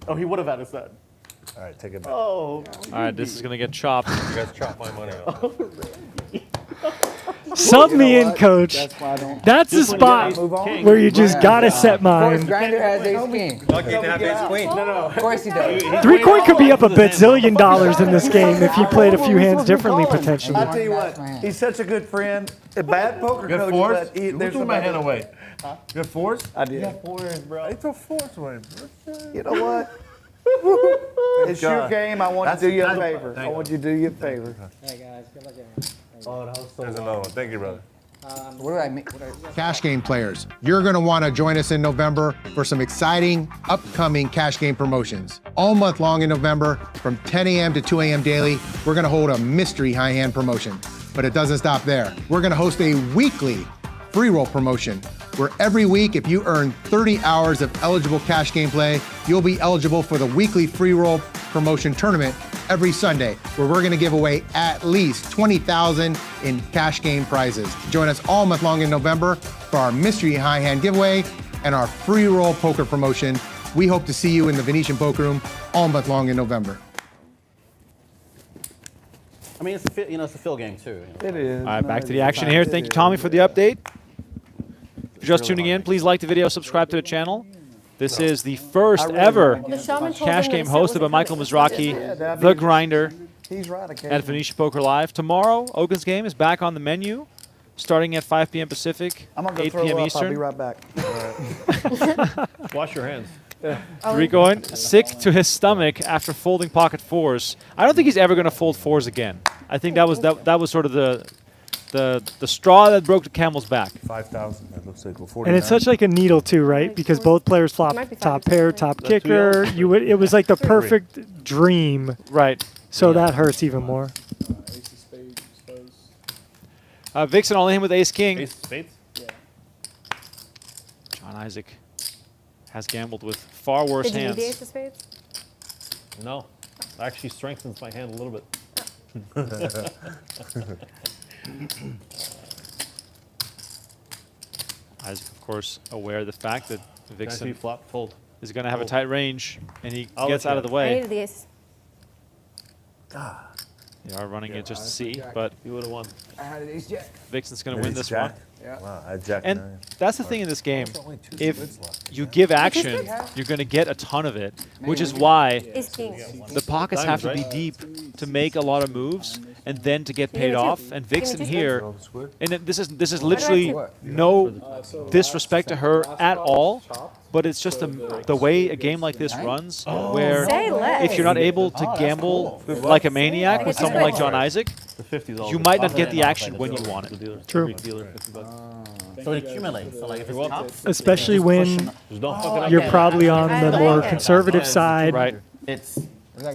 D: Oh, he would have had a set.
B: All right, take it back.
D: Oh.
A: All right, this is going to get chopped.
F: You guys chop my money off.
C: Sub me in, coach.
K: That's why I don't.
C: That's the spot
K: Move on.
C: where you just gotta set
K: Of course,
C: mine.
K: Grinder has ace king.
F: Lucky to have ace queen.
K: Of course he does.
C: 3 coin could be up a bazillion dollars in this game if he played a few hands differently potentially.
I: I'll tell you what, he's such a good friend. A bad poker
B: Good
I: coach,
B: fours?
I: but he,
B: Who
I: there's
B: threw my
I: somebody-
B: hand away? Good fours?
I: I did.
B: I threw fours away.
I: You know what? It's your
B: God.
I: game. I want
B: That's-
I: to do you a
B: that's-
I: favor. I want you to do you a favor.
E: Hey guys, good luck everyone.
D: Oh, that was so
B: There's another one. Thank you, brother.
K: What do I mean?
J: Cash game players, you're going to want to join us in November for some exciting upcoming cash game promotions. All month long in November, from 10 a.m. to 2 a.m. daily, we're going to hold a mystery high hand promotion. But it doesn't stop there. We're going to host a weekly free roll promotion where every week, if you earn 30 hours of eligible cash game play, you'll be eligible for the weekly free roll promotion tournament every Sunday, where we're gonna give away at least $20,000 in cash game prizes. Join us all month long in November for our mystery high hand giveaway and our free roll poker promotion. We hope to see you in the Venetian Poker Room all month long in November.
D: I mean, it's it's a fill game too.
K: It is.
A: All right, back to the action here. Thank you, Tommy, for the update. If you're just tuning in, please like the video, subscribe to the channel. This is the first ever
H: The shaman told
A: cash
H: him
A: game
H: that it
A: hosted by
H: wasn't
A: Michael
H: coming.
A: Mizrachi, the grinder,
I: He's right, I
A: at
I: can't.
A: Venetian Poker Live. Tomorrow, Ogun's game is back on the menu, starting at 5 p.m. Pacific,
I: I'm gonna go
A: 8
I: throw
A: p.m.
I: up. I'll
A: Eastern.
I: be right back.
G: Wash your hands.
A: Three going, sick to his stomach after folding pocket fours. I don't think he's ever going to fold fours again. I think that was sort of the straw that broke the camel's back.
B: 5,000. That looks like a 49.
C: And it's such like a needle too, right? Because both players flop
H: Might be
C: top
H: 5
C: pair,
H: or
C: top
G: That's
C: kicker. It was like the perfect dream.
A: Right.
C: So that hurts even more.
A: Vixen all in with ace king.
G: Ace of spades.
A: John Isaac has gambled with far worse
H: Did you need
A: hands.
H: the ace of spades?
G: No. Actually strengthens my hand a little bit.
A: Isaac, of course, aware of the fact that
G: Can I see
A: Vixen
G: flop, fold?
A: is going to have a
G: Fold.
A: tight range, and he
G: I'll
A: gets
G: let
A: out
G: you
A: of the
G: have
H: I
A: way.
H: needed the ace.
A: They are running it just to see, but
G: You would have won.
K: I had an ace jack.
A: Vixen's going to
B: And
A: win
B: it's
A: this one.
B: jack?
K: Yeah.
B: Wow, I had jack
A: And
B: 9.
A: that's the thing in this game.
B: There's only 2
A: If
B: squids left.
A: you give action, you're going to get a ton of it, which is why
H: Ace king.
A: the pockets have to
G: Diamonds,
A: be deep to make a lot of moves and then to get
H: Give me
A: paid
H: two.
A: off. And
H: Give me
A: Vixen
H: two
A: here,
B: Throw the squid.
A: and this is
H: do I
A: literally
H: do?
A: no disrespect to her at all, but it's just the way a game like this runs, where
H: Say less.
A: if you're not able to gamble like a maniac with someone like John Isaac,
G: The 50's all
A: you
G: good.
A: might not get the action when you want
G: The
A: it.
G: dealer.
C: True.
G: Every dealer, 50 bucks.
D: So it accumulates. So like if it's top,
C: Especially when
G: There's no fucking
C: you're
H: Okay.
C: probably on
H: I
C: the
H: like
C: more
H: it.
C: conservative side,
A: Right.
D: it's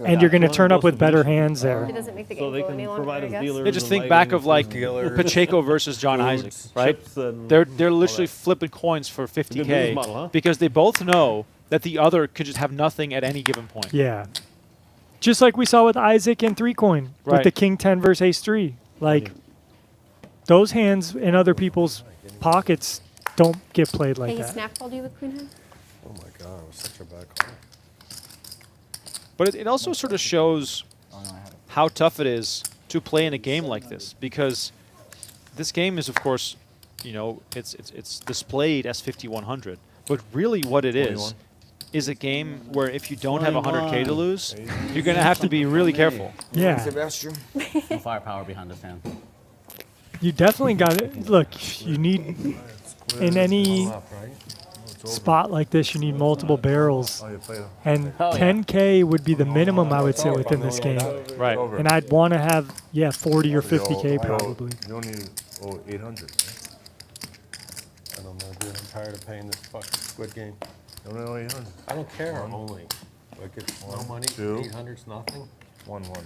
C: and you're going to turn up with better hands there.
H: It doesn't make the
G: So
H: game
G: they
H: go
G: can
H: any longer,
G: provide
H: I
G: us
H: guess.
G: dealers.
A: Yeah, just
G: and
A: think back
G: lighting
A: of like
F: Dealers,
A: Pacheco versus John Isaac, right?
G: chips and
A: They're literally flipping coins for
G: business
A: 50K
G: model, huh?
A: because they both know that the other could just have nothing at any given point.
C: Yeah. Just like we saw with Isaac and 3-coin with
A: Right.
C: the king 10 versus ace 3. Like, those hands in other people's pockets don't get played
H: Hey,
C: like
H: he
C: that.
H: snap called you with queen hand?
F: Oh my God, it was such a bad call.
A: But it also sort of shows how tough it is to play in a game like this, because this game is, of course, it's displayed as 5100, but really what it is a game where if you don't have 100K to lose, you're going to have to be really careful.
C: Yeah.
K: Sebastian.
D: some firepower behind this hand.
C: You definitely got it. Look, you need, in any
B: Left, right?
C: spot like this, you need multiple barrels.
B: Oh, you played it.
C: And
D: Oh, yeah.
C: 10K would be the minimum I would say within this game.
A: Right.
B: Over.
C: And I'd want to have, 40 or
B: You owe-
C: 50K
B: you owe-
C: probably.
B: You only owe 800. Right?
F: I don't know, dude. I'm tired of paying this fucking squid game.
B: You only owe 800.
F: I don't care. Only. Like it's no money.
B: 2.
F: 800's nothing.
B: 1-1.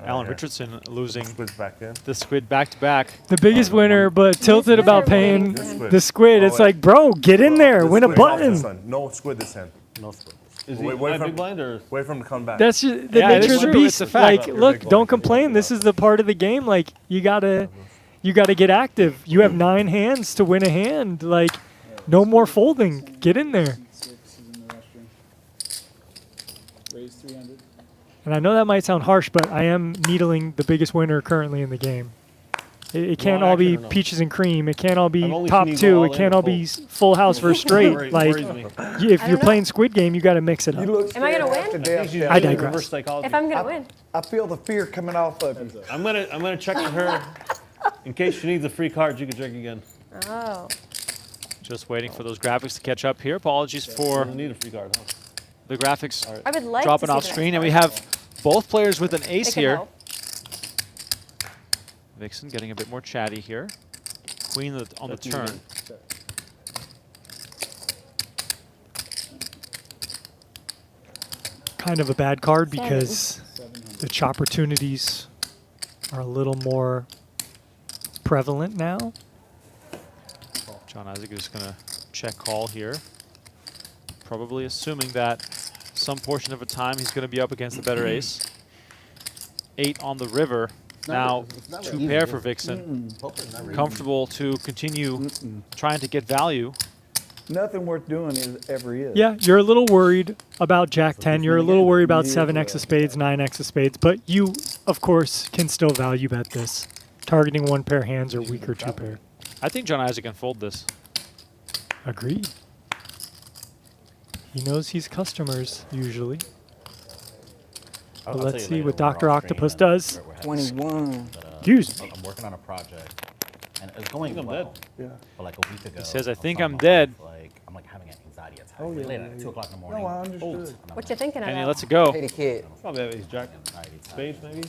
A: Alan Richardson losing
B: Squid's back in.
A: the Squid back-to-back.
C: The biggest winner, but tilted about paying
B: This squid.
C: the Squid.
B: Oh,
C: It's
B: wait.
C: like, bro, get in there,
B: This
C: win a
B: squid, not this
C: button.
B: one. No squid this hand.
D: No squid.
G: Is he
B: Wait
G: my
B: from-
G: big blind or?
B: Wait for him to come back.
C: That's just the
A: Yeah, it
C: nature
A: is
C: of the
A: true.
C: beast.
A: It's a fact.
C: Like,
B: You're
C: look,
B: big
C: don't
B: blind.
C: complain. This is the part of the game. Like, you gotta get active. You have 9 hands to win a hand. Like, no more folding. Get in there.
L: Raise 300.
C: And I know that might sound harsh, but I am needling the biggest winner currently in the game. It can't all be
G: action or no?
C: peaches and cream. It can't all be
G: I've only
C: top
G: seen you go
C: 2.
G: all
C: It
G: in
C: can't
G: or
C: all be
G: fold.
C: full house versus straight.
G: Worries
C: Like,
G: me.
C: if
H: I
C: you're
H: don't
C: playing Squid Game, you got to mix it up.
I: You look
H: Am I gonna
I: scared
H: win?
I: to death,
G: She's
I: Jeff.
C: I
G: using
C: digress.
G: reverse psychology.
H: If I'm gonna win.
I: I feel the fear coming off of you.
G: I'm gonna check with her in case she needs a free card. You can check again.
H: Oh.
A: Just waiting for those graphics to catch up here. Apologies for
G: Doesn't need a free card, huh?
A: the graphics
H: I would like
A: dropping
H: to see
A: off
H: the
A: screen,
H: next
A: and we
H: one.
A: have both players with an ace
H: It can
A: here.
H: help.
A: Vixen getting a bit more chatty here. Queen on the turn.
C: Kind of a bad card because the opportunities are a little more prevalent now.
A: John Isaac is going to check call here. Probably assuming that some portion of the time he's going to be up against the better ace. 8 on the river. Now,
D: It's not
A: 2
D: really
A: pair
D: easy,
A: for
D: is it?
A: Vixen.
D: Poker's not really
A: Comfortable to continue trying to get value.
I: Nothing worth doing ever is.
C: Yeah, you're a little worried about Jack 10. You're a little worried about 7x of spades, 9x of spades. But you, of course, can still value bet this. Targeting one pair hands or weaker two pair.
A: I think John Isaac can fold this.
C: Agreed. He knows he's customers, usually. But let's see what Dr. Octopus does.
K: 21.
C: Use.
D: I'm working on a project, and it's going well.
I: Yeah.
D: But like a week ago,
A: He says, "I think
D: saw
A: I'm
D: my
A: dead."
D: wife, Like I'm like having an anxiety attack.
I: Oh, yeah,
D: late
I: yeah,
D: at
I: yeah.
D: 2 o'clock in the morning.
I: No, I understood.
H: What you thinking
A: And he
H: about?
A: lets it go.
K: Pay the kid.
G: Probably have ace jack,
D: Anxiety attack.
G: spades maybe,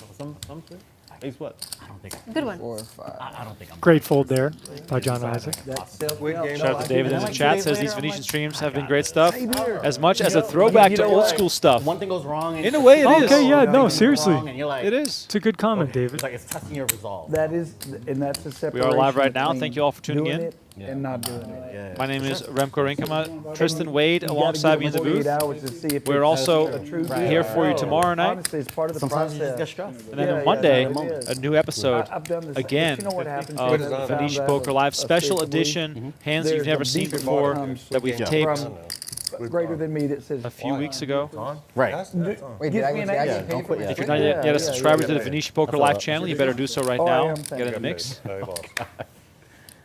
G: something. Ace what?
D: I don't think.
H: Good one.
K: 4 or 5.
D: I don't think I'm.
C: Great fold there by John Isaac.
F: Squid game.
A: Shout out to David in the
D: Like
A: chat.
D: 2
A: Says
D: days
A: these
D: later, I'm
A: Venetian
D: like,
A: streams have
D: I
A: been
D: got
A: great
D: this.
A: stuff. As much as a throwback to old school stuff.
D: One thing goes wrong. And
A: In a way, it is.
C: Okay, yeah,
D: One
C: no,
D: thing goes
C: seriously.
D: wrong And you're like,
A: It is.
C: It's a good comment, David.
D: It's like it's testing your resolve.
I: That is, and that's the
A: We
I: separation.
A: are live right now.
I: between
A: Thank you all for tuning
I: doing
A: in.
I: it and not doing it.
D: Yeah.
A: My name is Remco Rinkema. Tristan Wade
I: You gotta
A: alongside
I: give
A: me in the
I: them 48
A: booth.
I: hours to see if
A: We're
I: it's
A: also
I: a true
A: here
I: deal.
A: for you tomorrow night.
I: Honestly, it's part of the
D: Sometimes you just
I: process.
D: get stressed.
A: And then
I: Yeah,
A: on
I: yeah,
A: Monday,
I: no, it is.
A: a new episode
I: I've done this.
A: again
I: You know what happens
A: of
I: is I found
A: Venetian
I: out
A: Poker Live
I: a
A: special
I: fifth week,
A: edition. Hands
I: there's
A: you've never
I: a
A: seen
I: beat
A: before
I: comes
A: that we've taped
I: from greater than me that says
A: a few weeks ago.
D: Right.
K: Wait, did
I: Gives
K: I
I: me an
K: get
I: extra
K: you?
D: Don't quit yet.
A: If you're not yet a subscriber to the Venetian Poker Live channel, you better do so right
I: Oh, I
A: now.
I: am, thank
A: Get in the
I: you.
A: mix.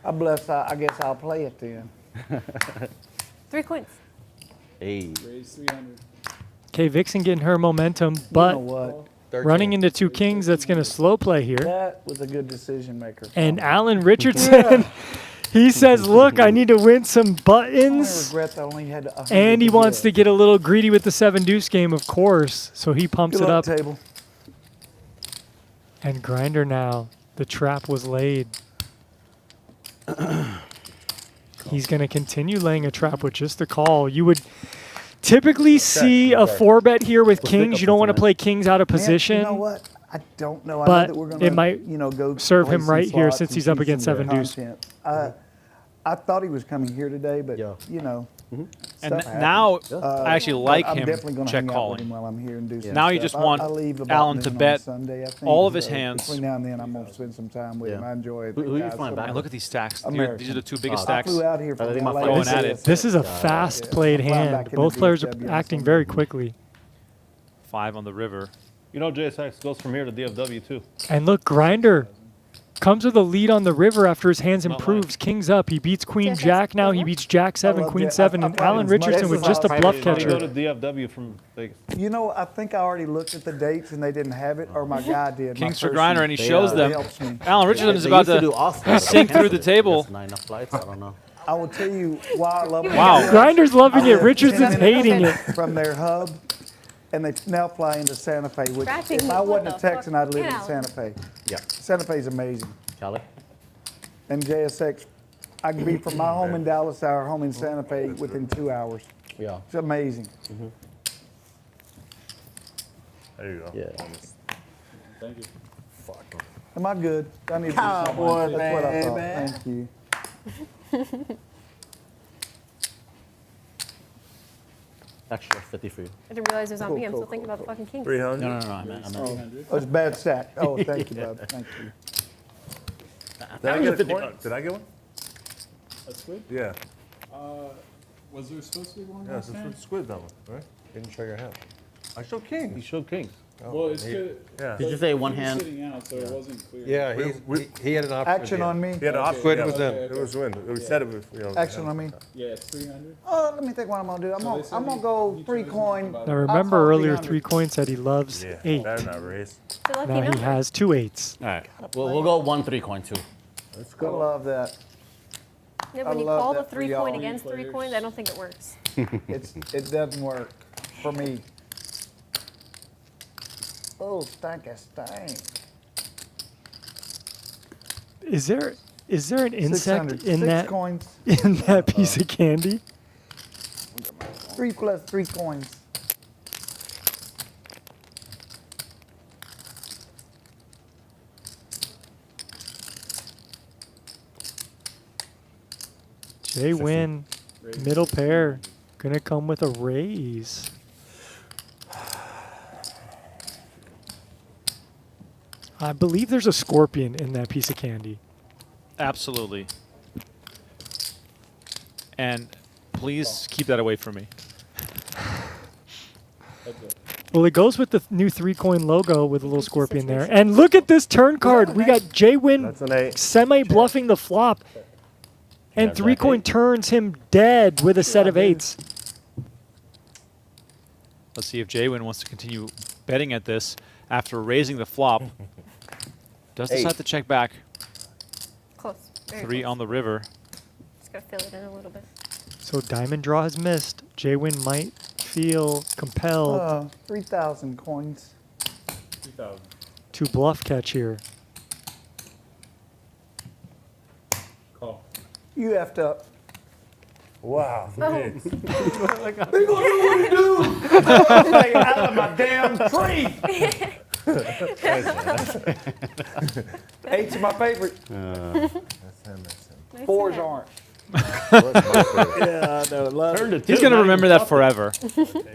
I: I'm blessed. I guess I'll play it then.
H: 3 coins.
D: Hey.
L: Raise 300.
C: Okay, Vixen getting her momentum,
I: You know
C: but
I: what?
F: 13.
C: running into 2 kings, that's going to slow play here.
I: That was a good decision maker.
C: And Alan Richardson, he says, look, I need to win some
I: I
C: buttons.
I: regret that I only had 100
C: And he wants
I: get.
C: to get a little greedy with the 7 deuce game, of course. So he pumps
I: Good
C: it
I: luck,
C: up.
I: table.
C: And Grinder now. The trap was laid. He's going to continue laying a trap with just a call. You would typically see a 4-bet here with kings. You don't want to play kings out of
I: Man,
C: position.
I: you know what? I don't know. I
C: But
I: know that we're gonna,
C: it might
I: go
C: serve
I: play
C: him
I: some
C: right here
I: slots
C: since
I: and
C: he's up
I: see
C: against
I: some
C: 7 deuce.
I: content. I thought he was coming here today, but
D: Yeah.
I: you know.
A: And
I: stuff
A: now
I: happens.
A: I actually like
I: I'm
A: him
I: definitely gonna
A: check
I: hang out with him
A: calling.
I: while I'm here and do some
A: Now you
I: stuff.
A: just want
I: I leave about
A: Alan to
I: noon on
A: bet
I: Sunday, I think,
A: all of his
I: so
A: hands.
I: Between now and then, I'm gonna spend some time with him.
D: Yeah.
I: I enjoy it.
D: Who you
I: guys.
D: flying back
A: And look at these stacks. These are
I: American.
A: the 2 biggest
I: I
A: stacks.
I: flew out here
D: I
I: from
D: think my
I: LA.
A: Going at it.
C: This is a fast played
I: I'm flying back
C: hand.
I: into
C: Both players are
I: DFW on
C: acting
I: Sunday.
C: very quickly.
A: 5 on the river.
G: You know JSX goes from here to DFW too.
C: And look, Grinder comes with a lead on the river after his hands
G: Not
C: improves. King's up. He beats Queen
H: Yes,
C: Jack now.
H: yes.
C: He beats Jack 7,
I: love
C: Queen
I: that.
C: 7,
I: I
C: and
I: thought
C: Alan
I: it was much
C: Richardson with
I: better
C: just a
I: than
C: bluff
I: I
G: They go
C: catcher.
G: to DFW from Vegas.
I: You know, I think I already looked at the dates and they didn't have it, or my guy did.
A: Kings
I: my
A: for Grinder, and he shows
I: He
A: them.
I: helps me.
A: Alan Richardson is
D: They
A: about
D: used do
A: to
D: Oscar, but
A: sink
D: they
A: through the
D: canceled it.
A: table.
D: Just not enough flights. I don't know.
I: I will tell you why I love it.
A: Wow.
C: Grinder's loving it.
I: I live
C: Richardson's
I: 10 minutes
C: hating it.
I: from their hub, and they now fly into Santa Fe. Which,
H: Scratching
I: if
H: me.
I: I
H: What
I: wasn't a
H: the
I: Texan,
H: fuck?
I: I'd live in
H: Get
I: Santa Fe.
D: Yeah.
I: Santa Fe is amazing.
D: Charlie?
I: And JSX, I can be from my home in Dallas to our home in Santa Fe within 2 hours.
D: Yeah.
I: It's amazing.
B: There you go.
D: Yeah.
L: Thank you.
I: Am I good? I need to do
K: Cowboy,
I: something. That's what I thought.
K: baby.
I: Thank you.
D: Extra 50 for you.
H: I didn't realize it was on
I: Cool,
H: me. I'm
I: cool,
H: still thinking about the fucking kings.
B: 300.
D: No, I meant.
I: Oh, it's a bad sack. Oh, thank you, bud. Thank you.
B: Did I get a coin? Did I get one?
L: A squid?
B: Yeah.
L: Was there supposed to be one
B: Yeah,
L: last
B: it's
L: time?
B: a squid that one, right?
F: Didn't show your hand.
B: I showed
G: He
B: kings.
G: showed kings.
L: Well, it's good.
B: Yeah.
D: Did you say one
L: He was
D: hand?
L: sitting out, so it wasn't clear.
F: Yeah, he had an option.
I: Action on me.
B: He had an option.
F: Squid
B: yeah.
F: was in.
B: It was win. We said it was,
I: Action on me.
L: Yeah, it's 300.
I: Oh, let me think what I'm gonna do. I'm
L: they said
I: gonna
L: he-
I: go
L: he
I: 3
L: chose
I: coin.
L: about
C: Now
L: it.
C: remember
I: call
C: earlier
I: 300.
C: 3 coins said he loves
B: Yeah.
C: 8.
B: Better not raise.
H: It's a lucky
C: Now he
H: number.
C: has 2 8s.
D: All right. We'll go 1 3 coin too.
I: Let's go. I love that.
H: Yeah,
I: I
H: when you
I: love
H: call the
I: that for
H: 3
I: y'all.
H: coin against 3 coins, I don't think it works.
I: It doesn't work for me. Oh, stank.
C: Is there an insect
I: 600.
C: in
I: 6
C: that
I: coins.
C: in that piece of candy?
I: 3 plus 3 coins.
C: Jwin, middle pair, gonna come with a raise. I believe there's a scorpion in that piece of candy.
A: Absolutely. And please keep that away from me.
C: Well, it goes with the new 3-coin logo with a little scorpion there. And look at this turn card. We got Jwin
B: That's an 8.
C: semi-bluffing the flop. And
D: Yeah,
C: 3-coin
D: Jack
C: turns him dead with a set of 8s.
A: Let's see if Jwin wants to continue betting at this after raising the flop. Does decide to check back.
H: Close. Very
A: 3
H: close.
A: on the river.
H: Just gotta fill it in a little bit.
C: So diamond draw has missed. Jwin might feel compelled
I: 3,000 coins.
L: 3,000.
C: to bluff catch here.
L: Call.
I: You effed up.
B: Wow.
I: They gonna do what you do. Stay out of my damn tree. 8's my favorite.
B: That's him. That's him.
I: 4s aren't.
B: Yeah,
I: I know.
A: He's going to remember that forever.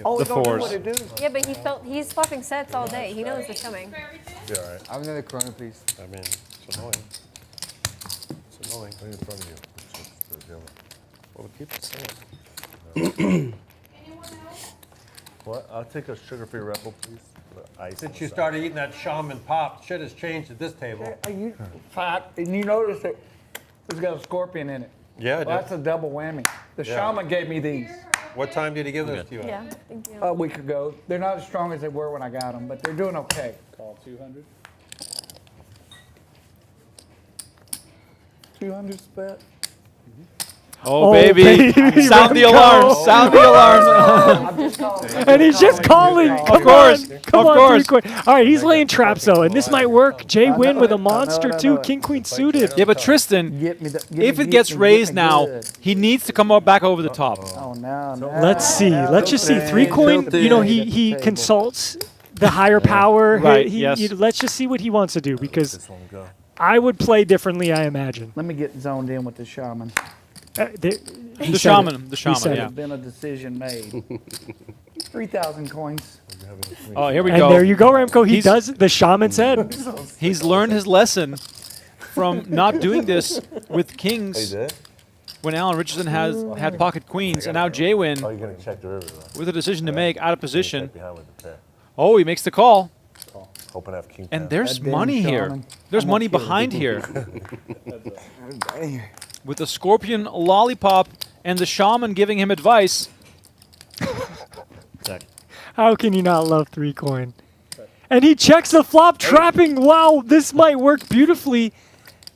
I: Oh,
A: The
I: it don't do
A: 4s.
I: what it do.
H: Yeah, but he's flopping sets all day. He knows it's coming.
B: You're all right.
K: I have another Corona, please.
F: I mean, it's annoying. It's annoying.
B: Right in front of you.
F: Well, keep it saying.
B: What? I'll take a sugar-free Red Bull, please. Ice on
F: Since
B: the
F: you
B: side.
F: started eating that shaman pop, shit has changed at this table.
I: Are you fat? And you notice that it's got a scorpion in it.
F: Yeah, it
I: Well,
F: does.
I: that's a double whammy. The
F: Yeah.
I: shaman gave me these
F: What time did he give this to you?
H: Yeah, thank you.
I: a week ago. They're not as strong as they were when I got them, but they're doing okay.
L: Call 200.
I: 200 bet.
A: Oh,
C: Oh,
A: baby.
C: baby,
A: Sound the
C: Remco.
A: alarms. Sound the alarms.
I: I'm just calling.
C: And he's just calling. Come
A: course,
C: on. Come
A: of
C: on,
A: course.
C: 3-coin. All right, he's laying traps, though. And this might work. Jwin with a
I: I know
C: monster,
I: it, I
C: too.
I: know it.
C: King, queen suited.
A: Yeah, but Tristan,
I: Get me the,
A: if it gets raised now, he needs to come up back over the top.
I: Oh, now.
C: Let's see. Let's just see. 3-coin, you know, he consults the higher power.
A: Right,
C: He-
A: yes.
C: let's just see what he wants to do, because
B: This one go.
C: I would play differently, I imagine.
I: Let me get zoned in with the shaman.
A: The shaman,
C: said
A: yeah.
I: There's been a decision made. 3,000 coins.
A: Oh, here we
C: And
A: go.
C: there you go, Remco. He
A: He's-
C: does the shaman said.
A: He's learned his lesson from not doing this with
B: Oh, you
A: kings
B: did?
A: when Alan Richardson had pocket queens, and now
B: Oh,
A: Jwin,
B: you're going to check the river, though.
A: with a decision to make, out of position.
B: Check behind with the pair.
A: Oh, he makes the call.
B: Hoping to have king
A: And
B: ten.
A: there's
I: That damn
A: money here.
I: shaman.
A: There's
I: I'm
A: money
I: gonna kill
A: behind
I: him.
A: here. With the scorpion lollipop and the shaman giving him advice.
G: Check.
C: How can you not love 3-coin? And he checks the flop, trapping. Wow, this might work beautifully.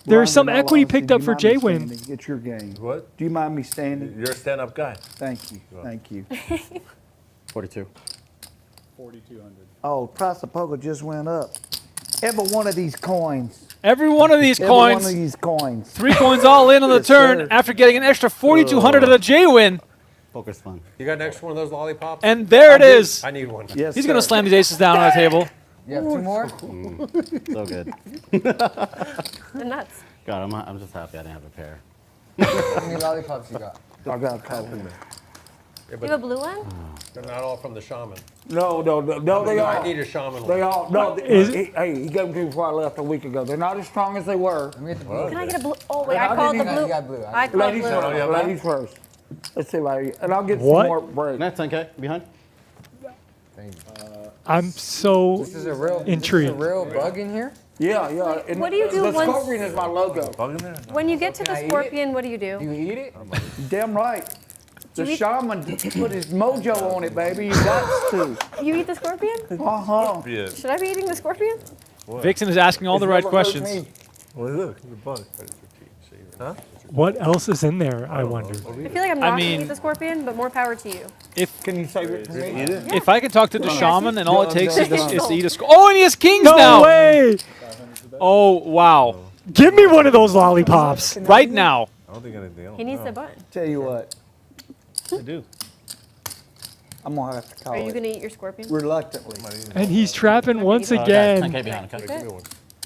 C: There's
I: Ron,
C: some
I: in all
C: equity
I: honesty,
C: picked
I: do
C: up
I: you
C: for
I: mind me
C: Jwin.
I: standing? Get your game.
B: What?
I: Do you mind me standing?
B: You're a stand-up guy.
I: Thank you. Thank you.
D: 42.
L: 4,200.
I: Oh, price of poker just went up. Every one of these coins.
A: Every one of these
I: Every one of
A: coins,
I: these coins.
A: 3 coins all in on the
I: Yes,
A: turn
I: sir.
A: after getting an extra 4,200 at a Jwin.
D: Poker's fun.
F: You got an extra one of those lollipops?
A: And there it is.
F: I need one.
I: Yes,
A: He's going to
I: sir.
A: slam these aces down on the table.
K: You have 2 more?
D: So good.
H: They're nuts.
D: God, I'm just happy I didn't have a pair.
K: How many lollipops you got?
I: I got a couple.
F: Yeah,
H: You have a blue one?
F: they're not all from the shaman.
I: No, they
F: I
I: all.
F: need a shaman
I: They
F: one.
I: all. No,
C: Is
I: hey, he gave them to me before I left a week ago. They're not as strong as they were.
K: Let me get the blue.
H: Can I get a blue? Oh, wait,
I: I
H: I called the
I: didn't
H: blue.
K: You got blue.
H: I called
I: Ladies
H: blue.
I: first.
B: yeah,
I: Ladies first. Let's see, lady. And I'll get
C: What?
I: some more break.
G: That's 10K behind.
K: Thank you.
C: I'm so
K: This is a real,
C: intrigued.
K: This is a real bug in here?
I: Yeah, yeah. And
H: What do you do
I: the
H: once-
I: scorpion is my logo.
B: Bug in there?
H: When you get to
K: Can I
H: the
K: eat
H: scorpion, what do you
K: Do
H: do?
K: you eat it?
I: Damn right. The
H: you eat-
I: shaman put his mojo on it, baby. You got to.
H: You eat the scorpion?
I: Uh-huh.
B: Yeah.
H: Should I be eating the scorpion?
A: Vixen is asking all the right
I: Never hurt
A: questions.
I: me.
B: What is it? It's a bug. Huh?
C: What else is in there, I wonder.
H: I feel like I'm
A: I
H: not
A: mean-
H: gonna eat the scorpion, but more power to you.
I: Can you save it for me?
B: Eat it?
A: If I can talk to the shaman and all it takes is
I: Done.
A: to eat a Oh, and he has kings
C: No
A: now.
C: way!
A: Oh, wow.
C: Give me one of those lollipops.
A: Right now.
B: I don't think anything else.
H: He needs
B: no.
H: the button.
I: Tell you what,
G: I do.
I: I'm gonna have to call
H: Are you
I: it
H: gonna eat your scorpion?
I: reluctantly.
C: And he's trapping once
H: Okay,
C: again.
D: 10K behind. Okay.
H: Okay.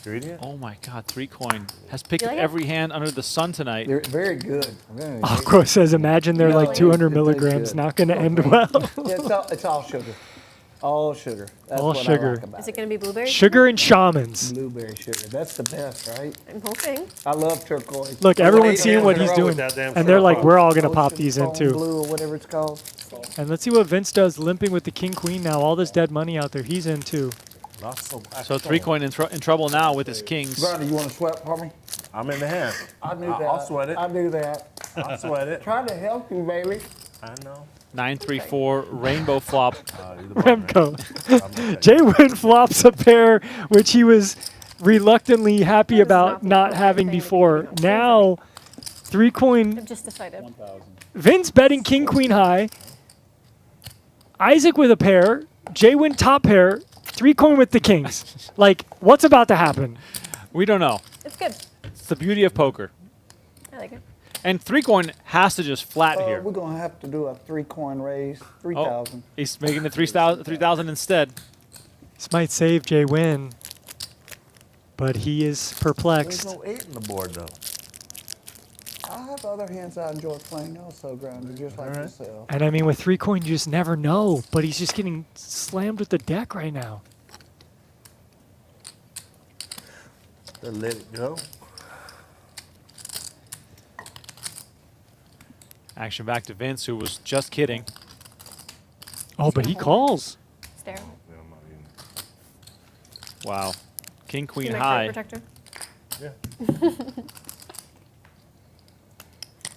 B: You're eating it?
A: Oh my God, 3-coin has picked
H: You
A: up
H: like it?
A: every hand under the sun tonight.
I: They're very good.
K: I'm gonna
C: Aqua says, imagine they're
I: No,
C: like 200
I: it tastes
C: milligrams.
I: good.
C: Not going to end well.
I: Yeah, it's all sugar. All sugar. That's
C: All
I: what
C: sugar.
I: I like about
H: Is it going to be blueberry?
C: Sugar and shamans.
I: Blueberry sugar. That's the best, right?
H: I'm hoping.
I: I love turquoise.
C: Look,
F: Well,
C: everyone's
F: 8
C: seeing
F: hands
C: what
F: in a
C: he's
F: row
C: doing,
F: with that damn
C: and they're
F: sugar
C: like,
F: pop.
C: we're all gonna pop
I: Ocean
C: these in
I: Foam
C: too.
I: Blue or whatever it's called.
C: And let's see what Vince does, limping with the king queen now. All this dead money out there, he's in too.
A: So 3 coin in trouble now with his kings.
I: Granny, you want to sweat for me?
B: I'm in the hand.
I: I knew that.
B: I'll sweat it.
I: I knew that.
B: I'll sweat it.
I: Trying to help you, Bailey.
B: I know.
A: 9-3-4 rainbow flop.
C: Remco. Jwin flops a pair, which he was reluctantly happy about not having before. Now, 3 coin.
H: I've just decided.
L: 1,000.
C: Vince betting king queen high. Isaac with a pair. Jwin top pair. 3 coin with the kings. Like, what's about to happen?
A: We don't know.
H: It's good.
A: It's the beauty of poker.
H: I like it.
A: And 3 coin has to just flat here.
I: We're going to have to do a 3-coin raise. 3,000.
A: He's making it 3,000 instead.
C: This might save Jwin, but he is
B: There's
C: perplexed.
B: no 8 in the board, though.
I: I have other hands I enjoy playing also, Grounded, just like yourself.
C: And I mean, with 3 coin, you just never know. But he's just getting slammed with the deck right now.
B: Then let it go.
A: Action back to Vince, who was just kidding.
C: Oh, but he calls.
H: Stare.
B: Yeah, I'm not even.
A: Wow. King, queen
H: You
A: high.
H: protector.
B: Yeah.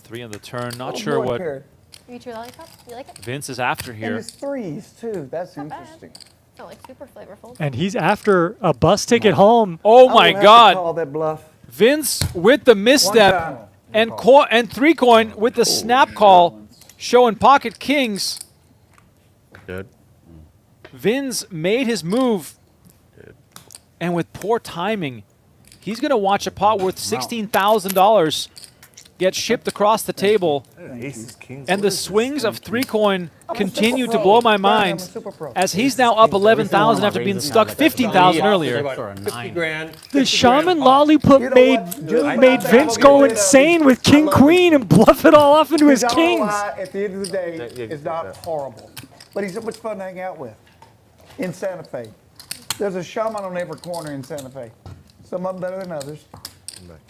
A: 3 on the turn. Not
I: Oh,
A: sure
I: boy,
A: what
I: pair.
H: You eat your lollipop? You like it?
A: Vince is after
I: And
A: here.
I: it's 3s, too. That's
H: Not bad.
I: interesting.
H: Not like super flavorful.
C: And he's after a bus ticket home.
A: Oh
I: I
A: my
I: will have to
A: God.
I: call that bluff.
A: Vince with the
I: One
A: misstep
I: time.
A: and 3 coin with the snap call, showing pocket kings.
F: Good.
A: Vince made his move, and with poor timing, he's going to watch a pot worth $16,000 get shipped across the table.
B: Aces, kings.
A: And
B: what
A: the
B: is this
A: swings
B: thing?
A: of 3 coin
I: I'm a
A: continue
I: super
A: to
I: pro.
A: blow my
I: Brian, I'm a
A: mind
I: super pro.
A: as he's now up 11,000 after being stuck 15,000 earlier.
F: About 50 grand.
C: The
F: 50
C: shaman
F: grand pop.
C: lollipop
I: You know
C: made
I: what? Just
C: made
I: like
C: Vince
I: that,
C: go
I: we did
C: insane with
I: I
C: king
I: love
C: queen and bluff it all off into his
I: He's all
C: kings.
I: high, at the end of the day,
B: Yeah,
I: it's not
B: yeah.
I: horrible. But he's so much fun to hang out with in Santa Fe. There's a shaman on every corner in Santa Fe. Some of them better than others.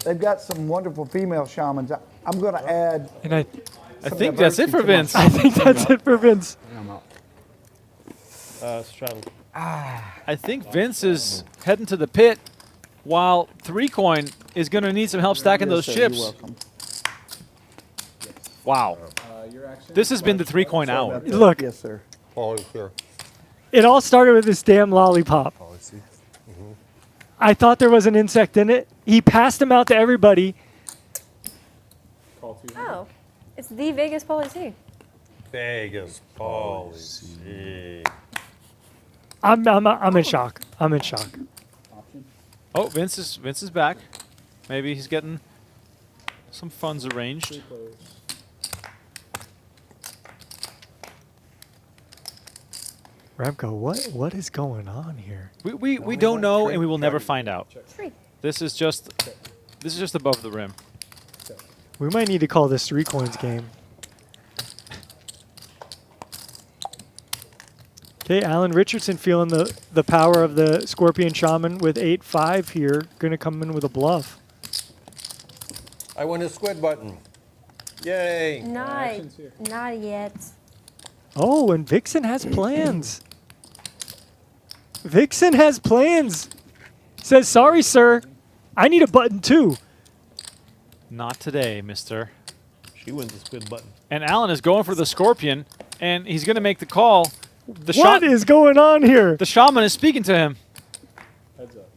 I: They've got some wonderful female shamans. I'm going to add.
C: And I
I: some
A: think that's it
I: diversity
A: for
I: to my
A: Vince.
C: I think that's it for Vince.
G: Straddle.
A: I think Vince is heading to the pit, while 3 coin is going to need some help stacking those
I: Yes, sir, you're
A: chips.
I: welcome.
A: Wow.
L: Your action.
A: This has been the 3 coin hour.
C: Look,
I: Yes, sir.
F: Oh, sure.
C: it all started with this damn lollipop.
B: Policy.
C: I thought there was an insect in it. He passed them out to everybody.
L: Call 200.
H: Oh. It's the Vegas policy.
F: Vegas policy.
C: I'm in shock. I'm in shock.
L: Option.
A: Oh, Vince is back. Maybe he's getting some funds arranged.
L: Three close.
C: Remco, what is going on here?
A: We don't know, and we will never find out.
H: Three.
A: This is just above the rim.
C: We might need to call this 3 coins game. Okay, Alan Richardson feeling the power of the Scorpion Shaman with 8-5 here. Going to come in with a bluff.
F: I won a squid button. Yay.
L: Action's here.
H: Not yet.
C: Oh, and Vixen has plans. Vixen has plans. Says, sorry, sir. I need a button too.
A: Not today, mister.
G: She wins the squid button.
A: And Alan is going for the Scorpion, and he's going to make the call.
C: What is going on here?
A: The shaman is speaking to him.
L: Heads up.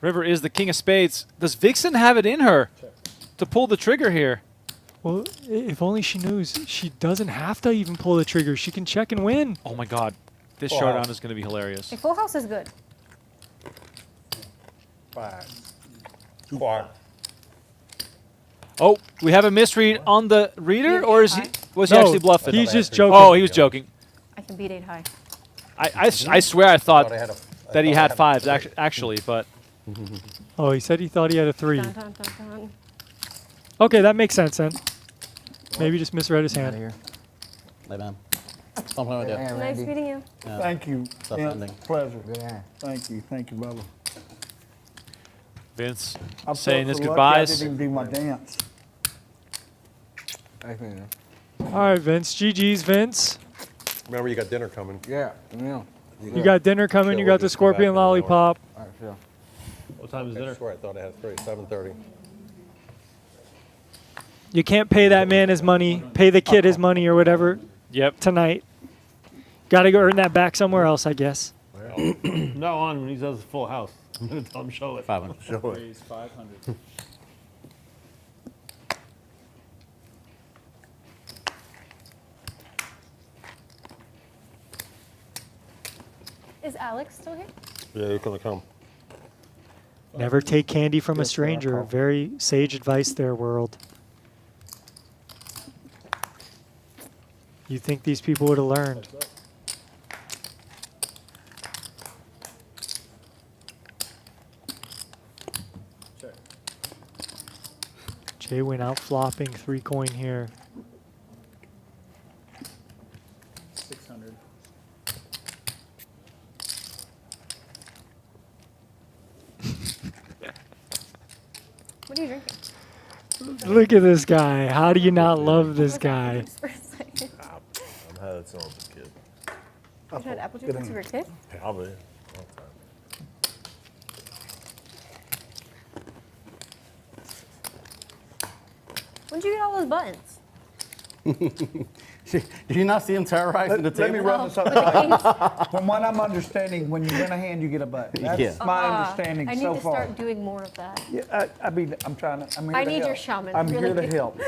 A: River is the king of spades. Does Vixen have it in her to pull the trigger here?
C: Well, if only she knows she doesn't have to even pull the trigger. She can check and win.
A: Oh my God, this
F: Wow.
A: showdown is going to be hilarious.
H: A full house is good.
F: 5. Quad.
A: Oh, we have a misread on the reader, or is he was he
C: No,
A: actually bluffing?
C: he's just joking.
A: Oh, he was joking.
H: I can beat 8 high.
A: I swear I thought
F: I had a- I
A: that he
F: thought I
A: had
F: had a
A: fives
F: three.
A: actually, but
C: Oh, he said he thought he had a 3.
H: Dun, dun, dun, dun.
C: Okay, that makes sense then. Maybe just misread his hand.
D: Lay down. Something like that.
H: Nice meeting you.
I: Thank you.
D: Tough
I: Yeah,
D: ending.
I: pleasure.
K: Good hand.
I: Thank you, Bubba.
A: Vince
I: I'm
A: saying
I: so
A: his
I: lucky
A: goodbyes.
I: I didn't even do my dance.
K: Thanks, man.
C: All right, Vince. GG's, Vince.
F: Remember, you got dinner coming.
K: Yeah, yeah.
C: You got dinner coming.
F: Yeah,
C: You
F: we'll
C: got the
F: just come back
C: scorpion
F: in an hour.
C: lollipop.
K: All right, sure.
G: What time is
F: I
G: dinner?
F: swear I thought I had 3, 7:30.
C: You can't pay that man his money. Pay the kid his money or whatever
A: Yep.
C: tonight. Got to go earn that back somewhere else, I guess.
G: From now on, when he does a full house, I'm going to tell him show it.
D: 500.
B: Show it.
L: Raise 500.
H: Is Alex still here?
F: Yeah, you're gonna come.
C: Never take candy from a
I: Yes, sir, I'll
C: stranger.
I: call.
C: Very sage advice there, world. You think these people would have learned.
L: Heads up. Check.
C: Jwin out flopping 3 coin here.
L: 600.
H: What are you drinking?
C: Look at this guy. How do you not love this guy?
H: For a second.
B: I've had it since I was a kid.
H: You had apple juice
I: Good
H: since you were a kid?
B: Probably. Long time.
H: When'd you get all those buttons?
D: Did you not see him terrorizing the
I: Let me
D: table?
I: run this up. From what I'm understanding, when you win a hand, you get a button. That's
D: Yeah.
I: my understanding
H: I need
I: so
H: to
I: far.
H: start doing more of that.
I: Yeah, I mean, I'm trying to. I'm here
H: I
I: to
H: need
I: help.
H: your shaman,
I: I'm here
H: really.
I: to help.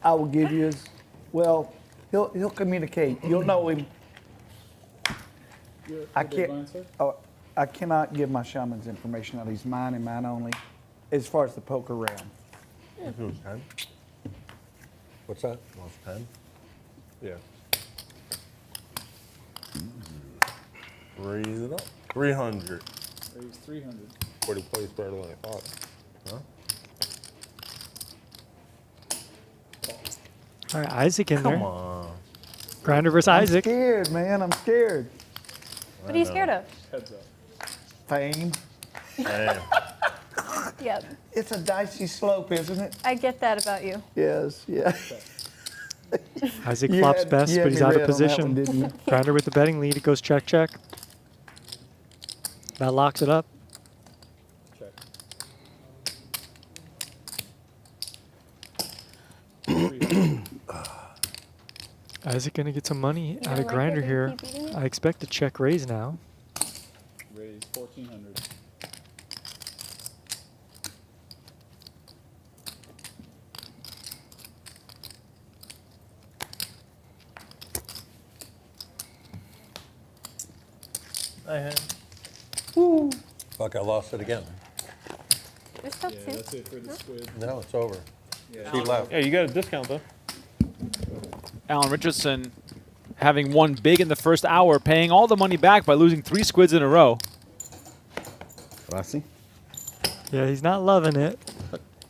I: I will give you his. Well, he'll communicate. You'll know him.
L: Your
I: I
L: deadline,
I: can't.
L: sir?
I: Oh, I cannot give my shaman's information out. He's mine and mine only, as far as the poker realm.
B: I think it was 10.
F: What's that?
B: Lost 10.
F: Yeah.
B: Raise it up. 300.
L: Raise 300.
F: 40 plays better than I thought.
B: Huh?
C: All right, Isaac in
B: Come
C: there.
B: on.
C: Grinder versus
I: I'm
C: Isaac.
I: scared, man. I'm scared.
H: What are you scared of?
L: Heads up.
I: Fame.
B: Damn.
H: Yep.
I: It's a dicey slope, isn't it?
H: I get that about you.
I: Yes. Yeah.
C: Isaac
I: You
C: flops
I: had-
C: best,
I: you had
C: but he's
I: me
C: out of
I: red on that
C: position.
I: one, didn't you?
C: Grinder with the betting lead. It goes check, check. That locks it up.
L: Check.
C: Isaac gonna get some money out
H: don't
C: of
H: like
C: Grinder
H: it?
C: here.
H: Keep eating it?
C: I expect a check raise now.
L: Raise 1400.
F: Fuck, I lost it again.
H: There's stuff
L: Yeah,
H: too.
L: that's it for the squid.
F: No, it's over.
L: Yeah.
F: She left.
G: Yeah, you got a discount, though.
A: Alan Richardson having won big in the first hour, paying all the money back by losing 3 squids in a row.
D: Classy.
C: Yeah, he's not loving it.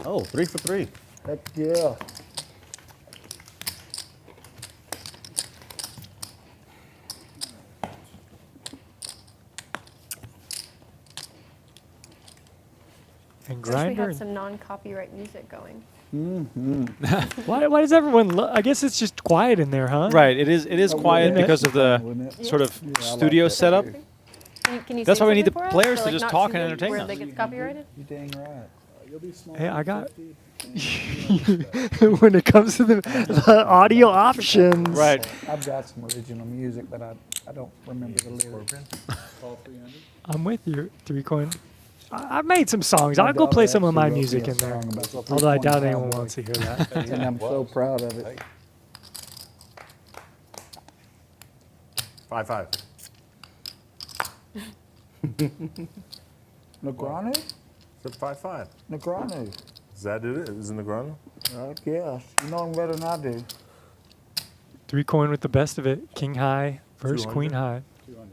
D: Oh, 3 for 3.
I: Heck yeah.
C: And
H: Wish we had
C: Grinder.
H: some non-copyright music going.
C: Why does everyone? I guess it's just quiet in there, huh?
A: Right, it is quiet
C: wouldn't it?
A: because of the
I: Wouldn't it?
A: sort of
I: Yeah, I like
A: studio
I: that.
A: setup.
H: Can you
A: That's
H: say
A: why we need
H: something
A: the
H: for us?
A: players
H: So,
A: to
H: like,
A: just
H: not
A: talk
H: too
A: and
H: late
A: entertain
H: where
A: us.
H: they get copyrighted?
I: You dang right.
L: You'll be small.
C: Hey, I got-
L: 50, and
C: When it comes to the audio options.
A: Right.
I: I've got some original music, but I don't remember the lyrics.
L: call 300.
C: I'm with you, 3 coin. I've made some songs.
I: My
C: I'll go play
I: daughter
C: some of my
I: actually wrote me
C: music
I: a
C: in there.
I: song about the
C: Although I doubt
I: three-point
C: anyone
I: cowboy.
C: wants to hear that.
I: And I'm so proud of it.
B: 5-5.
I: Negranu?
B: It's 5-5.
I: Negranu.
B: Is that it? Is it Negrano?
I: I guess. You know him better than I do.
C: 3 coin with the best of it. King high versus
B: 200.
C: queen high.
L: 200.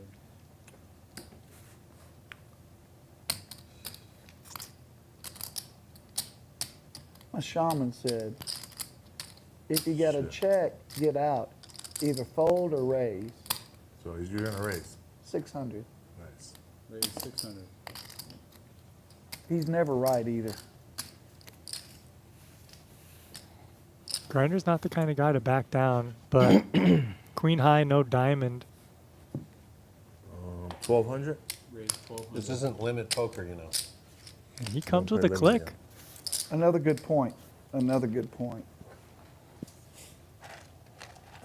I: My shaman said, if you got a check, get out. either fold or raise.
B: So you're gonna raise.
I: 600.
B: Nice.
L: Raise 600.
I: He's never right either.
C: Grinder's not the kind of guy to back down, but queen high, no diamond.
B: 1200.
L: Raise 1200.
F: This isn't limit poker, you know.
C: And he comes with
B: play
C: a
B: limit,
C: click.
I: Another good point. Another good point.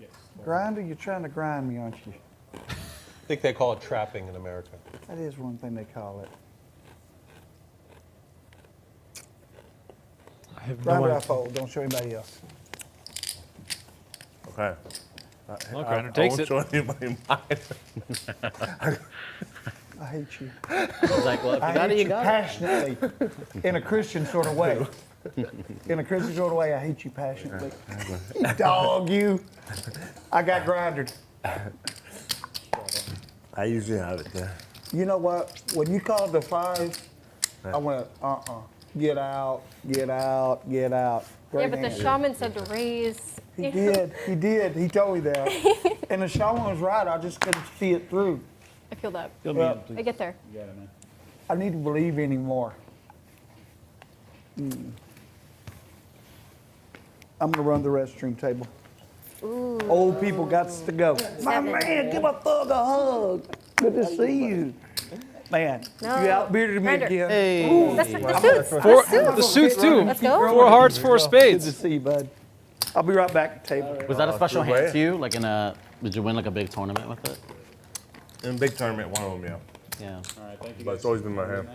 L: Yes.
I: Grinder, you're trying to grind me, aren't you?
F: I think they call it trapping in America.
I: That is one thing they call it.
C: I have no
I: Grinder, I
C: idea.
I: fold. Don't show anybody else.
B: Okay.
A: Well, Grinder takes
B: I
A: it.
B: won't show anybody mine.
I: I hate you.
D: He's like, well, if you
I: I
D: got it,
I: hate
D: you
I: you
D: got it.
I: passionately. In a Christian sort of way. In a Christian sort of way, I hate you passionately. Dog, you. I got grindered.
B: I usually have it there.
I: You know what? When you called the 5, I went, get out, get out, get out.
H: Yeah,
I: Great
H: but the
I: hand.
H: shaman said to raise.
I: He did. He told me that. And the shaman was right. I just couldn't see it through.
H: I feel that.
G: Fill me
I: Well,
G: in, please.
H: I get there.
L: You got it, man.
I: I need to believe anymore. I'm gonna run the restroom table.
H: Ooh.
I: Old people got to go. My
H: 7.
I: man, give a thug a hug. Good to see you. Man,
H: No.
I: you outbearded me
H: Grinder.
I: again.
D: Hey.
H: That's the suits.
A: Four,
H: The suits.
A: the suits too.
H: Let's go.
A: 4 hearts, 4
I: Good to
A: spades.
I: see you, bud. I'll be right back at the table.
D: Was that a special
B: good
D: hand
B: way.
D: to you? Like did you win like a big tournament with it?
B: In a big tournament, one of them, yeah.
D: Yeah.
L: All right, thank you.
B: But it's always been my hand.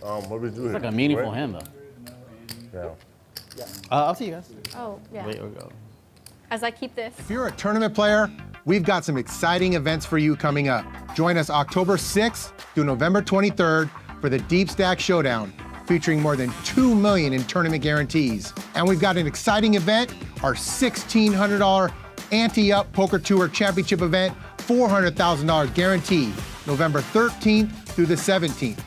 B: What do we do here?
D: It's like a meaningful
B: Wait.
D: hand though.
B: Yeah.
D: I'll see you guys.
H: Oh, yeah.
D: Wait, we go.
H: As I keep this.
J: If you're a tournament player, we've got some exciting events for you coming up. Join us October 6th through November 23rd for the Deep Stack Showdown, featuring more than $2 million in tournament guarantees. And we've got an exciting event, our $1,600 Ante-Up Poker Tour Championship event, $400,000 guaranteed, November 13th through the 17th.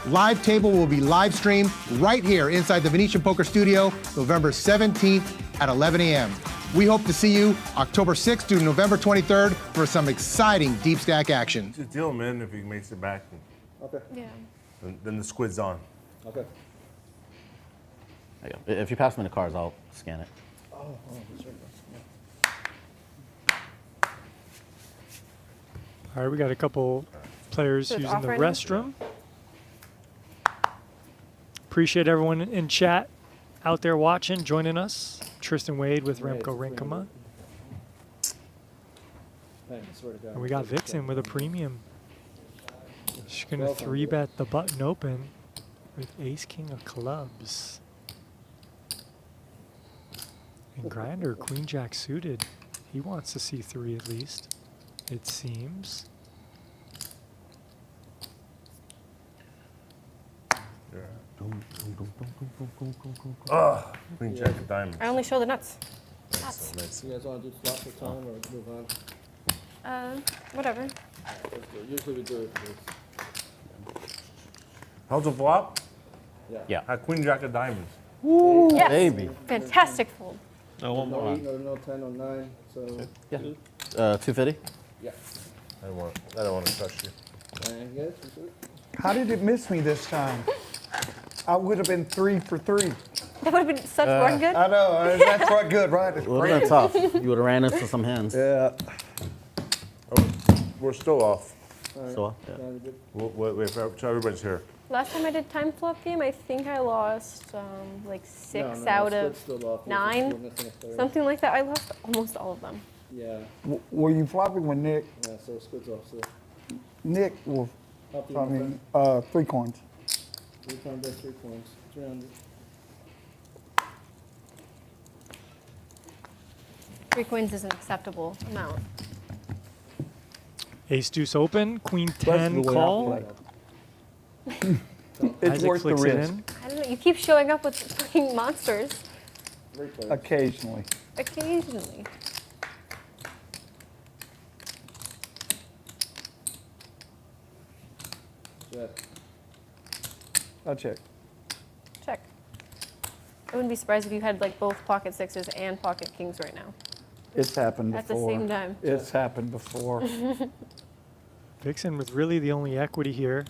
J: Live table will be live streamed right here inside the Venetian Poker Studio, November 17th at 11 a.m. We hope to see you October 6th through November 23rd for some exciting deep stack action.
B: Just deal him in if he makes it back.
I: Okay.
H: Yeah.
B: Then the squid's on.
I: Okay.
D: There you go. If you pass me the cards, I'll scan it.
C: All right, we got a couple players
H: So it's
C: using
H: off
C: the
H: right now?
C: restroom. Appreciate everyone in chat out there watching, joining us. Tristan Wade with Remco Rinkema. And we got Vixen with a premium. She's going to 3-bet the button open with Ace King of Clubs. And Grinder, Queen Jack suited. He wants to see 3 at least, it seems.
B: Queen jack of diamonds.
H: I only show the nuts.
B: Nice, nice.
K: You guys want to do flop for time or move on?
H: Whatever.
K: Usually we do it.
B: How's the flop?
D: Yeah.
B: Had queen jack of diamonds.
H: Yes.
D: Baby.
H: Fantastic fold.
G: No, one
K: No
G: more.
K: 8, no 10, no 9. So
D: Yeah. 250.
K: yeah.
B: I don't want to touch you.
K: And yes, we do.
I: How did it miss me this time? I would have been 3 for 3.
H: That would have been such one good.
I: I know. That's right good, right? It's
D: It would
I: great.
D: have been tough. You would have ran into some hands.
I: Yeah.
B: We're still off.
D: So, yeah.
K: Sounds good.
B: Wait, so everybody's here.
H: Last time I did time flop game, I think I lost like 6
K: No,
H: out
K: Squid's
H: of
K: still off.
H: 9.
K: We're missing a third.
H: Something like that. I lost almost all of them.
K: Yeah.
I: Were you flopping with Nick?
K: Yeah, so Squid's off. So
I: Nick will,
K: help you
I: I
K: with
I: mean, 3 coins.
K: that. 3 coin best 3 coins. 300.
H: 3 coins is an acceptable amount.
C: Ace Deuce open, Queen
I: That's
C: 10
I: the way I
C: call.
I: play. It's
C: Isaac
I: worth the
C: flicks it
I: risk.
C: in.
H: I don't know. You keep showing up with fucking monsters.
K: 3 players.
I: Occasionally.
H: Occasionally.
K: Check.
I: I'll check.
H: Check. I wouldn't be surprised if you had like both pocket 6s and pocket kings right now.
I: It's happened
H: At the
I: before.
H: same time.
I: It's happened before.
C: Vixen with really the only equity here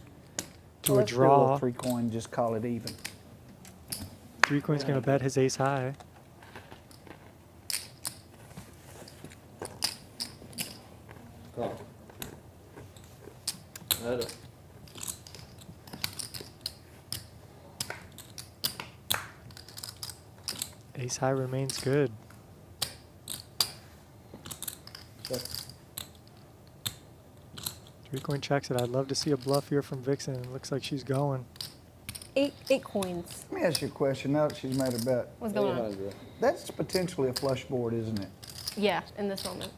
C: to a
I: Let's do little
C: draw.
I: 3-coin, just call it even.
C: 3-coin's going to bet his ace high. Ace high remains good. Three-coin checks it. I'd love to see a bluff here from Vixen. It looks like she's going.
H: Eight coins.
I: Let me ask you a question now that she's made her bet.
H: What's going on?
I: That's potentially a flush board, isn't it?
H: Yeah, in this moment.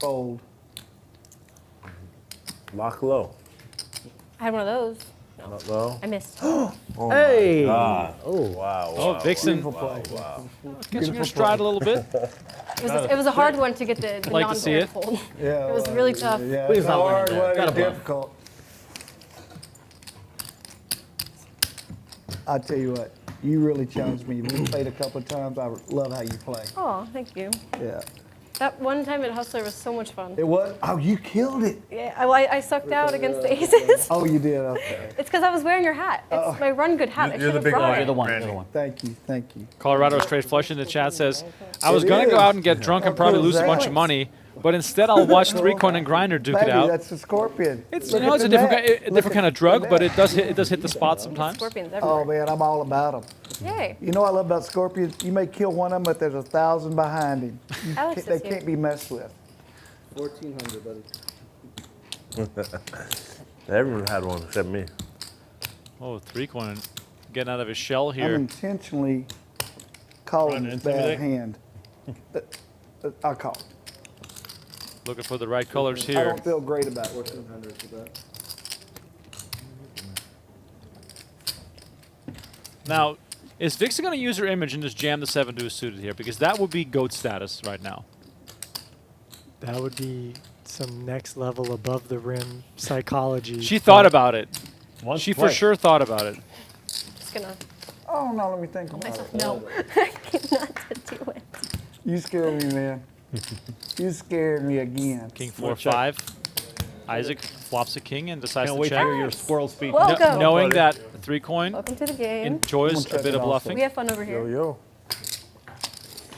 I: Fold.
B: Lock low.
H: I had one of those.
B: Not low.
H: I missed.
B: Oh
C: Hey!
B: my God. Oh wow.
A: Oh, Vixen.
I: Beautiful play.
B: Wow.
A: Catching your stride a little bit.
H: It was a hard one to get the
A: Like to see
H: non-pair
A: it.
H: fold.
I: Yeah,
H: It was really tough.
I: Yeah,
D: Please
I: it's
D: not
I: hard
D: win it.
I: one,
D: Gotta
I: it's
D: bluff.
I: difficult. I tell you what, you really challenged me. We played a couple of times. I love how you play.
H: Oh, thank you.
I: Yeah.
H: That one time at Hustler was so much fun.
I: It was? Oh, you killed it.
H: Yeah, I sucked out against the aces.
I: Oh, you did? Okay.
H: It's because I was wearing your hat. It's my run good hat. I
B: You're
H: should
B: the
H: have
B: big
H: brought
B: one.
H: it.
D: You're the one. You're the one.
I: Thank you. Thank you.
A: Colorado Straight Flush in the chat says, I was
I: It
A: going to go
I: is.
A: out and get drunk and probably
I: cool is
A: lose a bunch
I: that?
A: of money, but instead I'll watch 3-coin and Grinder duke
I: Baby,
A: it out.
I: that's a scorpion.
A: It's,
I: Look
A: you know,
I: at
A: it's a
I: the
A: different,
I: net.
A: a different kind of drug,
I: at
A: but
I: the
A: it does hit the spot sometimes.
H: Scorpions
I: Oh,
H: everywhere.
I: man, I'm all about them.
H: Yay.
I: You know what I love about scorpions? You may kill one of them, but there's 1,000 behind him.
H: Alex
I: They
H: is here.
I: can't be messed with.
K: 1,400, buddy.
B: Everyone had one except me.
A: Oh, 3-coin getting out of his shell
I: I'm
A: here.
I: intentionally calling
G: Trying to
I: this bad
G: intimidate?
I: hand. I'll call.
A: Looking for the right colors
I: I
A: here.
I: don't feel great about it.
K: 1,400 for that.
A: Now, is Vixen going to use her image and just jam the 7 deuce suited here? Because that would be GOAT status right now.
C: That would be some next level above the rim psychology.
A: She thought about it.
G: Once,
A: She for
G: twice.
A: sure thought about it.
H: Just gonna
I: Oh, no, let me think about
H: myself.
I: it.
H: No, I cannot do it.
I: You scared me, man. You scared me again.
A: King
G: More
A: 4-5. Isaac flops a king and decides
G: Can't
A: to
G: wait to
A: check.
G: hear your squirrel speech.
H: Well- Welcome.
A: Knowing that 3-coin
H: Welcome to the game.
A: enjoys a bit of bluffing.
H: We have fun over
B: Yo
H: here.
B: yo.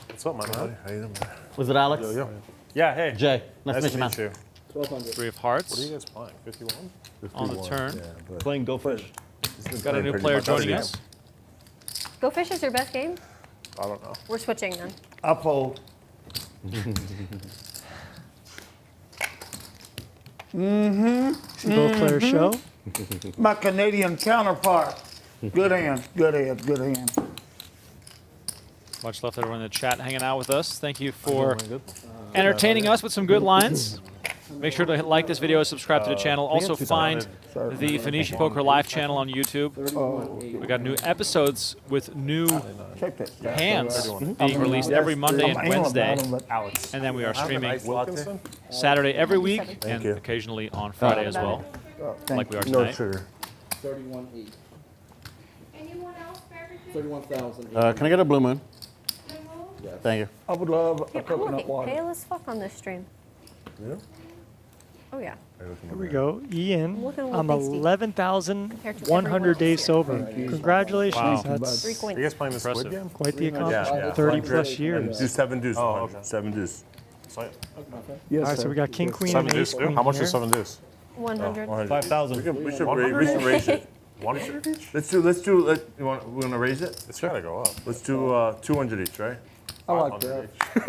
F: What's up, my man?
B: How you doing?
D: Was it Alex?
B: Yo yo.
F: Yeah, hey.
D: Jay. Nice to meet you, man.
K: 1,200.
A: 3 of
F: What are
A: hearts
F: you guys playing? 51?
A: on the turn.
B: Yeah, but
G: Playing Go Fish.
B: he's been
A: Got a
B: playing
A: new
B: pretty
A: player
B: much every
A: joining
B: game.
A: us.
H: Go Fish is your best game?
F: I don't know.
H: We're switching then.
I: I'll fold.
C: See both players show.
I: My Canadian counterpart. Good hand, good hand, good hand.
A: Much love to everyone in the chat hanging out with us. Thank you for entertaining us with some good lines. Make sure to like this video, subscribe to the channel. Also find the Venetian Poker Live channel on YouTube. We got new episodes with new
I: Check that.
A: hands being released every Monday and
I: I'm anal
A: Wednesday.
I: about 'em, but
F: Alex.
A: And then we are streaming
F: Wilkinson?
A: Saturday every week and
B: you.
A: occasionally on Friday as well,
I: thank
A: like we are
B: No
A: tonight.
B: sugar.
K: 31,800. 31,000.
D: Can I get a blue moon?
K: Yes.
D: Thank you.
I: I would love a
H: Yeah, I'm
I: coconut
H: looking
I: water.
H: pale as fuck on this stream.
B: Yeah?
H: Oh yeah.
C: Here we go. Ian,
H: I'm looking a little
C: I'm
H: tasty
C: 11,100 days sober. Congratulations.
A: Wow.
C: That's
H: 3
F: Are
H: coins.
F: you guys playing the Squid
A: Impressive.
F: game?
C: quite the
B: Yeah.
C: accomplishment. 30 plus
B: And
C: years.
B: do 7 deuce.
F: Oh,
B: 100.
F: okay.
B: 7 deuce.
F: So-
I: Yes,
C: All right,
I: sir.
C: so we got king, queen,
F: 7
C: and ace
F: deuce.
C: queen
F: How much
C: here.
F: is 7 deuce?
H: 100.
B: 100.
G: 5,000.
B: We should raise it.
F: 100 each?
B: Let's do. You want? We're gonna raise it.
F: It's gotta go up.
B: Let's do 200 each, right?
I: I like that.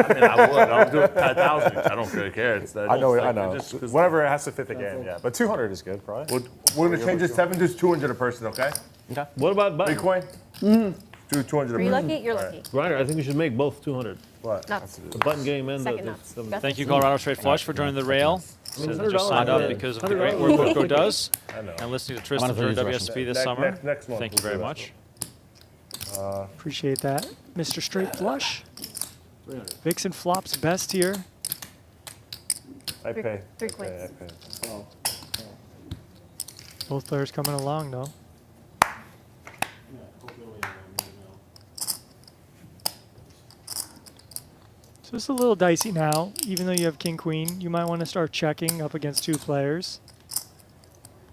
B: I mean, I would. I'll do 1,000 each. I don't really care. It's that.
F: I know,
B: it's
F: I
B: like-
F: know.
B: just 'cause-
F: Whenever it has to fit the game, yeah. But 200 is good, probably.
B: We're gonna change it 7 deuce 200 a person, okay?
G: What about button?
B: Bitcoin. Do 200
H: Are
B: a
H: you
B: person.
H: lucky? You're lucky.
G: Grinder, I think we should make both 200.
B: What?
H: Nuts.
G: The button game and
H: Second
G: the
H: nuts.
G: seven.
H: Best
A: Thank you,
H: of
A: Colorado Straight Flush, for joining the rail. Says they just signed up because of the great work Wilco does
B: I know.
A: and listening to Tristan
D: I'm
A: during
D: gonna finish
A: WSOP this summer.
B: Next month
A: Thank you
B: we'll
A: very
B: do that.
A: much.
C: Appreciate that. Mr. Straight Flush. Vixen flops best here.
B: I pay.
H: 3
B: I
H: coins.
B: pay.
K: Oh.
C: Both players coming along though. So it's a little dicey now. Even though you have king queen, you might want to start checking up against 2 players.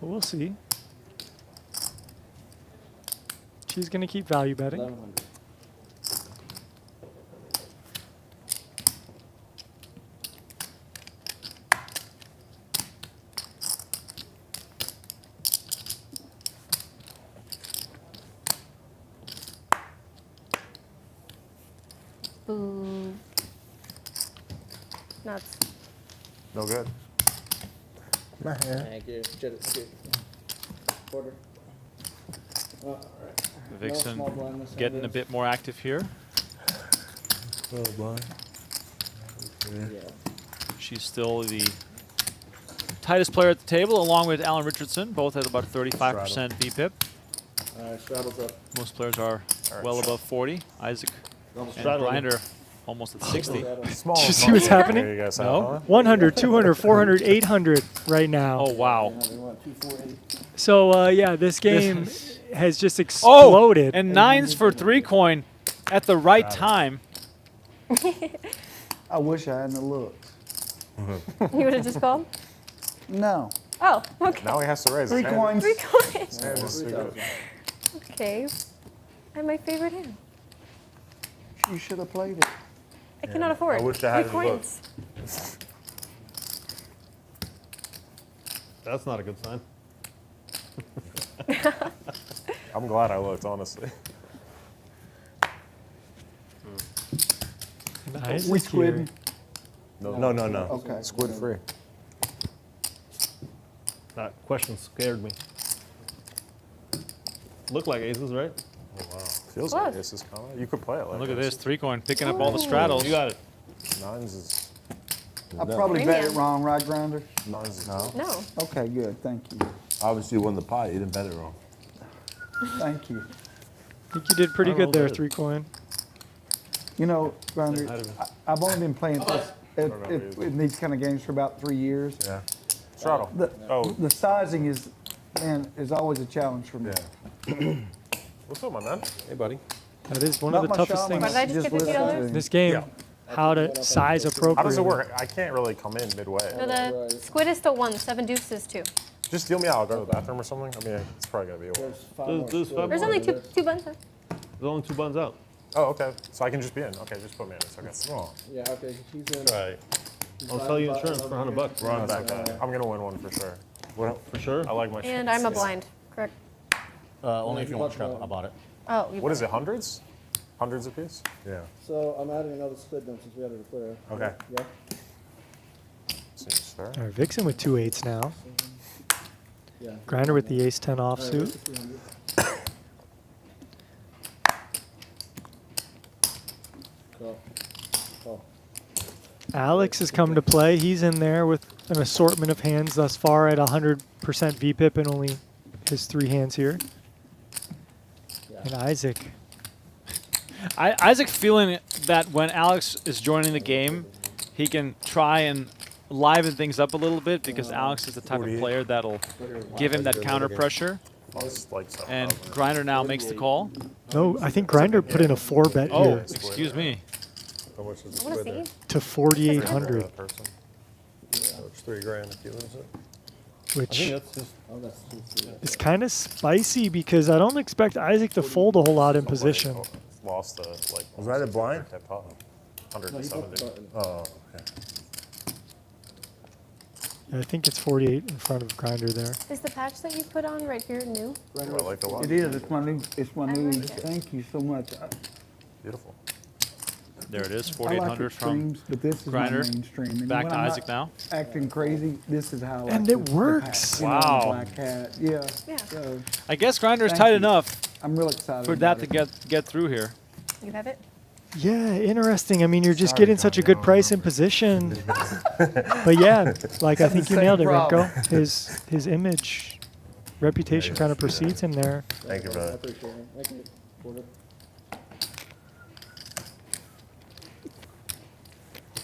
C: But we'll see. She's going to keep value betting.
L: 1100.
H: Boo. Nuts.
B: No good.
L: Thank you. Quarter. Oh, all right.
A: Vixen
L: No small blindness on
A: getting a
L: this.
A: bit more active here.
B: Oh, blind.
L: Yeah.
A: She's still the tightest player at the table, along with Alan Richardson, both at about 35% VPIP.
L: Straddles up.
A: Most players are well above 40. Isaac and
G: straddle.
A: Grinder almost at 60.
B: Small.
C: Did you see what's happening?
B: There you guys have
A: No.
B: fun.
C: 100, 200, 400, 800 right now.
A: Oh, wow.
L: They want 240.
C: So, yeah, this game has just exploded.
A: Oh, and 9s for 3-coin at the right time.
I: I wish I hadn't looked.
H: You would have just called?
I: No.
H: Oh, okay.
B: Now he has to raise
I: 3
B: his hand.
I: coins.
H: 3 coins.
B: His hand is too good.
H: Okay. And my favorite hand.
I: You should have played it.
H: I cannot afford.
B: I wish I had
H: 3
B: looked.
H: coins.
G: That's not a good sign.
B: I'm glad I looked, honestly.
C: Nice.
I: We squid.
B: No.
I: Okay.
B: Squid free.
G: That question scared me. Look like aces, right?
B: Oh, wow. Feels
H: Close.
B: like this is kind of. You could play it like
A: Look at
B: this.
A: this, 3-coin picking up all the straddles.
G: You got it.
B: Nines is.
I: I probably bet it
H: Premium.
I: wrong, right, Grinder?
B: Nines is.
H: No.
I: Okay, good. Thank you.
M: Obviously, you won the pot. You didn't bet it wrong.
I: Thank you.
C: I think you did pretty
G: I don't
C: good there,
G: know.
C: 3-coin.
I: You know, Grinder,
G: Ahead of him.
I: I've only been playing this in these kind of games for about 3 years.
B: Yeah. Straddle.
I: The, the sizing is, man, is always a challenge for me.
B: Yeah. What's up, my man?
F: Hey, buddy.
C: That is one
I: Not
C: of the
I: my
C: toughest
I: shaman,
H: What
C: things
H: did I just get
I: listen
H: $50?
I: to
C: this game.
B: Yeah.
C: How to size appropriately.
B: How does it work? I can't really come in midway.
H: No, the squid is still 1, 7 deuces is 2.
B: Just deal me out. I'll go to the bathroom or something. I mean, it's probably gonna be a while.
L: There's 5
G: There's-
L: more
G: there's
L: squid.
G: 5
H: There's
G: more.
H: only two buns. Huh?
G: There's only 2 buns out.
B: Oh, okay. So I can just be in. Okay, just put me in. It's okay. Small.
L: Yeah, okay. He's in.
F: Right.
G: I'll sell you insurance for $100.
B: We're on back then. I'm gonna win one for sure. What?
G: For sure.
B: I like my.
H: And I'm a blind. Correct.
D: Only if you want straddle. I bought it.
H: Oh, you
B: What is it? Hundreds? Hundreds apiece? Yeah.
L: So I'm adding another squid then since we added a player.
B: Okay.
L: Yeah.
B: Seems fair.
C: All right, Vixen with 2 8s now.
L: Yeah.
C: Grinder with the ace-10
L: All right,
C: offsuit.
L: where's the 300? Call. Call.
C: Alex has come to play. He's in there with an assortment of hands thus far at 100% VPIP and only his 3 hands here. And Isaac.
A: Isaac feeling that when Alex is joining the game, he can try and liven things up a little bit because Alex is the type of
B: 48.
A: player that'll give him that counter pressure.
B: Lost like something.
A: And Grinder now makes the call.
C: No, I think Grinder put in a 4 bet
A: Oh,
C: here
A: excuse me.
B: How much is the
H: I want
B: squid
H: to
B: there?
H: see.
C: to 4,800,
B: That person.
F: So it's $3,000 if you lose it.
G: I
C: which
G: think that's just.
L: Oh, that's 2, 3.
C: is kind of spicy because I don't expect Isaac to fold a whole lot in position.
B: Lost the like.
M: Was that a blind?
B: Type pot.
L: No, he put the
B: 170.
L: button.
M: Oh, okay.
C: Yeah, I think it's 48 in front of Grinder there.
H: Is the patch that you put on right here new?
B: I like the watch.
I: It is. It's my new. It's my
H: I
I: new.
H: like it.
I: Thank you so much.
B: Beautiful.
A: There it is,
I: I like
A: 4,800 from
I: extremes, but this is
A: Grinder.
I: my mainstream. And
A: Back
I: when
A: to
I: I'm
A: Isaac now.
I: not acting crazy. This is how. I like
C: And it
I: the
C: works.
I: pack, you know,
A: Wow.
I: Black hat. Yeah.
H: Yeah.
I: So
A: I guess Grinder is
I: Thank
A: tight
I: you.
A: enough
I: I'm real excited
A: for that
I: about
A: to
I: it.
A: get through here.
H: You have it?
C: Yeah, interesting. I mean, you're just getting such a good price in position. But yeah, like I think you
I: Same
C: nailed it,
I: problem.
C: Remco. His image, reputation kind of precedes him there.
B: Thank you,
L: I
B: brother.
L: appreciate it. Thank you. Quarter.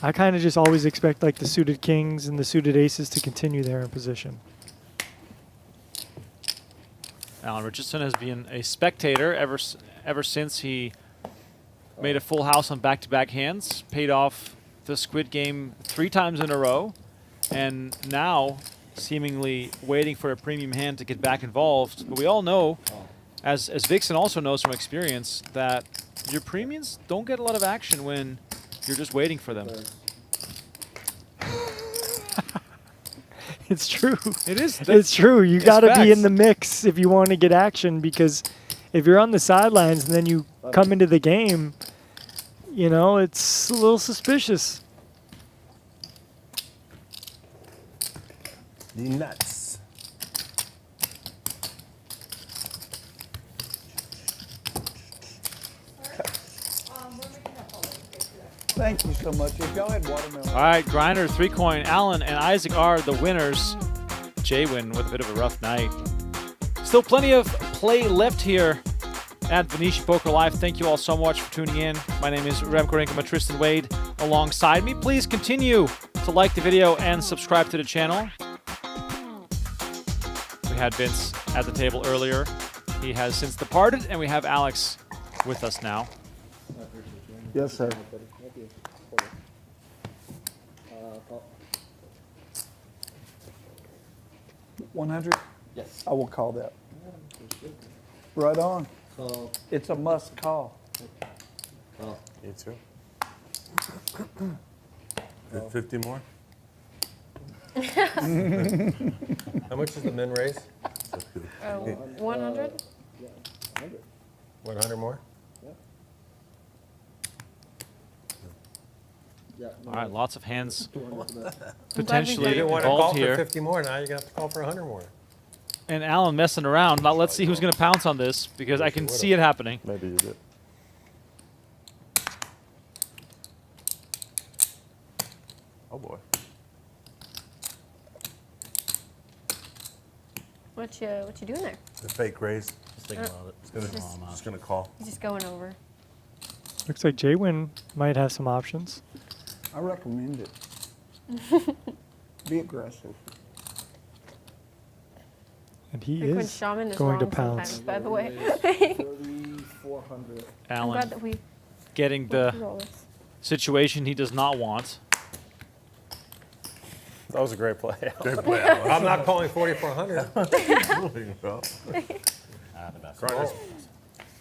C: I kind of just always expect like the suited kings and the suited aces to continue there in position.
A: Alan Richardson has been a spectator ever since he made a full house on back-to-back hands, paid off the Squid game 3 times in a row, and now seemingly waiting for a premium hand to get back involved. But we all know, as Vixen also knows from experience, that your premiums don't get a lot of action when you're just waiting for them.
C: It's true.
A: It is.
C: It's true. You
A: It's
C: got to be in
A: facts.
C: the mix if you want to get action, because if you're on the sidelines and then you come into the game, you know, it's a little suspicious.
B: The nuts.
I: Thank you so much. If y'all had watermelon.
A: All right, Grinder, 3-coin. Alan and Isaac are the winners. Jwin with a bit of a rough night. Still plenty of play left here at Venetian Poker Live. Thank you all so much for tuning in. My name is Remco Rinkema, Tristan Wade alongside me. Please continue to like the video and subscribe to the channel. We had Vince at the table earlier. He has since departed, and we have Alex with us now.
I: Yes, sir. 100?
D: Yes.
I: I will call that. Right on.
L: Call.
I: It's a must call.
L: Call.
B: Me too. 50 more?
F: How much is the min raise?
H: 100?
L: Yeah, 100.
F: 100 more?
L: Yeah.
A: All right, lots of hands
L: 200 for that.
F: You
A: potentially
F: didn't want to call
A: involved
F: for
A: here.
F: 50 more, now you're going to have to call for 100 more.
A: And Alan messing around. Now let's see who's going to pounce on this, because I can see it happening.
B: Maybe you did. Oh boy.
H: What you doing there?
B: The fake raise.
D: Just thinking about it.
B: Just gonna call.
H: He's just going over.
C: Looks like Jwin might have some options.
I: I recommend it. Be aggressive.
C: And he
H: Frequent
C: is
H: shaman is
C: going to
H: wrong
C: pounce.
H: sometimes, by the way.
L: 3,400.
H: I'm glad
A: Alan
H: that we
A: getting
H: went
A: the
H: through all this.
A: situation he does not want.
F: That was a great play.
B: Great play.
F: I'm not calling 4,400.
D: Ah, the best.
F: Grinders.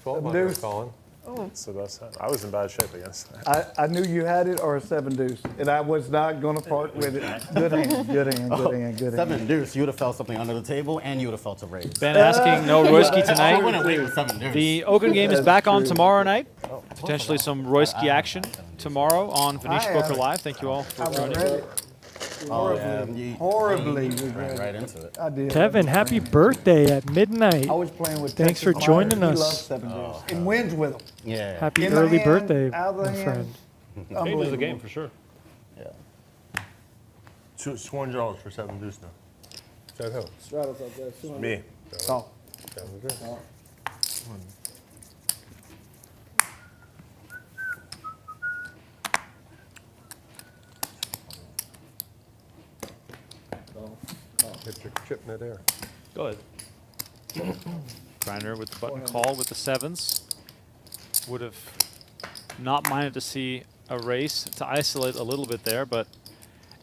F: 1,200
I: Deuce.
F: calling.
H: Oh,
B: So that's I was in bad shape against that.
I: I knew you had it or a 7 deuce, and I was not going to part with it. Good hand, good hand, good hand, good hand.
D: 7 deuce, you would have felt something under the table, and you would have felt a raise.
A: Ben asking no Royski
D: I
A: tonight.
D: wouldn't wait with 7 deuce.
A: The Oaken game is back on
I: true.
A: tomorrow night. Potentially some Royski action tomorrow on Venetian
I: I
A: Poker
I: am.
A: Live. Thank you all for
I: I
A: joining.
I: regret it.
D: Oh, yeah, you
I: Horribly
D: ran
I: regret
D: right
I: it.
D: into it.
I: I did.
C: Kevin, happy birthday at midnight.
I: I was playing with
C: Thanks
I: Texas
C: for joining
I: Myers.
C: us.
I: He loves 7 deuce and wins with them.
D: Yeah.
C: Happy
I: In the
C: early
I: hand,
C: birthday,
I: out of the
C: my
I: hand.
C: friend.
I: Unbelievable.
G: for sure.
D: Yeah.
B: $200 for 7 deuce now.
F: Is that who?
L: Straddles out there. 200.
B: Me.
I: Call.
F: 7 deuce.
L: Call. Call. Call.
F: Hit your chip in air.
A: Go ahead. Grinder with the button call with the 7s. Would have not minded to see a race to isolate a little bit there, but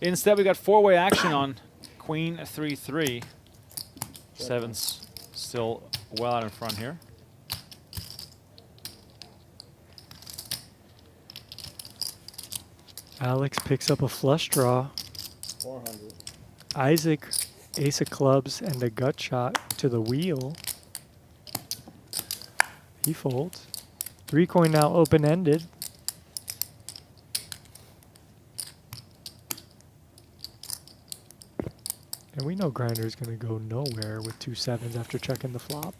A: instead we got 4-way action on Queen 3-3. 7s still well out in front here.
C: Alex picks up a flush draw.
L: 400.
C: Isaac, ace of clubs, and a gut shot to the wheel. He folds. 3-coin now open-ended. And we know Grinder's going to go nowhere with 2 7s after checking the flop.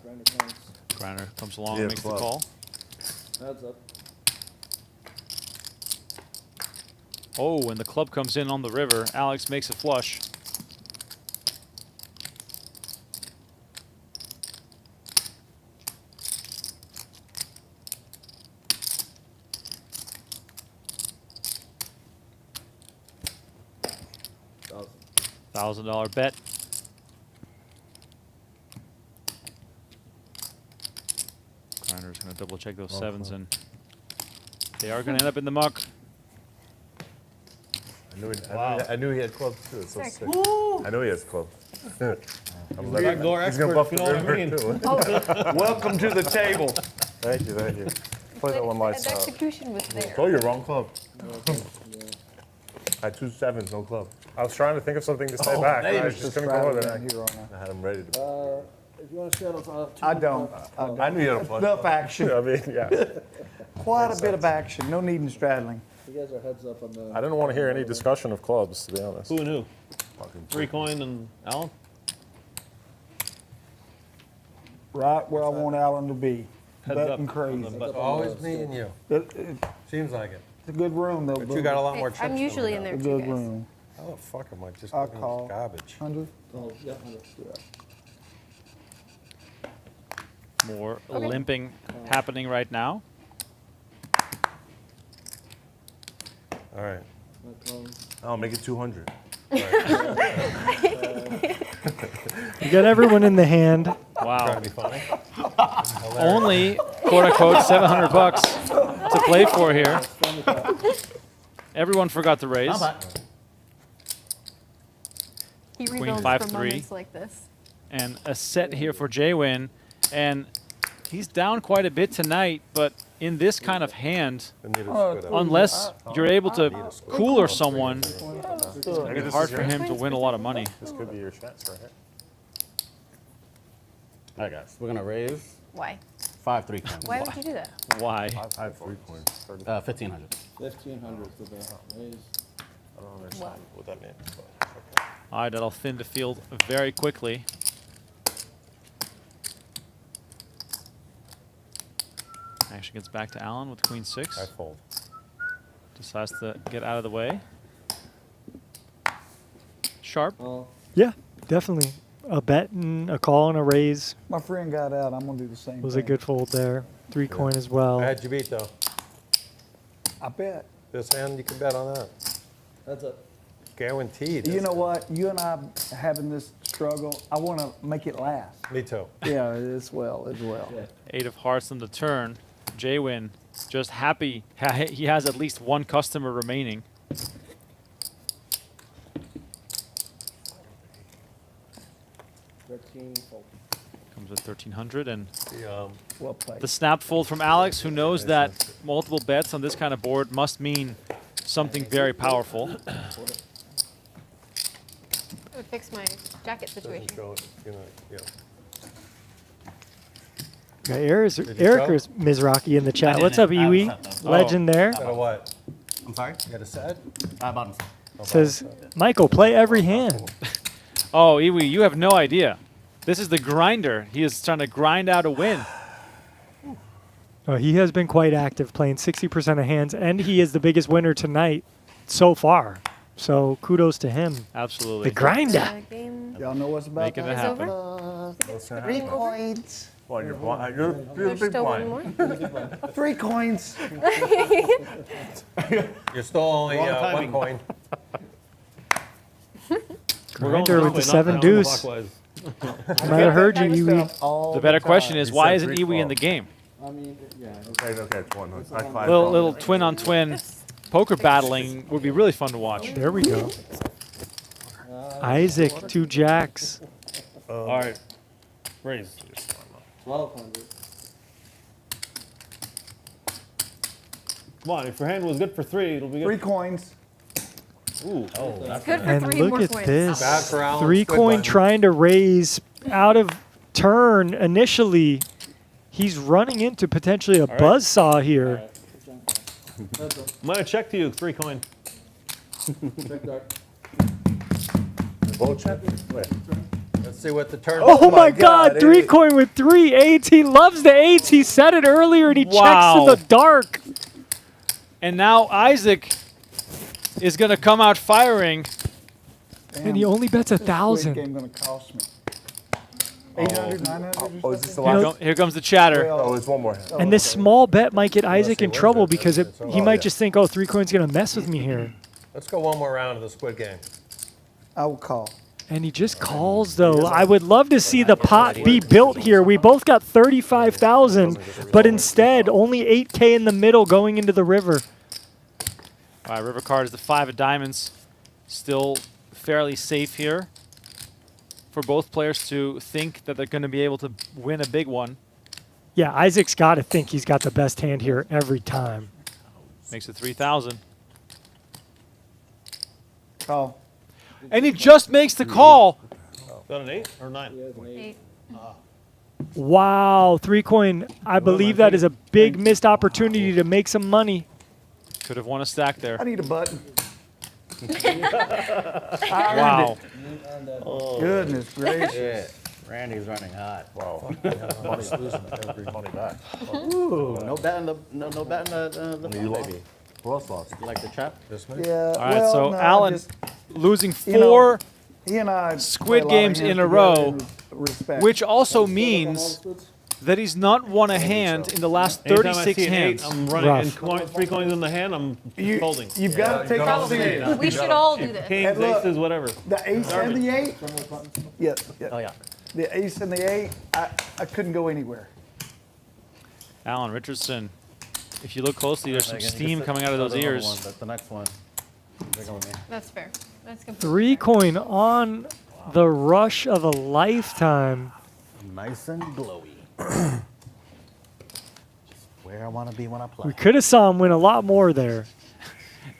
L: Grinder counts.
A: Grinder comes along
B: Yeah,
A: and makes the
B: flop.
A: call.
L: Heads up.
A: Oh, when the club comes in on the river, Alex makes a flush. $1,000 bet. Grinder's going to double check those sevens, and they are going to end up in the muck.
B: I knew he had clubs too. It's so
H: Sick.
B: sick. I know he has clubs. I'm like,
G: Backdoor
B: he's gonna
G: expert,
B: buff
G: you
B: the
G: know what I
B: river
G: mean.
B: too.
I: Welcome to the table.
B: Thank you, thank you. Play that one
H: The
B: lights out.
H: execution was there.
B: Oh, you're wrong club. I had 2 sevens, no club. I was trying to think of something to say back, but I just couldn't come with it. I had him ready to.
L: If you want to shadows, I'll have two
I: I
L: more
I: don't.
L: clubs.
I: I don't.
B: I knew you had a flush.
I: Enough action.
B: I mean, yeah.
I: Quite a bit of action. No need in straddling.
L: You guys are heads up on the.
B: I didn't want to hear any discussion of clubs, to be honest.
G: Who and who? 3-coin and Alan?
I: Right where I want Alan to be.
G: Heads up
I: Betting crazy.
G: on the button.
F: Always me and you.
I: It's
F: Seems like it.
I: a good room though.
F: But you got a lot more chips.
H: I'm
F: than
H: usually
F: we
H: in
F: got.
H: there
I: A
H: too,
I: good
H: guys.
I: room.
F: How the fuck am I just
I: I'll
F: looking at
I: call.
F: this garbage?
I: 100.
L: Oh, yeah, 100.
A: More limping happening right now.
F: All right.
B: I'll make it 200.
C: You got everyone in the hand.
F: Trying
A: Wow.
F: to be funny.
A: Only, quote unquote, $700 to play for here. Everyone forgot to raise.
H: He
A: Queen
H: rebuilds
A: 5-3.
H: for moments like this.
A: And a set here for Jwin. And he's down quite a bit tonight, but in this kind of hand,
F: I need a squid up.
A: unless you're able to cooler someone, it's hard for him to win a lot of money.
B: This could be your chance, right?
D: All right, guys, we're gonna raise
H: Why?
D: 5 3-coins.
H: Why would you do that?
A: Why?
B: I have 3 coins. 30.
D: 1500.
L: 1,500 is the best. Raise.
B: I don't understand what that means. But okay.
A: All right, that'll thin the field very quickly. Actually gets back to Alan with Queen 6.
F: I fold.
A: Decides to get out of the way. Sharp.
L: Oh,
C: Yeah, definitely. A bet and a call and a raise
I: My friend got out. I'm gonna do the same.
C: was
I: thing.
C: a good fold there. 3-coin as well.
F: I had you beat though.
I: I bet.
F: This hand, you can bet on that.
L: heads up.
F: Guaranteed.
I: You know what? You and I having this struggle. I want to make it last.
F: Me too.
I: Yeah, as well.
L: Yeah.
A: 8 of hearts on the turn. Jwin just happy he has at least one customer remaining.
L: 13, fold.
A: Comes with 1,300 and
I: Well played.
A: the snap fold from Alex, who knows that multiple bets on this kind of board must mean something very powerful.
H: It would fix my jacket situation.
F: Show it, you know, yeah.
C: Got
F: Did you
C: Erica's Mizrachi in the chat. What's up, Iwi? Legend there.
F: Got a what?
D: I'm sorry?
F: You got a set?
D: Bottom.
C: Says, Michael, play every hand.
A: Oh, Iwi, you have no idea. This is the grinder. He is trying to grind out a win.
C: Oh, he has been quite active, playing 60% of hands, and he is the biggest winner tonight so far. So kudos to him.
A: Absolutely.
C: The grinder.
H: Game
I: Y'all know what's about
A: Making
I: that?
A: it happen.
B: What's gonna
I: 3
B: happen?
I: coins.
B: Well, you're blind. You're
H: There's
B: big
H: still one
B: blind.
H: more.
I: 3 coins.
F: You're still only
G: Wrong
F: one
G: timing.
F: coin.
C: Grinder with the
G: Clockwise, not
C: 7 deuce.
G: counterclockwise.
C: I might have heard you, Iwi.
A: The better question is,
B: He
A: why
B: said
A: isn't
B: 3
A: Iwi in the
B: club.
A: game?
L: I mean, yeah.
B: Okay, it's 1. I 5.
A: Little twin-on-twin poker battling would be really fun to watch.
C: There we go. Isaac, 2 jacks.
G: All right, raise.
L: 1,200.
G: Come on, if your hand was good for 3, it'll be
I: 3
G: good.
I: coins.
G: Ooh,
H: It's good for
C: And
H: 3
C: look
H: more
C: at
H: coins.
C: this.
F: Bad for Alan.
C: 3
F: Squid
C: coin
F: button.
C: trying to raise out of turn initially. He's running into potentially a buzzsaw here.
L: Heads up.
G: I'm gonna check to you, 3-coin.
L: Check dark.
B: Both check? Wait.
F: Let's see what the turn.
C: Oh my God,
B: God,
C: 3
B: it-
C: coin with 3 eights. He loves the 8s. He said it earlier and he
A: Wow.
C: checks to the dark.
A: And now Isaac is going to come out firing.
C: And he only bets
I: This
C: 1,000.
I: game gonna cost me. 800, 900 or
B: Oh, is this the
I: something?
B: last?
A: Here comes the chatter.
B: Oh, it's one more hand.
C: And this small bet might get Isaac
F: see,
C: in
F: we're
C: trouble
F: good.
C: because
F: That's it.
C: he
F: Oh,
C: might
B: yeah.
C: just think, oh, 3 coin's going to mess with me here.
F: Let's go one more round of the Squid game.
I: I will call.
C: And he just calls, though. I would love to see the pot be built here. We both got 35,000, but instead, only 8K in the middle going into the river.
A: All right, river card is the 5 of diamonds. Still fairly safe here for both players to think that they're going to be able to win a big one.
C: Yeah, Isaac's got to think he's got the best hand here every time.
A: Makes it 3,000.
I: Call.
A: And he just makes the call.
G: Is that an 8 or 9?
L: He has an 8.
C: Wow, 3 coin. I believe that is a big missed opportunity to make some money.
A: Could have won a stack there.
I: I need a button.
A: Wow.
I: Goodness gracious.
D: Shit. Randy's running hot.
B: Wow. Money's losing every money back.
D: Ooh, no bet in the
B: You lost.
D: baby.
B: Who else lost?
D: You like the chop?
B: This man?
I: Yeah.
A: All right,
I: well,
A: so
I: no,
A: Alan
I: just,
A: losing
I: you know,
A: 4
I: he and I
A: Squid
I: play a lot of
A: games
I: hands
A: in a
I: together
A: row,
I: in respect.
A: which also means that he's not won a hand in the last
G: Anytime I
A: 36
G: see an 8,
A: hands.
G: I'm running, and
C: Rough.
G: 3 coins in the hand, I'm folding.
I: You've got to take it serious.
H: We should all do this.
G: Kings,
I: And look,
G: aces, whatever.
I: The ace and the 8. Yeah, yeah.
D: Oh, yeah.
I: The ace and the 8. I couldn't go anywhere.
A: Alan Richardson, if you look closely, there's some
D: Again, you can
A: steam
D: sit
A: coming out of those
D: another
A: ears.
D: One, but the next one, they're going with me.
H: That's fair. That's good.
C: 3 coin on the rush of a lifetime.
D: Nice and glowy. Just where I want to be when I play.
C: We could have saw him win a lot more there.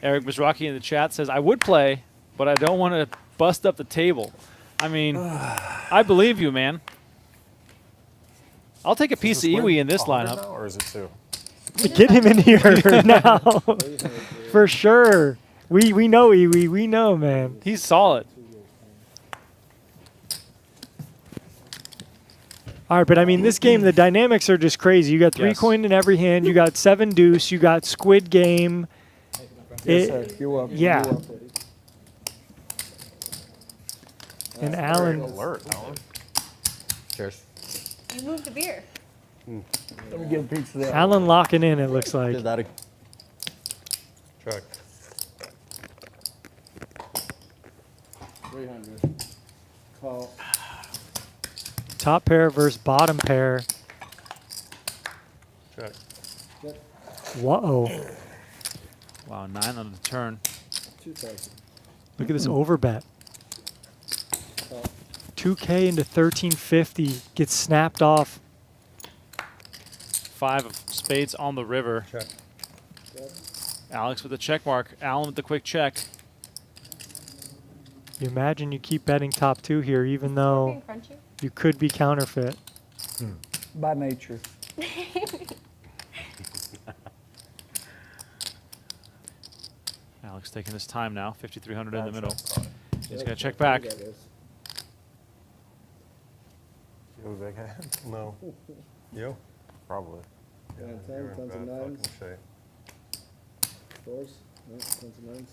A: Eric Mizrachi in the chat says, I would play, but I don't want to bust up the table. I mean, I believe you, man. I'll take a piece of Iwi in this lineup.
B: Or is it 2?
C: Get him in here now. For sure. We know Iwi. We know, man.
A: He's solid.
C: All right, but I mean, this game, the dynamics are just crazy. You got 3
A: Yes.
C: coin in every hand. You got 7 deuce. You got Squid game.
I: Yes, sir. You're welcome.
C: Yeah.
I: You're welcome.
C: And Alan,
B: Alert, Alan.
D: Cheers.
H: You moved the beer.
I: Let me get a piece of that.
C: Alan locking in, it looks like.
D: Cheers, Daddy.
F: Check.
L: 300. Call.
C: Top pair versus bottom pair.
F: Check.
C: Whoa.
A: Wow, 9 on the turn.
L: 2,000.
C: Look at this overbet.
L: Call.
C: 2K into 1350. Gets snapped off.
A: 5 of spades on the river.
F: Check.
A: Alex with the check mark. Alan with the quick check.
C: You imagine you keep betting top 2 here, even though
H: Being crunchy.
C: you could be counterfeit.
I: By nature.
A: Alex taking his time now. 5,300 in the middle. He's going to check back.
B: You have a big hand?
F: No. You?
B: Probably.
F: Yeah,
L: 10,
F: you're in
L: tons of
F: bad
L: nines.
F: fucking shape.
L: 4s. No, tons of 9s.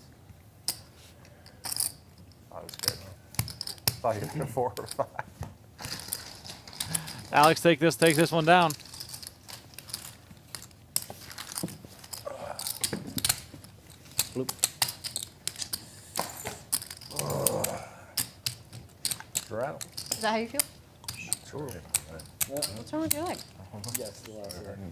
B: I was scared. Thought you were 4 or 5.
A: Alex, take this one down.
D: Bloop.
B: Rattle.
H: Is that how you feel?
B: Sure.
H: What's wrong with your leg?
L: Yes, the last one.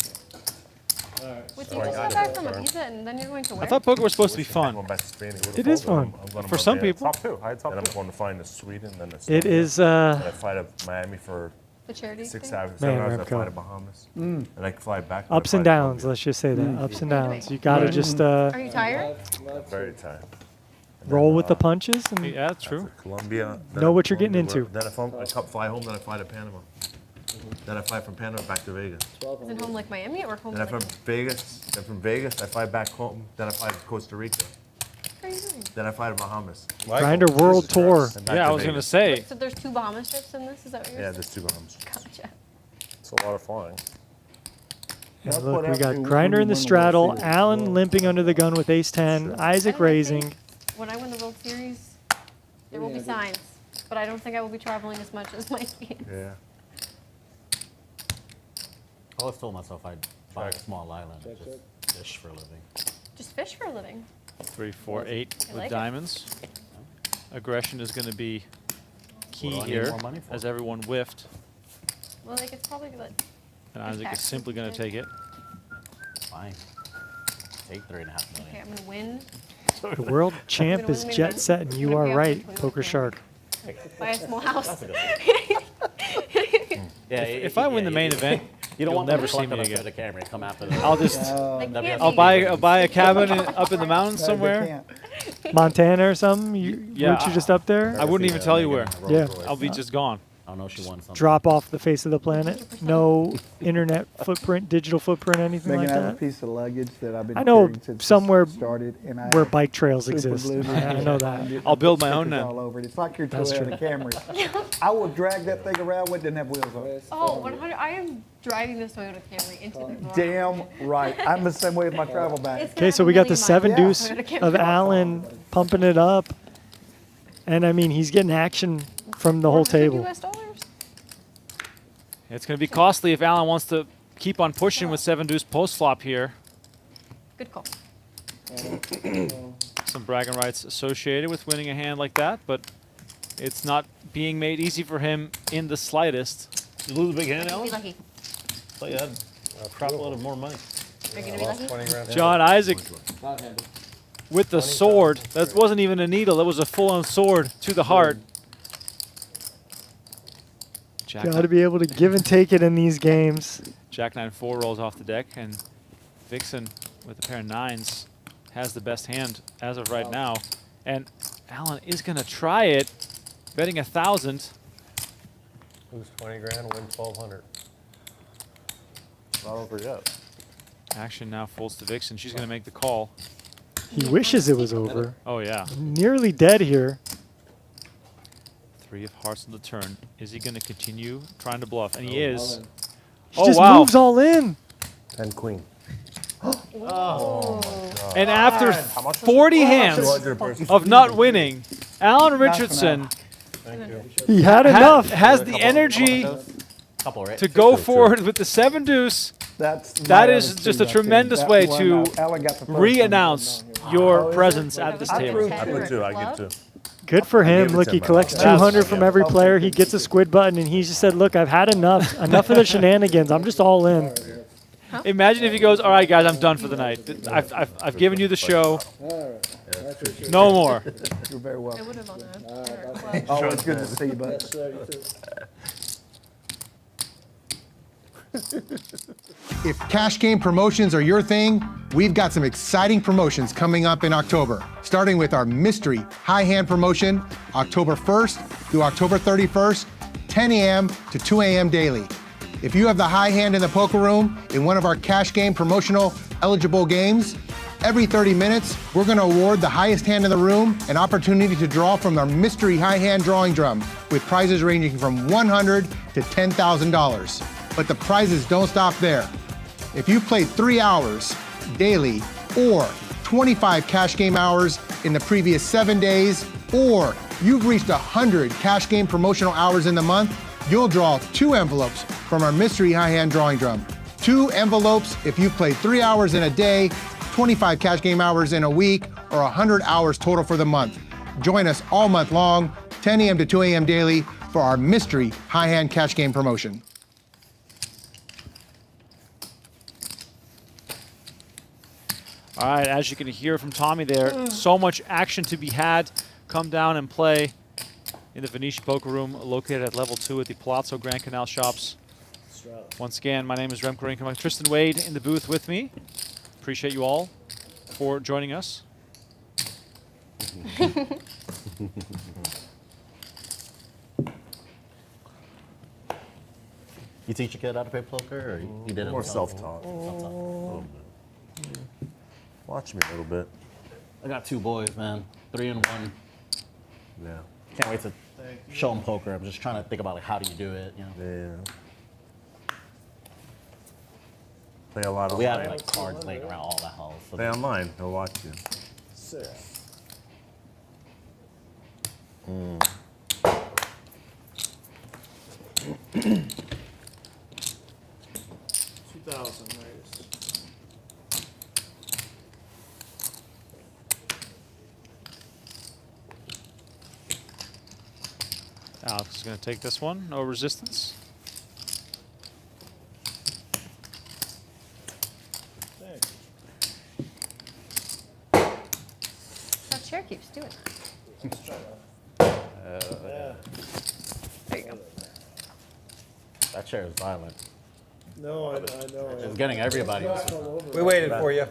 L: Alright.
H: Wait, so you just got back from Ibiza and then you're going to
A: I
H: where?
A: thought poker was supposed to be
B: I'm
A: fun.
B: going back to Spain.
C: It is fun.
B: I'm going to
A: For some
B: Marbella.
A: people.
B: Top 2. I had top 2. Then I'm going to find the Sweden, then the
C: It is,
B: Then I fly to Miami for
H: The charity
B: 6
H: thing?
B: hours. 7 hours. I
C: Remco.
B: fly to Bahamas. And I fly back. then I
C: ups
B: fly
C: and
B: to
C: downs,
B: Colombia.
C: let's just say that. Ups and
H: What are you
C: downs.
H: doing?
C: You got to just
H: Are you tired?
B: Very tired. And
C: roll
B: then,
C: with the punches. And
A: Yeah, that's true.
B: Colombia.
C: Know what you're getting into.
B: Then I fly home, then I fly to Panama. Then I fly from Panama back to Vegas.
H: Is it home like Miami or home
B: Then
H: like
B: from Vegas, I fly back home. Then I fly to Costa Rica.
H: What are you doing?
B: Then I fly to Bahamas.
C: Grinder World Tour.
B: And back
A: Yeah,
B: to
A: I was going to
B: Vegas.
A: say.
H: So there's 2 Bahamas trips in this? Is that what you're
B: Yeah,
H: saying?
B: there's 2 Bahamas.
H: Gotcha.
B: It's a lot of flying.
C: And
I: That's
C: look,
I: what
C: we
I: happens
C: got
I: when
C: Grinder
I: you
C: in the
I: win the World
C: straddle,
I: Series.
C: Alan limping under the gun with ace-10, Isaac
H: I
C: raising.
H: think when I win the World Series, there will be signs. But I don't think I will be traveling as much as my team.
B: Yeah.
D: I always told myself I'd buy a small island and just fish for a living.
H: Just fish for a living.
A: 3, 4, 8
H: I
A: with
H: like it.
A: diamonds. Aggression is going to be key
D: What do I need
A: here
D: more money for?
A: as everyone whiffed.
H: Well, like it's probably good.
A: And Isaac is simply going to take it.
D: Fine. Take 3.5 million.
H: Okay, I'm gonna win.
C: The world champ
H: gonna
C: is
H: win the
C: jet
H: main
C: set, and you are right, Poker Shark.
H: Buy a small house.
D: Yeah,
A: If I win the main event,
D: you don't
A: you'll
D: want them
A: never
D: to
A: see
D: collect
A: me
D: us for
A: again.
D: the camera and come after the.
A: I'll just,
H: They can't
A: I'll
H: beat
A: buy a cabin up in the mountains
I: No, they
A: somewhere.
I: can't.
C: Montana or something?
A: Yeah,
C: Weren't you just up there?
A: I wouldn't even tell you where.
C: Yeah.
A: I'll be just gone.
D: I know she won something.
C: Drop off the face of the planet. No internet footprint, digital footprint, anything
I: Megan,
C: like
I: I have a
C: that.
I: piece of luggage that I've been
C: I know
I: carrying since
C: somewhere
I: this started, and I
C: where bike trails
I: super
C: exist.
I: glued it
C: I know
I: behind
C: that.
I: it.
A: I'll build my own
I: Stickers
A: now.
I: all over it. It's like your
C: That's
I: Toyota Camry. I will drag that thing around with it and have wheels on it.
H: Oh, 100. I am driving this Toyota Camry into the garage.
I: Damn right. I'm the same way with my travel bag.
H: It's gonna
C: Okay,
H: have
C: so
H: a
C: we got the
H: million miles.
C: 7 deuce
H: Toyota Camry.
C: of Alan pumping it up. And I mean, he's getting action from the whole table.
H: $450 US?
A: It's going to be costly if Alan wants to keep on pushing with 7 deuce post flop here.
H: Good call.
A: Some bragging rights associated with winning a hand like that, but it's not being made easy for him in the slightest.
G: You lose a big hand,
H: Be
G: Alan?
H: lucky.
G: So you had a crap load of more money.
H: Are you gonna be lucky?
F: 20 grand.
A: John Isaac
L: Five-handed.
A: with the sword. That wasn't even a needle. That was a full-on sword to the heart. Jack,
C: Got to be able to give and take it in these games.
A: Jack 9-4 rolls off the deck, and Vixen with a pair of 9s has the best hand as of right now. And Alan is going to try it, betting 1,000.
F: Lose 20 grand, win 1,200.
M: Not over yet.
A: Action now folds to Vixen. She's going to make the call.
C: He wishes it was over.
A: Oh, yeah.
C: Nearly dead here.
A: 3 of hearts on the turn. Is he going to continue trying to bluff? And he
L: All
A: is.
L: in.
C: He
A: Oh,
C: just
A: wow.
C: moves all in.
B: 10 queen.
A: And after 40 hands
B: 200 per
A: of not winning, Alan Richardson
F: Thank you.
C: He had enough.
A: has the energy
D: Couple, right?
A: to go forward with the 7 deuce.
I: That
A: That is just a tremendous way to re-announce your presence at this
H: I
A: table.
B: I put 2. I get 2.
C: Good for
B: I
C: him.
B: gave it
C: Look,
B: to
C: he
B: him.
C: collects
A: That's-
C: 200 from every player. He gets a squid button, and he just said, look, I've had enough. Enough of the shenanigans. I'm just all in.
A: Imagine if he goes, all right, guys, I'm done for the night. I've given you the show.
L: All right. I appreciate
A: No more.
I: You're very
H: I
I: welcome.
H: would have on that.
L: All right,
H: Well,
L: that's
I: Always good to see you, bud.
L: Yes, sir, you too.
J: If cash game promotions are your thing, we've got some exciting promotions coming up in October, starting with our mystery high hand promotion, October 1st through October 31st, 10 a.m. to 2 a.m. daily. If you have the high hand in the poker room in one of our cash game promotional eligible games, every 30 minutes, we're gonna award the highest hand in the room an opportunity to draw from our mystery high hand drawing drum with prizes ranging from $100 to $10,000. But the prizes don't stop there. If you played 3 hours daily or 25 cash game hours in the previous 7 days, or you've reached 100 cash game promotional hours in the month, you'll draw 2 envelopes from our mystery high hand drawing drum. 2 envelopes if you played 3 hours in a day, 25 cash game hours in a week, or 100 hours total for the month. Join us all month long, 10 a.m. to 2 a.m. daily for our mystery high hand cash game promotion.
A: All right, as you can hear from Tommy there, so much action to be had. Come down and play in the Venetian Poker Room, located at level 2 at the Palazzo Grand Canal Shops. Once again, my name is Remco Rinkelmark. Tristan Wade in the booth with me. Appreciate you all for joining us.
D: You teach your kid how to play poker, or you did it
B: More
D: yourself?
B: self-taught. A
D: Self-taught.
B: little bit. Watch me a little bit.
D: I got 2 boys, man. 3 and 1.
B: Yeah.
D: Can't wait to show them poker. I'm just trying to think about like how do you do it, you know?
B: Yeah. Play a lot
D: We have
B: online.
D: like cards laying around all that hell. So
B: Play online. He'll watch you.
L: Sir.
A: going to take this one. No resistance.
H: That chair keeps doing that. There you go.
D: That chair is violent.
L: No, I know.
D: It's getting everybody.
F: We waited for you.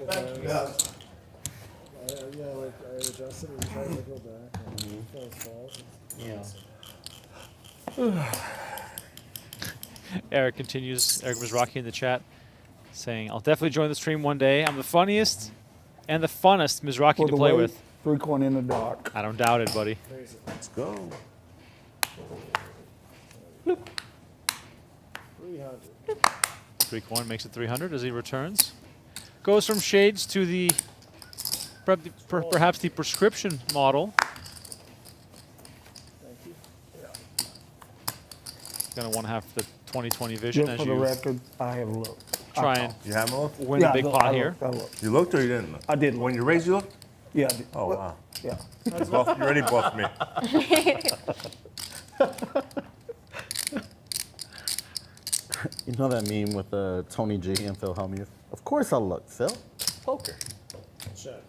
L: Yeah, like I adjusted and tried to go back. And it falls.
A: Eric Mizrachi in the chat saying, I'll definitely join the stream one day. I'm the funniest and the funnest Mizrachi to play with.
I: 3 coin in the dark.
A: I don't doubt it, buddy.
B: Let's go.
L: 300.
A: 3 coin makes it 300 as he returns. Goes from shades to the perhaps the prescription model. Gonna want to have the 20/20 vision
I: Just
A: as
I: for the
A: you
I: record, I have looked.
A: try and
B: You have a look?
A: win a big pot here.
I: I looked.
B: You looked or you didn't look?
I: I did look.
B: When you raised, you looked?
I: Yeah, I did.
B: Oh, wow.
I: Yeah.
B: You already buffed me.
M: You know that meme with Tony G and Phil Hellmuth? Of course I'll look, Phil. Poker.
L: Check.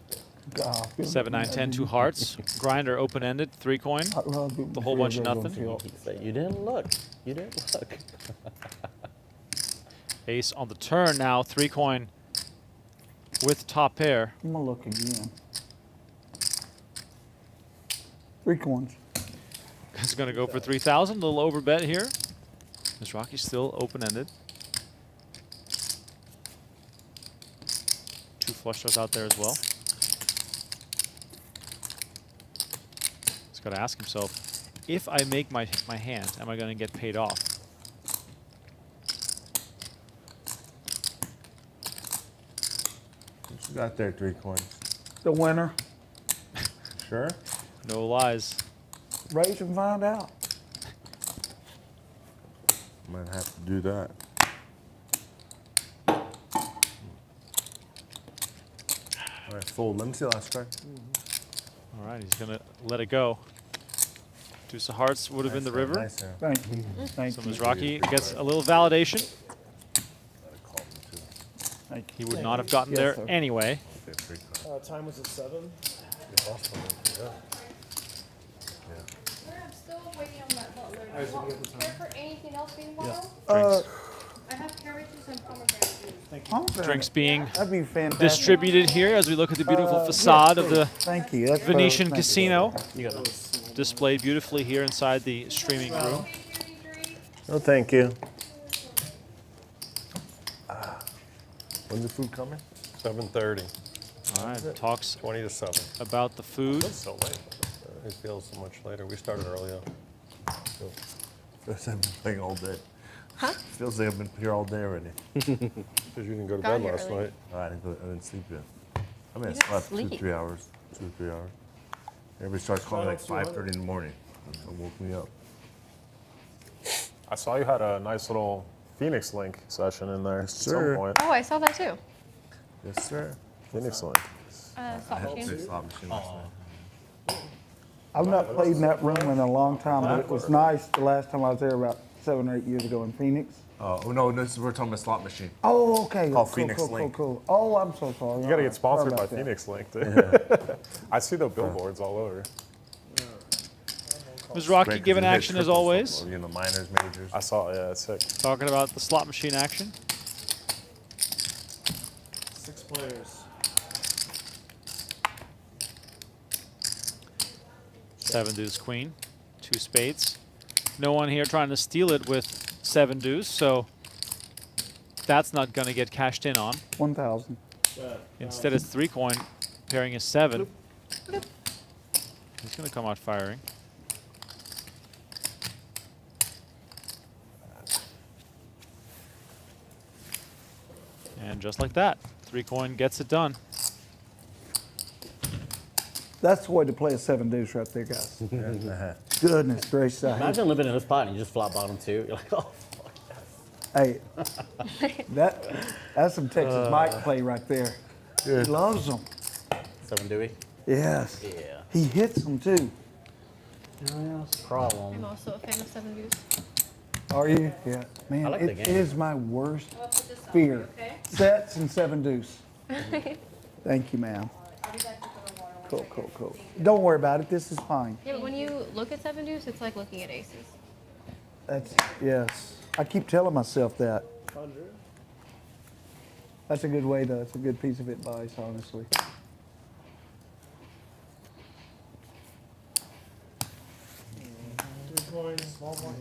I: God,
A: 7, 9, 10, 2 hearts. Grinder open-ended, 3 coin. The whole bunch of nothing.
M: He said, you didn't look. You didn't look.
A: Ace on the turn now, 3 coin with top pair.
I: I'm gonna look again. 3 coins.
A: It's going to go for 3,000. A little over bet here. Mizrachi's still open-ended. 2 flush draws out there as well. He's got to ask himself, if I make my hand, am I going to get paid off?
B: What you got there, 3 coins?
I: The winner.
B: Sure?
A: No lies.
I: Raise and find out.
B: Might have to do that. All right, fold. Let me see the last card.
A: All right, he's going to let it go. Deuce of hearts would have been the river.
B: Nice, yeah.
I: Thank you. Thank
A: So
I: you.
A: Mizrachi gets a little validation.
I: Thank
A: He
I: you.
A: would not have gotten
I: Yes,
A: there
I: sir.
A: anyway.
B: Okay, 3 cards.
L: Time was at 7.
H: I'm still waiting on that butler. Do you want care for anything else meanwhile?
A: Drinks.
H: I have carrot juice and pomegranate juice.
A: Drinks being
I: That'd be fantastic.
A: distributed here as we look at the beautiful facade of the
I: Thank you. That's
A: Venetian
I: thank you.
A: Casino. Displayed beautifully here inside the streaming room.
B: No, thank you. When's the food coming?
F: 7:30.
A: All right, talks
F: 20 to 7.
A: about the food.
F: So late. It feels so much later. We started earlier.
B: Feels like I've been playing all day. Huh? Feels like I've been here all day already.
F: Because you didn't go to
H: Got
F: bed
H: here
F: last
H: early.
F: night.
B: Oh, I didn't sleep yet. I mean, I
H: didn't
B: slept 2
H: sleep?
B: 3 hours. 2 or 3 hours. Everybody starts calling like 5:30 in the morning. That woke me up.
N: I saw you had a nice little Phoenix Link session in there at some
B: sir.
N: point.
H: Oh, I saw that too.
B: Yes, sir.
N: Phoenix Link.
H: Slot
B: I had to
H: machine.
B: play slot machine last night.
I: I've not played in that room in a long time, but it was nice the last time I was there about 7 or 8 years ago in Phoenix.
B: Oh no, we're talking about slot machine.
I: Oh, okay.
B: Called
I: cool,
B: Phoenix
I: cool,
B: Link.
I: Cool. Oh, I'm so sorry.
N: You got to get sponsored by
I: Sorry about that.
N: Phoenix Link. Too. I see the billboards all over.
A: Mizrachi giving action as always.
B: You know, minors, majors.
N: I saw it. Yeah, it's sick.
A: Talking about the slot machine action.
L: 6 players.
A: 7 deuce queen, 2 spades. No one here trying to steal it with 7 deuce, so that's not going to get cashed in on.
I: 1,000.
A: Instead, it's 3 coin, pairing is 7. He's going to come out firing. And just like that, 3 coin gets it done.
I: That's the way to play a 7 deuce right there, guys. Goodness gracious.
D: Imagine living in this spot and you just flop bottom 2. You're like, oh, fuck.
I: Hey, that's some Texas Mike play right there. He loves them.
D: 7 Dewey.
I: Yes.
D: Yeah.
I: He hits them too.
M: Problem.
H: I'm also a fan of 7 deuce.
I: Are you? Yeah. Man,
M: I like the
I: it
M: game.
I: is my worst fear. Sets and 7 deuce. Thank you, ma'am. Cool, cool, cool. Don't worry about it. This is fine.
H: Yeah, but when you look at 7 deuce, it's like looking at aces.
I: That's, yes. I keep telling myself that. That's a good way, though. It's a good piece of advice, honestly.
L: Small one.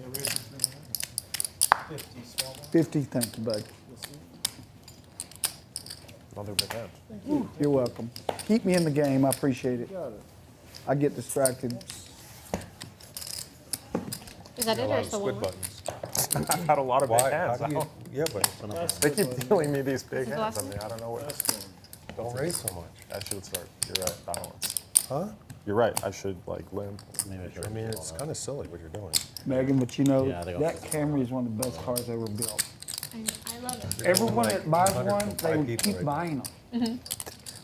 L: 50, small one.
I: 50, thank you, bud.
N: Another big hand.
I: You're welcome. Keep me in the game. I appreciate it.
L: Got it.
I: I get distracted.
H: Is that
F: A
H: it
F: lot
H: or
F: of
H: still
F: squid
H: one more?
F: buttons.
N: I've had a lot of big
F: Why?
N: hands.
F: How do you, yeah, but
N: They keep dealing me these big
H: This is
N: hands. I
H: awesome.
N: mean, I don't know what.
F: don't raise so much.
N: I should start. You're right. Balance.
F: Huh?
N: You're right. I should like limp.
M: Maybe I should
F: I mean, it's kind of silly what you're doing.
I: Megan, but you know,
M: Yeah, they go
I: that
M: for
I: Camry is one of the best cars ever built.
H: I love it.
I: Everyone that buys
F: 100
I: one,
F: from
I: they
F: 5
I: would
F: people
I: keep
F: right
I: buying them.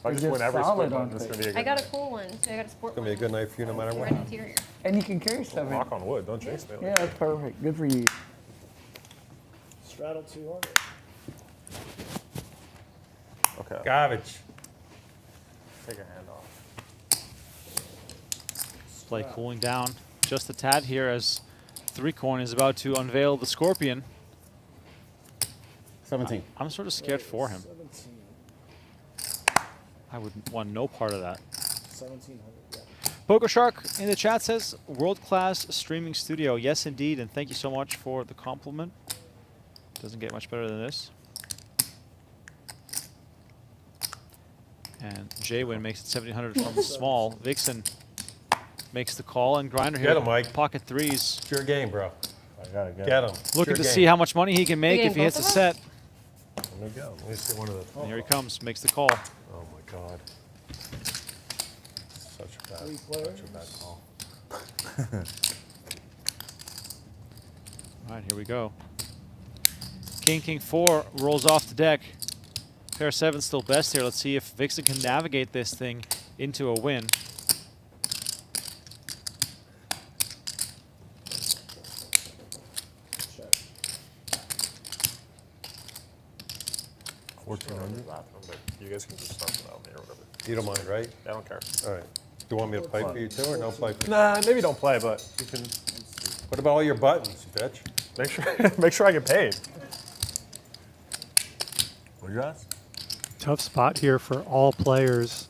N: If I just
I: They're
N: win
I: just
N: every
I: solid,
N: split button,
I: aren't
N: it's
I: they?
N: gonna be a good
H: I got a
N: night.
H: cool one. So I got a sport
F: It's gonna be a
H: one.
F: good night for you no matter
H: Red
F: what.
H: interior.
I: And you can carry stuff in.
N: Knock on wood. Don't jinx me.
I: Yeah, that's perfect. Good for you.
L: Straddle 200.
N: Okay.
F: Garbage.
N: Take a hand off.
A: Play cooling down just a tad here as 3-coin is about to unveil the Scorpion.
M: 17.
A: I'm sort of scared for him.
L: 17.
A: I would want no part of that.
L: 1700. Yeah.
A: Poker Shark in the chat says, world-class streaming studio. Yes, indeed, and thank you so much for the compliment. Doesn't get much better than this. And Jwin makes it 1700 from the small. Vixen makes the call, and Grinder here.
F: Get him, Mike.
A: Pocket threes.
F: It's your game, bro.
N: I gotta get.
F: Get him.
A: Looking to see how much money he can make
H: getting
A: if he hits a
H: both of
A: set.
F: Let me go. Let me see one of the.
A: And here he comes, makes the call.
F: Oh my God. Such a bad,
L: Three
F: such
L: players.
F: a bad call.
A: All right, here we go. King, King 4 rolls off the deck. Pair 7 still best here. Let's see if Vixen can navigate this thing into a win.
L: Check.
F: 1400.
N: But you guys can just start without me or whatever.
F: You don't mind, right?
N: I don't care.
F: All right. Do you want me to play for you too, or no play for you?
N: Nah, maybe don't play, but you can
F: What about all your buttons, bitch?
N: make sure I get paid.
B: What you ask?
C: Tough spot here for all players.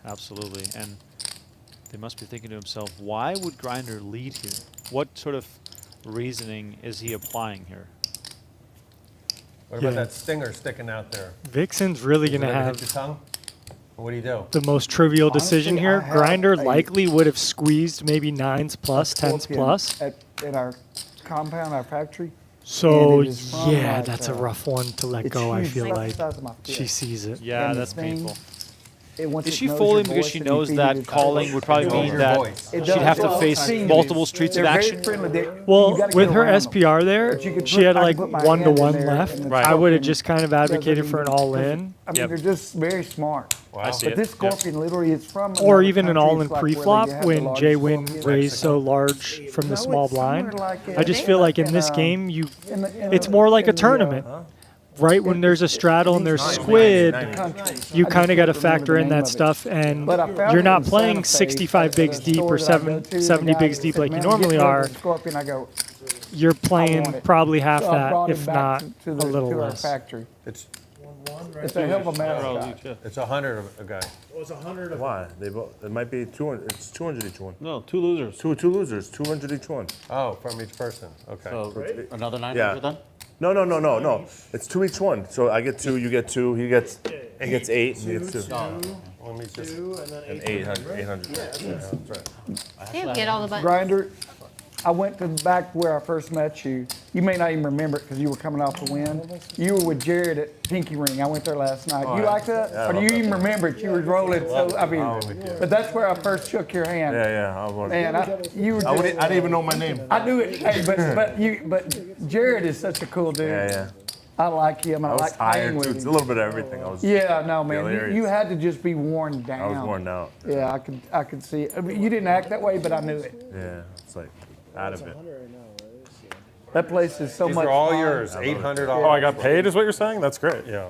A: Absolutely. And they must be thinking to himself, why would Grinder lead here? What sort of reasoning is he applying here?
F: What about
C: Yeah.
F: that stinger sticking out there?
C: Vixen's really
F: Does
C: going
F: it
C: to
F: ever hit your
C: have
F: tongue? Or what do you do?
C: the most trivial decision
I: Honestly,
C: here.
I: I have
C: Grinder
I: a-
C: likely would have squeezed maybe 9s plus, 10s
I: Scorpion
C: plus.
I: At our compound, our factory.
C: So,
I: and it is from
C: yeah,
I: like,
C: that's a rough one to let
I: it's
C: go, I
I: huge.
C: feel
I: It's
C: like.
I: the size of my
C: She
I: fist.
C: sees it.
A: Yeah,
I: And the
A: that's
I: thing,
A: painful.
I: once
A: Is
I: it
A: she
I: knows your
A: folding because
I: voice
A: she
I: and you
A: knows
I: feed it
A: that
I: its
A: calling
I: voice,
A: would probably
I: it
A: mean
I: knows
A: that
I: your voice. It
A: she'd
I: does.
A: have to
I: Well,
A: face
I: I've seen
A: multiple
I: these.
A: streets
I: They're
A: of
I: very
A: action?
I: friendly. You
C: Well,
I: gotta
C: with
I: get
C: her
I: around them.
C: SPR there,
I: But you could
C: she
I: put-
C: had
I: I
C: like
I: could put my
C: 1 to
I: hand in
C: 1
I: there
C: left.
I: and the
A: Right.
C: I would have
I: Scorpion
C: just kind of
I: doesn't
C: advocated for an
I: even-
C: all-in.
I: I mean,
A: Yep.
I: they're just very smart.
F: Wow.
A: I see
I: But
A: it.
I: this
A: Yep.
I: Scorpion literally is from
C: Or
I: another
C: even an
I: country.
C: all-in
I: It's like where they
C: pre-flop
I: have the
C: when
I: largest
C: Jwin
I: scorpions.
C: raised so large from the
I: No,
C: small
I: it's somewhere
C: blind.
I: like
C: I just feel like in this game, it's
I: in
C: more like a
I: the,
C: tournament. Right when there's a straddle and there's Squid, you kind of got to factor in that stuff, and
I: But I found
C: you're
I: it
C: not
I: in
C: playing
I: Santa Fe
C: 65
I: at
C: bigs
I: a
C: deep
I: store
C: or
I: that I go to. The
C: 70
I: guy
C: bigs deep
I: said,
C: like you
I: "Man,
C: normally
I: get me over
C: are.
I: the Scorpion." I go,
C: You're
I: I
C: playing
I: want it.
C: probably half
I: So I
C: that,
I: brought it
C: if
I: back
C: not
I: to
C: a
I: the-
C: little
I: to our
C: less.
I: factory.
F: It's
I: It's a hell of a mascot.
F: it's 100 a guy.
L: Oh, it's 100 of
B: Why? They both. It might be 200. It's 200 each one.
G: No, 2 losers.
B: Two losers. 200 each one.
F: Oh, from each person. Okay.
M: So another 900
B: Yeah.
M: then?
B: No. It's 2 each one. So I get 2. You get 2. He gets 8. And he gets 2.
F: Let me just.
L: 2 and then
B: And
L: 800.
B: 800.
F: Yeah, that's right.
H: Damn, get all the buttons.
I: Grinder, I went to back where I first met you. You may not even remember it because you were coming off the wind. You were with Jared at Pinky Ring. I went there last night. You like that?
B: Yeah, I
I: Or do
B: love
I: you
B: that
I: even
B: place.
I: remember it? You were rolling. So I mean, but that's where I first shook your hand.
B: Yeah. I was.
I: And you were.
B: I
I: Just,
B: didn't even know my name.
I: I knew it. Hey, but Jared is such a cool dude.
B: Yeah.
I: I like him.
B: I
I: I
B: was
I: like playing
B: tired
I: with
B: too.
I: him.
B: It's a little bit of everything. I was.
I: Yeah, no, man.
B: delirious.
I: You had to just be worn down.
B: I was worn out.
I: Yeah, I could see it. I mean, you didn't act that way, but I knew it.
B: Yeah, it's like out of it.
I: That place is so
F: These
I: much
F: are all
I: fun.
F: yours, $800.
N: Oh, I got paid is what you're saying? That's great. Yeah.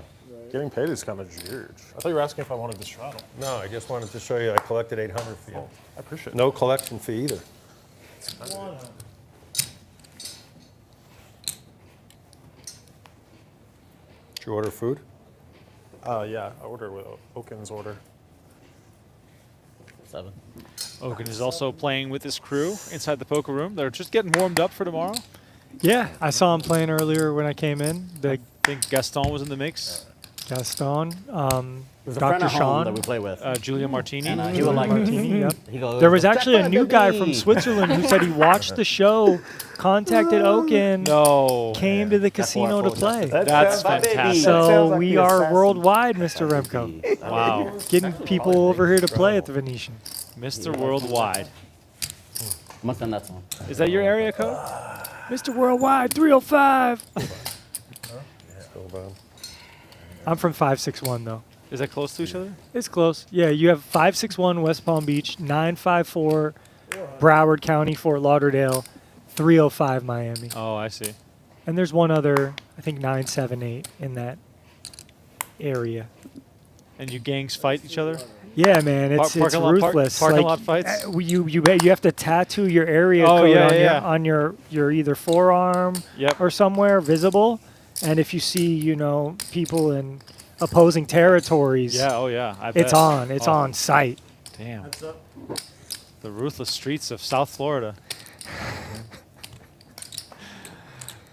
N: Getting paid is kind of huge. I thought you were asking if I wanted this straddle.
F: No, I just wanted to show you I collected 800 for you.
N: I appreciate it.
F: No collection fee either. Did you order food?
N: Yeah, I ordered with Oaken's order.
M: 7.
A: Oaken is also playing with his crew inside the poker room. They're just getting warmed up for tomorrow.
C: Yeah, I saw him playing earlier when I came in.
A: I think Gaston was in the mix.
C: Gaston,
M: There's a friend
C: Dr.
M: at home
C: Sean,
M: that we play with.
A: Julia Martini.
M: And he would like
C: Martini, yep.
M: He goes,
C: There was actually a
M: "Check
C: new
M: the
C: guy
M: baby."
C: from Switzerland who said he watched the show, contacted Oaken,
A: No.
C: came to the
M: That's why I
C: casino to
M: told you.
C: play.
A: That's
M: Bye, baby.
A: fantastic.
I: That sounds
C: So
I: like
C: we
I: the
C: are
I: assassin.
C: worldwide, Mr. Remco.
A: Wow.
C: Getting people over here to play at the Venetian.
A: Mr. Worldwide.
M: Must send that to him.
A: Is that your area code?
C: Mr. Worldwide 305.
F: Still bad.
C: I'm from 561 though.
A: Is that close to each other?
C: It's close. Yeah, you have 561 West Palm Beach, 954 Broward County, Fort Lauderdale, 305 Miami.
A: Oh, I see.
C: And there's one other, I think 978 in that area.
A: And you gangs fight each other?
C: Yeah, man, it's
A: Parking lot-
C: ruthless.
A: parking
C: Like,
A: lot fights?
C: You have to tattoo your area
A: Oh,
C: code
A: yeah,
C: on,
A: yeah.
C: your either forearm
A: Yep.
C: or somewhere visible. And if you see, people in opposing territories,
A: Yeah, oh yeah. I
C: it's
A: bet.
C: on. It's
A: Oh,
C: on site.
A: Damn. The ruthless streets of South Florida.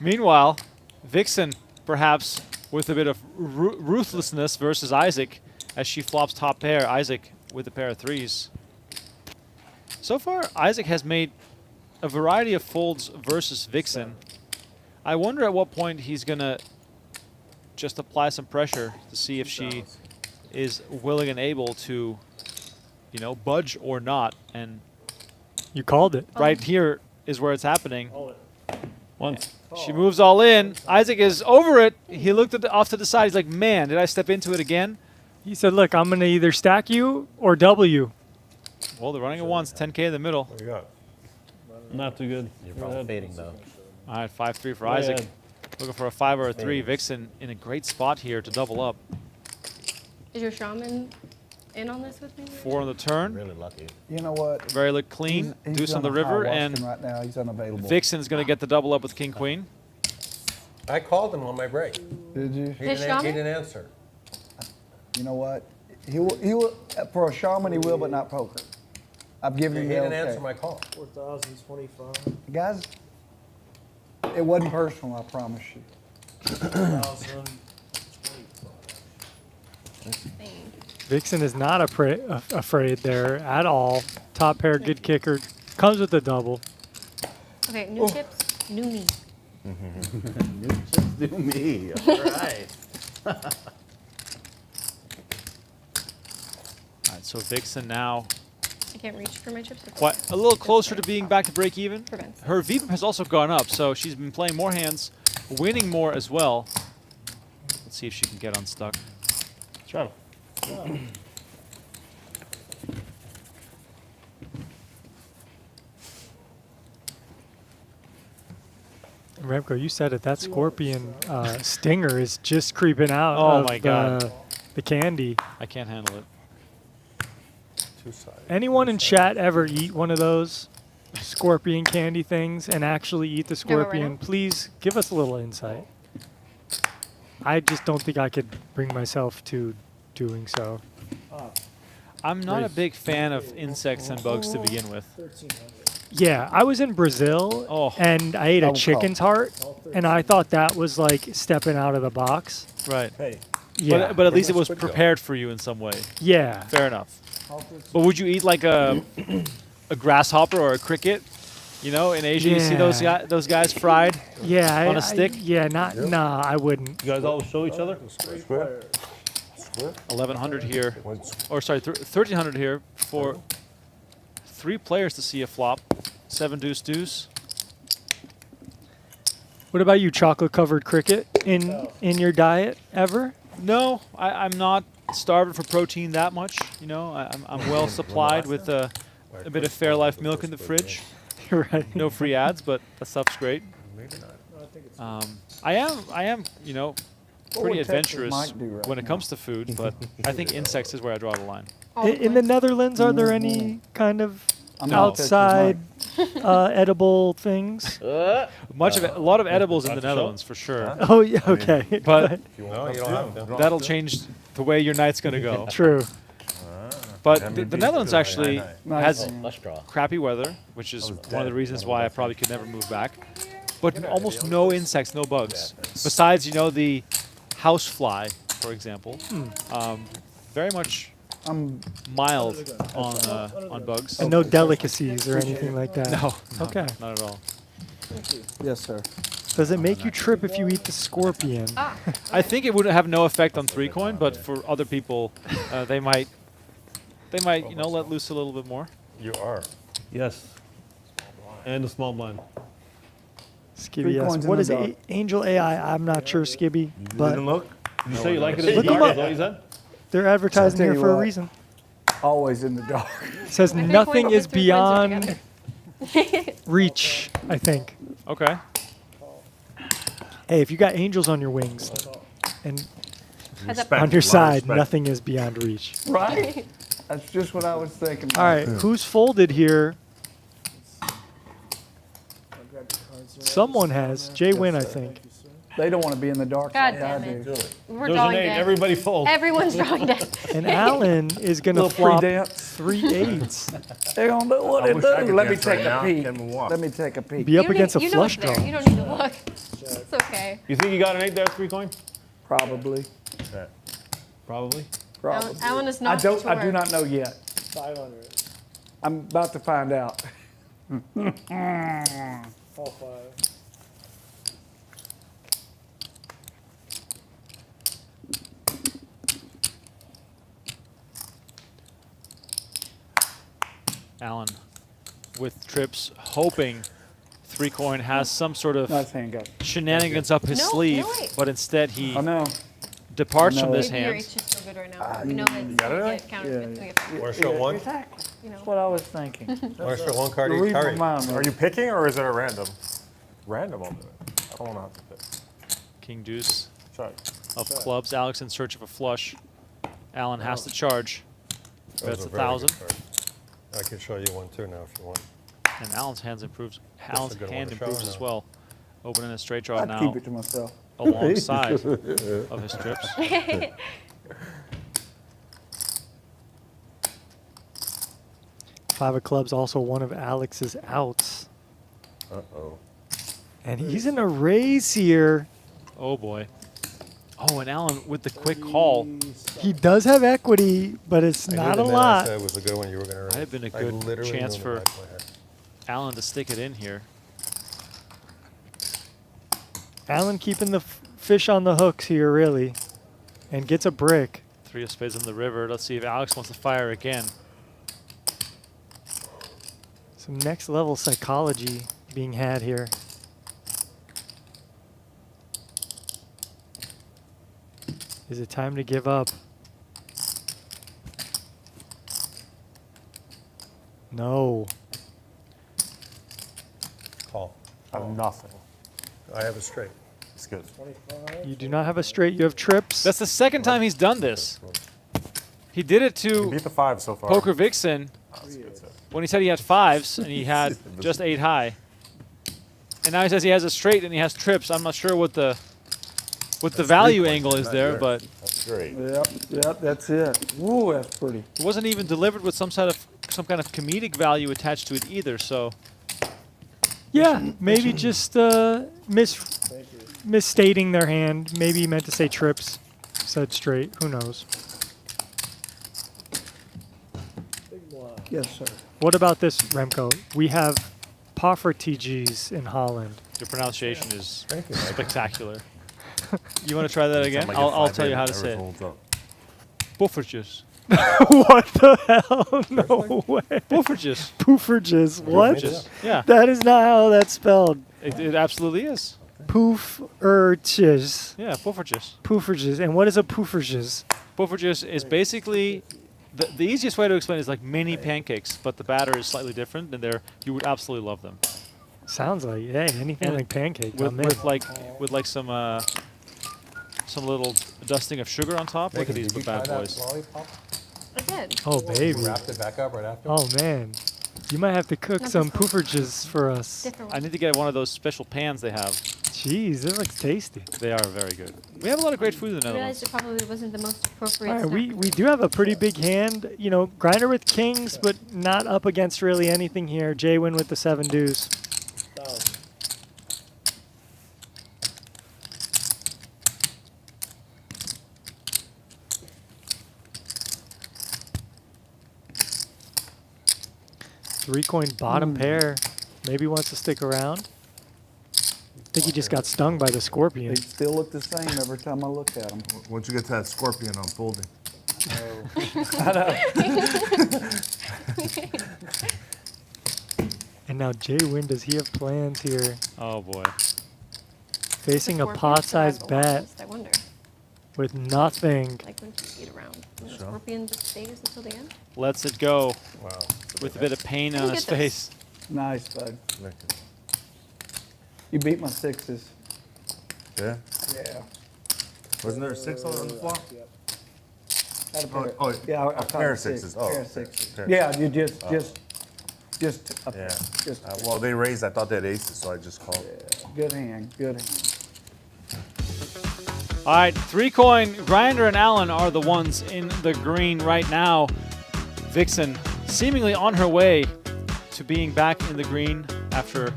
A: Meanwhile, Vixen, perhaps with a bit of ruthlessness versus Isaac, as she flops top pair. Isaac with a pair of threes. So far, Isaac has made a variety of folds versus Vixen. I wonder at what point he's going to just apply some pressure to see if she is willing and able to, budge or not. And
C: You called it.
A: right here is where it's happening.
G: Once.
A: She moves all in. Isaac is over it. He looked off to the side. He's like, man, did I step into it again?
C: He said, look, I'm going to either stack you or double you.
A: Well, they're running it once, 10K in the middle.
F: What do you got?
G: Not too good.
M: You're probably fading though.
A: All right, 5-3 for
G: Go
A: Isaac.
G: ahead.
A: Looking for a 5 or a 3. Vixen in a great spot here to double up.
H: Is your shaman in on this with me?
A: 4 on the turn.
M: Really lucky.
I: You know what?
A: Very look clean.
I: He's
A: Deuce on the
I: on a high
A: river.
I: Washington
A: And
I: right now, he's unavailable.
A: Vixen's going to get the double up with King Queen.
F: I called him on my break.
I: Did you?
F: He
H: His
F: didn't
H: shaman?
F: answer.
I: You know what? He will. For a shaman, he will, but not poker. I've given
F: He
I: him the
F: didn't
I: okay.
F: answer my call.
L: 4,025.
I: Guys, it wasn't personal, I promise you.
L: 4,025.
C: Vixen is not afraid there at all. Top pair, good kicker. Comes with the double.
H: Okay, new chips, new me.
M: New chips do me. All right.
A: All right, so Vixen now
H: I can't reach for my chips.
A: quite a little closer to being back to break even.
H: Prevents.
A: Her VPIP has also gone up, so she's been playing more hands, winning more as well. Let's see if she can get unstuck.
G: Straddle.
C: Remco, you said it. That scorpion stinger is just creeping out
A: Oh
C: of
A: my God.
C: the candy.
A: I can't handle it.
F: Two-sided.
C: Anyone in chat ever eat one of those scorpion candy things and actually eat the
H: Yeah, but right
C: scorpion?
H: now?
C: Please give us a little insight. I just don't think I could bring myself to doing so.
A: I'm not a big fan of insects and bugs to begin with.
L: 1,300.
C: Yeah, I was in Brazil
A: Oh.
C: and I ate a
I: Double
C: chicken's heart, and I thought that was like stepping out of the box.
A: Right.
B: Hey,
C: Yeah,
A: But at least it
F: my
A: was
F: Squid go?
A: prepared for you in some way.
C: yeah.
A: Fair enough. But would you eat like a grasshopper or a cricket? You know, in Asia, you see those guys fried.
C: Yeah,
A: On a stick?
C: Nah, I wouldn't.
G: You guys all show each other?
B: Squid?
A: 1,100 here, or sorry, 1,300 here for 3 players to see a flop. 7 deuce deuce.
C: What about you? Chocolate covered cricket in your diet ever?
A: No, I'm not starving for protein that much. You know, I'm well supplied with a bit of Fairlife milk in the fridge.
C: Right.
A: No free ads, but that stuff's great. I am, you know, pretty
I: would Texas
A: adventurous
I: Mike do right
A: when it
I: now?
A: comes to food, but I think insects is where I draw the line.
C: In the Netherlands, are there any kind of
I: I'm not
C: outside edible things?
A: A lot of edibles in the Netherlands for sure.
C: Oh yeah, okay.
A: But
F: No, you don't have to.
A: that'll change the way your night's gonna go.
C: True.
A: But the Netherlands actually has
D: Let's draw.
A: crappy weather, which is one of the reasons why I probably could never move back. But almost no insects, no bugs. Besides, you know, the housefly, for example. Very much mild on bugs.
C: And no delicacies or anything like that?
A: No,
C: Okay.
A: not at all.
I: Yes, sir.
C: Does it make you trip if you eat the scorpion?
A: I think it would have no effect on 3-coin, but for other people, they might, you know, let loose a little bit more.
B: You are.
G: Yes. And a small blind.
C: Skibby,
I: Three
C: yes.
I: coins in
C: What
I: the
C: is
I: dark.
C: Angel AI? I'm not sure, Skibby, but
B: Didn't look?
G: Did you say you like it in
C: Look
G: the dark?
C: them
G: Is that what you said?
C: they're advertising
I: I'll tell
C: here
I: you
C: for a
I: what.
C: reason.
I: Always in the dark.
C: It says
H: My 3
C: nothing
H: coins-
C: is
H: 3 coins are
C: beyond
H: together.
C: reach, I think.
A: Okay.
C: Hey, if you got angels on your wings and
H: Has that-
C: on your side, nothing is beyond reach.
I: Right? That's just what I was thinking.
C: All right, who's folded here? Someone has. Jwin, I think.
I: They don't want to be in the dark
H: God
I: like I
H: damn
I: do.
H: it. We're
G: There's an
H: drawing
G: 8.
H: dead.
G: Everybody fold.
H: Everyone's drawing dead.
C: And Alan is going to
I: Little
C: flop
I: pre-dance.
C: 3 8s.
I: They're going to do what
B: I
I: they
B: wish I
I: do.
B: could
I: Let me
B: dance right
I: take
B: now.
I: a peek.
B: Can't even walk.
I: Let me take a peek.
C: Be up
H: You don't
C: against a
H: need- you know
C: flush
H: it's there.
C: draw.
H: You don't need to look. It's okay.
G: You think you got an 8 there, 3-coin?
I: Probably.
G: Probably.
I: Probably.
H: Alan is
I: I
H: not
I: don't.
H: sure.
I: I do not know yet.
L: 500.
I: I'm about to find out.
L: All 5.
A: Alan, with trips, hoping 3-coin has some sort of
I: Nice hand, guys.
A: shenanigans up his
H: No,
A: sleeve,
H: no, wait.
A: but instead he
I: I know.
A: departs
I: I
A: from
I: know
A: this
H: Maybe your
A: hand.
H: H is so good right now. We know that
B: got it
H: we
B: right?
H: get counted.
I: Yeah,
H: We get-
F: Want to show one?
I: Exactly.
H: You know.
I: That's what I was thinking.
F: Want to show one card
I: You
F: each?
I: read my
F: Curry.
I: mind.
N: Are you picking or is it a random? Random, I'll do it. I don't want to have to pick.
A: King deuce
N: Check.
A: of clubs. Alex in search of a flush. Alan has to charge.
F: That was
A: Bets
F: a very good
A: 1,000.
F: card. I can show you one too now if you want.
A: And Alan's hands improves.
F: a
A: Alan's
F: good one
A: hand
F: to show
A: improves
F: or
A: as
F: no?
A: well. Opening a straight draw
I: I'd
A: now
I: keep it to myself.
A: alongside of his trips.
C: 5 of clubs, also one of Alex's outs.
B: Uh-oh.
C: And he's in a race here.
A: Oh boy. Oh, and Alan with the quick call.
C: He does have equity, but it's
F: I knew
C: not
F: the
C: a
F: man
C: lot.
F: I said was a good one you were going to
A: Might have been a
F: I
A: good
F: literally
A: chance
F: knew in
A: for
F: the back of my head.
A: Alan to stick it in here.
C: Alan keeping the fish on the hooks here, really. And gets a brick.
A: 3 of spades in the river. Let's see if Alex wants to fire again.
C: Some next level psychology being had here. Is it time to give up? No.
F: Call.
N: I have nothing.
F: I have a straight.
N: It's good.
L: 25.
C: You do not have a straight, you have trips.
A: That's the second time he's done this. He did it
N: You
A: to
N: beat the 5 so far.
A: Poker Vixen
N: That's good too.
A: when he said he had 5s and he had just 8 high. And now he says he has a straight and he has trips. I'm not sure what the value angle is there, but
B: That's great.
I: Yep, that's it. Ooh, that's pretty.
A: it wasn't even delivered with some kind of comedic value attached to it either. So
C: Yeah, maybe just misstating their hand. Maybe he meant to say trips. Said straight. Who knows?
L: Big blind.
I: Yes, sir.
C: What about this, Remco? We have Poffertjes in Holland.
A: your pronunciation is
F: Thank you, Mike.
A: spectacular. You want to try that again?
B: Anytime I get
A: I'll
B: 5
A: tell you
B: in,
A: how to
B: never
A: say it.
B: holds up.
A: Buffertjes.
C: What the hell? No way.
A: Buffertjes.
C: Pooferges. What?
A: Buffertjes. Yeah,
C: That is not how that's spelled.
A: it absolutely is.
C: Pooferges.
A: Yeah, poffertjes.
C: Pooferges. And what is a pooferges?
A: Poffertjes is basically the easiest way to explain it is like mini pancakes, but the batter is slightly different, and you would absolutely love them.
C: Sounds like anything
A: And
C: like pancake.
A: With,
C: I'm in.
A: with like some little dusting of sugar on top. Look at these bad boys.
H: I did.
C: Oh baby.
F: Wrapped it back up right after.
C: Oh man. You might have to cook
H: Not
C: some
H: this one.
C: pooferges for us.
H: Different
A: I
H: one.
A: need to get one of those special pans they have.
C: Jeez, that looks tasty.
A: They are very good. We have a lot of great food in the
H: I realized
A: Netherlands.
H: it probably wasn't the most appropriate
C: All right,
H: snack.
C: we do have a pretty big hand. You know, grinder with kings, but not up against really anything here. Jwin with the 7 deuce. Three-coin bottom pair. Maybe wants to stick around. I think he just got stung by the scorpion.
I: They still look the same every time I look at them.
B: Once you get to that scorpion unfolding.
C: And now Jwin, does he have plans here?
A: Oh boy.
C: Facing a
H: Scorpion
C: pot-sized
H: still has the
C: bet
H: longest, I wonder.
C: with nothing.
H: Like when you eat around. When the
B: Sure.
H: scorpion just stays until the end.
A: Lets it go
F: Wow.
A: with a bit of pain
H: Let
A: on
H: me
A: his
H: get this.
A: face.
I: Nice, bud. You beat my 6s.
B: Yeah?
I: Yeah.
B: Wasn't there a 6 on the flop?
I: Had a pair.
B: Oh,
I: Yeah, I
B: a
I: caught
B: pair
I: a
B: of 6s.
I: six.
B: Oh,
I: Pair of
B: okay.
I: 6s.
B: Pair.
I: Yeah, you just a
B: Yeah.
I: just
B: Well, they raised. I thought they had aces, so I just called.
I: good hand, good hand.
A: All right, 3-coin. Grinder and Alan are the ones in the green right now. Vixen seemingly on her way to being back in the green after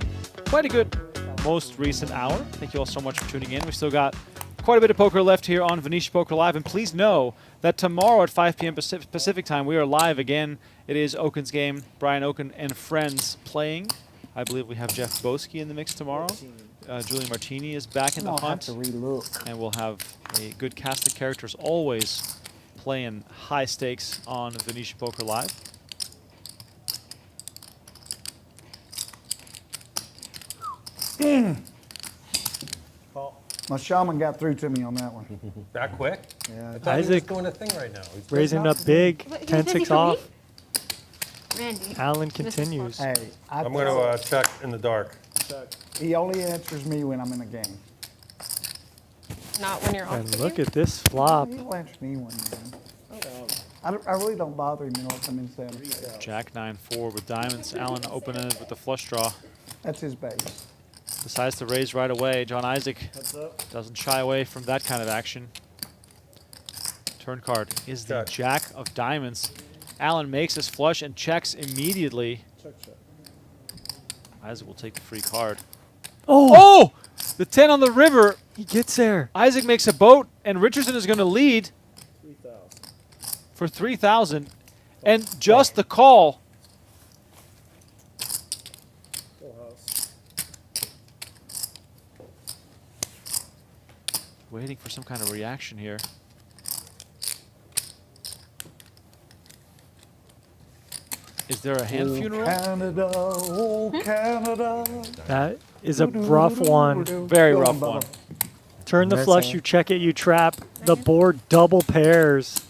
A: quite a good most recent hour. Thank you all so much for tuning in. We still got quite a bit of poker left here on Venetian Poker Live. And please know that tomorrow at 5 p.m. Pacific time, we are live again. It is Oaken's game. Brian Oaken and friends playing. I believe we have Jeff Boski in the mix tomorrow. Julian Martini is back in the
I: I'll have
A: hunt.
I: to relook.
A: And we'll have a good cast of characters always playing high stakes on Venetian Poker Live.
I: My shaman got through to me on that one.
F: That quick?
I: Yeah.
F: I thought he was
C: Isaac
F: doing a thing right now. He's
C: raising up big.
H: What, who's
C: 10-6
H: busy for
C: off.
H: me? Randy.
C: Alan
H: This is
C: continues.
H: fun.
I: Hey,
F: I'm going to check in the dark.
I: he only answers me when I'm in a game.
H: Not when you're off
C: And
H: the
C: look
H: game.
C: at this flop.
I: He'll answer me when I'm in. I really don't bother him, you know, if I'm in Santa.
A: Jack 9-4 with diamonds. Alan opening it with the flush draw.
I: That's his base.
A: Decides to raise right away. John Isaac doesn't shy away from that kind of action. Turn card is the Jack of diamonds. Alan makes his flush and checks immediately. Isaac will take the free card. Oh! The 10 on the river.
C: He gets there.
A: Isaac makes a boat, and Richardson is going to lead for 3,000. And just the call. Waiting for some kind of reaction here. Is there a hand funeral?
I: Canada, oh Canada.
C: That is a rough one.
A: Very rough one.
C: Turn the flush, you check it, you trap. The board double pairs.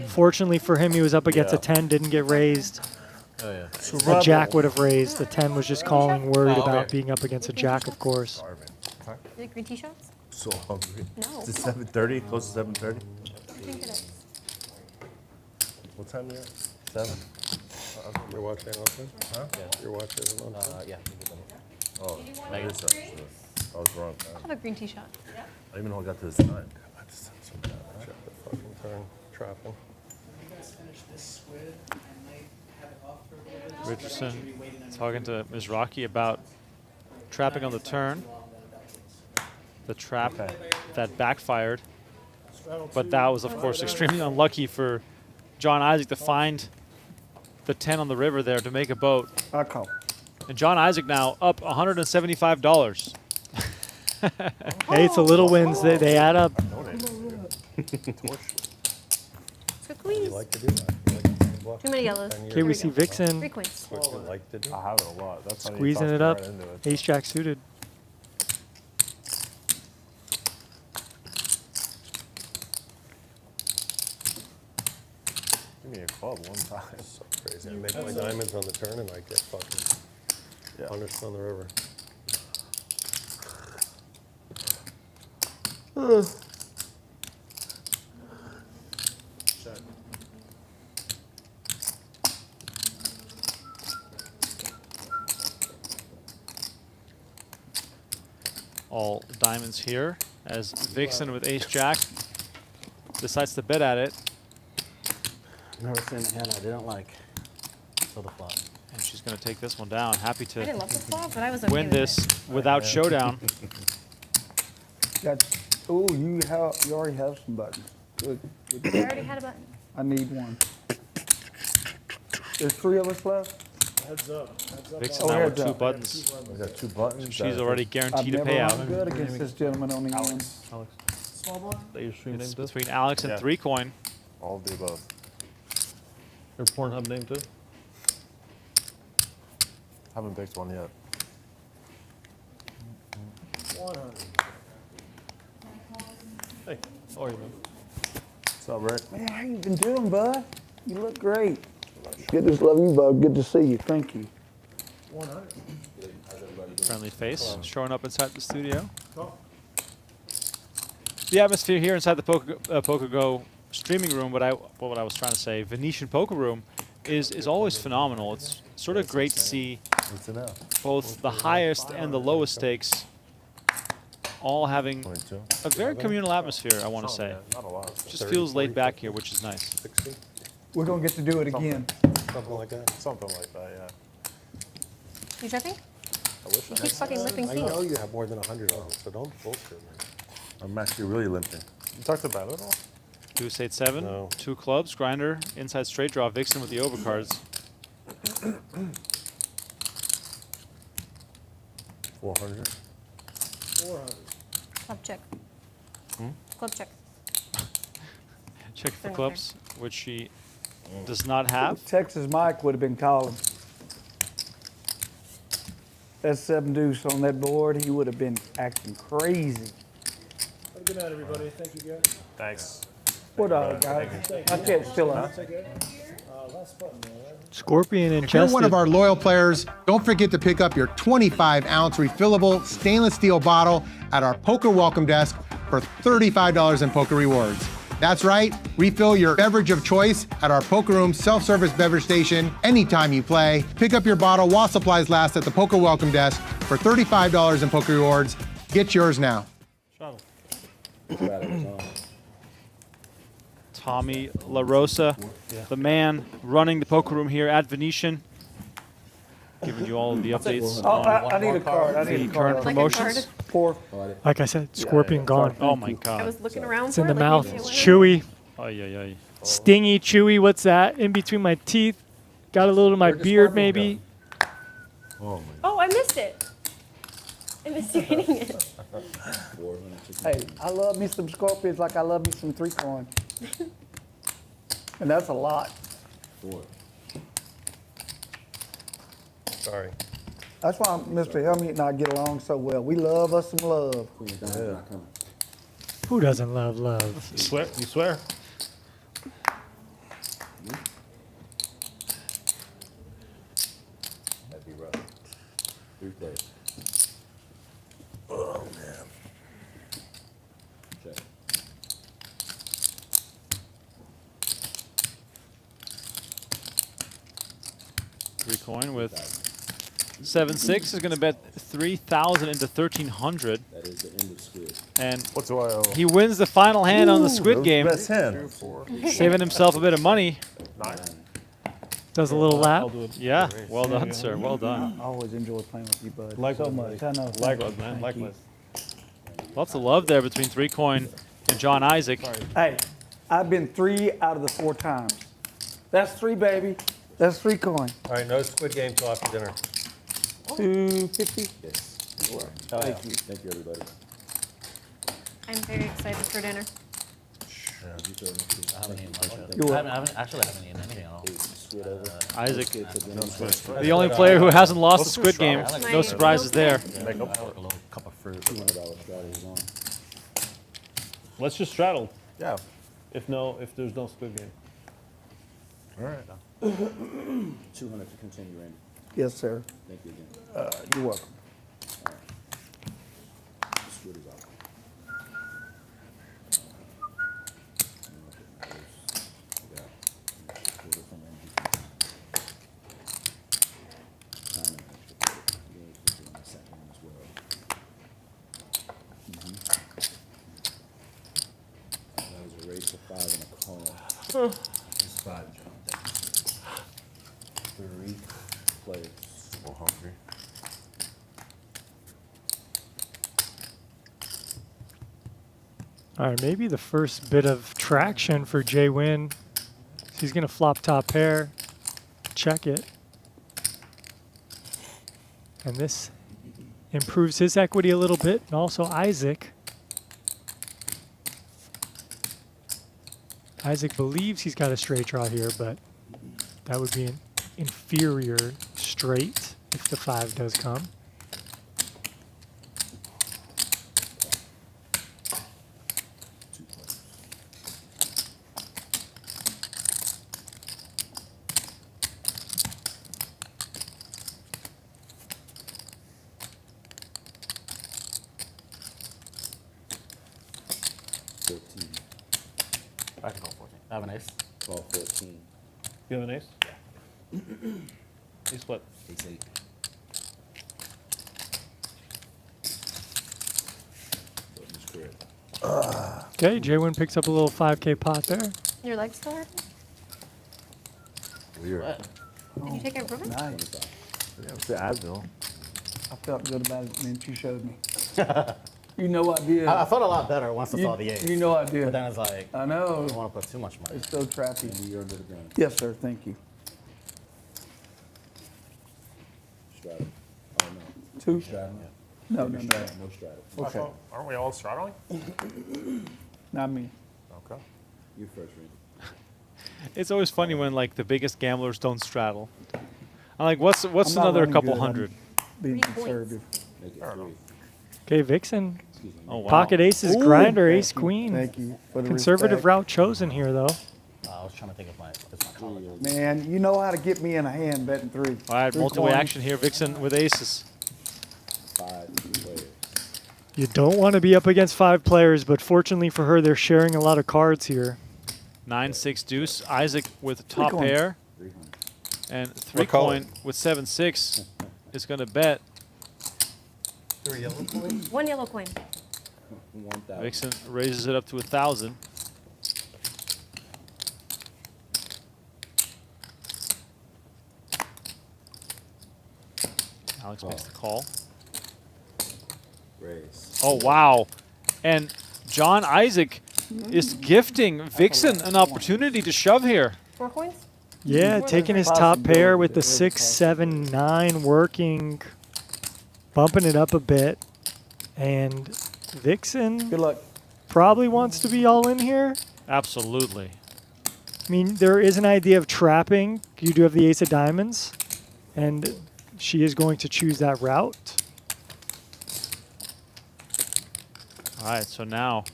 C: Fortunately for him, he was up against a 10, didn't get raised.
D: Oh, yeah.
C: A jack would have raised. The 10 was just calling, worried
F: Oh, okay.
C: about being up against a jack, of course.
H: Is it green tea shots?
B: So hungry.
H: No.
B: Is it 7:30? Close to 7:30?
H: I think it is.
B: What time are you at? 7?
F: You're watching also?
B: Huh?
D: Yeah.
F: You're watching also?
D: Yeah.
B: Oh, I guess I was wrong.
H: I'll have a green tea shot.
B: I don't even know how I got to this time.
F: Check the fucking turn. Trapping.
A: Richardson talking to Mizrachi about trapping on the turn. The trap that backfired. But that was, of course, extremely unlucky for John Isaac to find the 10 on the river there to make a boat.
I: I call.
A: And John Isaac now up $175.
C: Hey, it's the little wins. They add up.
H: Squeeze.
F: You like to do that. You like to bluff.
H: Too many yellows.
C: Okay, we see Vixen
H: Three queens.
F: What you like to do.
N: I have it a lot. That's how you
C: squeezing
N: toss
C: it
N: me
C: up.
N: right into it.
C: Ace jack suited.
N: Give me a club one time.
F: So crazy. I make my diamonds on the turn and I get fucking punished on the river.
A: All diamonds here as Vixen with ace-jack decides to bet at it.
M: Never seen a hand I didn't like. So the flop.
A: And she's going to take this one down. Happy
H: I
A: to
H: didn't love the flop, but I was okay
A: win
H: with
A: this
H: it.
A: without showdown.
I: Oh, you already have some buttons. Good. Good.
H: I already had a button.
I: I need one. There's 3 of us left.
L: Heads up. Heads up.
A: Vixen
I: Oh,
A: now with
I: heads
A: 2
I: up.
A: buttons.
B: We got 2 buttons.
A: She's already guaranteed
I: I've
A: a
I: never
A: payout.
I: run good against this gentleman on the end.
G: Alex.
L: Small blind.
G: That your stream
A: It's
G: name too?
A: between Alex and
N: Yeah.
A: 3 coin.
N: All of the above.
G: Your Pornhub name too?
N: Haven't picked one yet.
L: 100.
G: Hey, how are you, man?
B: What's up, Rick?
I: Man, how you been doing, bud? You look great. Good to love you, bud. Good to see you. Thank you.
L: 100.
A: Friendly face showing up inside the studio. The atmosphere here inside the PokerGo streaming room, what I was trying to say, Venetian Poker Room, is always phenomenal. It's sort of great to see both the highest and the lowest stakes all having a very communal atmosphere, I want to say.
N: Not a lot.
A: Just feels laid back here, which is nice.
I: We're going to get to do it again.
F: Something like that.
N: Something like that, yeah.
H: You checking?
N: I wish
H: You
N: I
H: keep fucking lipping
F: I
H: seats.
F: know you have more than 100 of them, so don't bullshit me.
B: I'm actually really limping.
N: You talked about it all?
A: Deuce 8-7,
F: No.
A: 2 clubs, grinder, inside straight draw, Vixen with the overcards.
B: 400.
L: 400.
H: Club check. Club check.
A: Check for
H: They're not
A: clubs, which she does not have.
I: Texas Mike would have been calling. That's 7 deuce on that board. He would have been acting crazy.
L: Have a good night, everybody. Thank you, guys.
N: Thanks.
I: What up, guys? My cat's still up.
L: That's okay. Last button there, right?
C: Scorpion and
J: If you're one
C: Chested.
J: of our loyal players, don't forget to pick up your 25-ounce refillable stainless steel bottle at our poker welcome desk for $35 in poker rewards. That's right, refill your beverage of choice at our Poker Room self-service beverage station anytime you play. Pick up your bottle while supplies last at the poker welcome desk for $35 in poker rewards. Get yours now.
A: Tommy La Rosa, the man running the poker room here at Venetian, giving you all of the updates
I: Oh,
A: on
I: I need a card. I need
A: the
I: a
A: current
I: card.
H: Like a
A: promotions.
H: card.
I: Four.
C: Like I said, Scorpion gone.
A: Oh my
H: I
A: God.
H: was looking around
C: It's
H: for
C: in the
H: it, like
C: mouth.
H: maybe it
C: It's
H: went.
C: chewy.
A: Ay, ay, ay.
C: Stingy, chewy. What's that? In between my teeth. Got a little of my beard, maybe.
B: Oh,
H: Oh, I missed it. I missed you eating it.
I: Hey, I love me some scorpions like I love me some 3 coin. And that's a lot.
F: Sorry.
I: That's why Mr. Helmut and I get along so well. We love us some love.
C: Who doesn't love love?
G: You swear? You swear?
B: That'd be rough. 3 plays. Oh, man. Check.
A: Three coin with 7-6 is going to bet 3,000 into 1,300.
B: That is the end of Squid.
A: And
N: What do I owe?
A: he wins the final hand on the
B: That
A: Squid
B: was
A: game,
B: Best hand.
A: saving himself a bit of money.
N: 9.
C: Does a little lap.
G: I'll do it.
A: Yeah, well done, sir. Well done.
I: I always enjoy playing with you, bud.
G: Likewise,
I: so much.
G: buddy.
I: I know.
G: Likewise, man.
I: Thank you.
G: Likewise.
A: Lots of love there between 3 coin and John Isaac.
I: Hey, I've been 3 out of the 4 times. That's 3, baby. That's 3 coin.
F: All right, no Squid Game till after dinner.
I: 250.
B: Yes.
I: Thank you.
B: Thank you, everybody.
H: I'm very excited for dinner.
M: I haven't eaten lunch yet.
I: You're
M: I haven't eaten anything at all.
A: Isaac, the only player who hasn't lost a Squid game. No surprises there.
M: Make up for a little cup of fruit.
G: Let's just straddle.
N: Yeah.
G: If there's no Squid Game.
B: All right.
M: 200 to continue, Randy.
I: Yes, sir.
M: Thank you again.
I: You're welcome.
M: Squid is out. That was a raise to 5 and a call. It's 5, John. 3 players.
B: So hungry.
C: All right, maybe the first bit of traction for Jwin. He's going to flop top pair, check it. And this improves his equity a little bit, and also Isaac. Isaac believes he's got a straight draw here, but that would be an inferior straight if the 5 does come.
D: I can call 14. I have an ace.
M: Call 14.
G: You have an ace?
D: Yeah.
G: Ace what?
M: Ace 8.
C: Okay, Jwin picks up a little 5K pot there.
H: Your legs still hurting?
B: Weird.
D: What?
H: Did you take an improvement?
I: Nice.
B: Yeah, it's the Advil.
I: I felt good about it, man. You showed me. You know I did.
D: I felt a lot better once I
I: You-
D: saw the ace.
I: you know I did.
D: But then it's like,
I: I know.
D: I don't want to put too much money.
I: It's so trappy.
M: You're under the gun.
I: Yes, sir. Thank you.
M: Straddle. Oh, no.
I: 2?
M: Straddle?
I: No, no, no.
M: No straddle.
I: Okay.
N: Aren't we all straddling?
I: Not me.
N: Okay.
M: You first, Randy.
A: It's always funny when like the biggest gamblers don't straddle. I'm like, what's
I: I'm not
A: another
I: running
A: couple
I: good. I'm
A: hundred?
I: Being
H: 3 points.
I: conservative.
M: Make it
N: Fair
M: 3.
N: enough.
C: Okay, Vixen.
M: Excuse me.
A: Oh wow.
C: Pocket aces,
A: Ooh.
C: grinder,
I: Thank
C: ace,
I: you.
C: queen.
I: Thank you for the
C: Conservative
I: respect.
C: route chosen here, though.
D: I was trying to think of my color.
I: Man, you know how to get me in a hand betting 3.
A: All right,
I: 3
A: multi-way
I: coins.
A: action here. Vixen with aces.
M: 5 players.
C: You don't want to be up against 5 players, but fortunately for her, they're sharing a lot of cards here.
A: 9-6 deuce. Isaac with top
I: coins.
A: pair.
M: 300.
A: And 3
F: What color?
A: coin with 7-6 is going to bet.
D: 3 yellow coins?
H: 1 yellow coin.
M: 1,000.
A: Vixen raises it up to 1,000. Alex makes the call.
M: Raise.
A: Oh, wow. And John Isaac is gifting Vixen an opportunity to shove here.
H: 4 coins?
C: Yeah, taking his top pair with the 6, 7, 9 working, bumping it up a bit. And Vixen
I: Good luck.
C: probably wants to be all in here.
A: Absolutely.
C: I mean, there is an idea of trapping. You do have the ace of diamonds, and she is going to choose that route.
A: All right, so now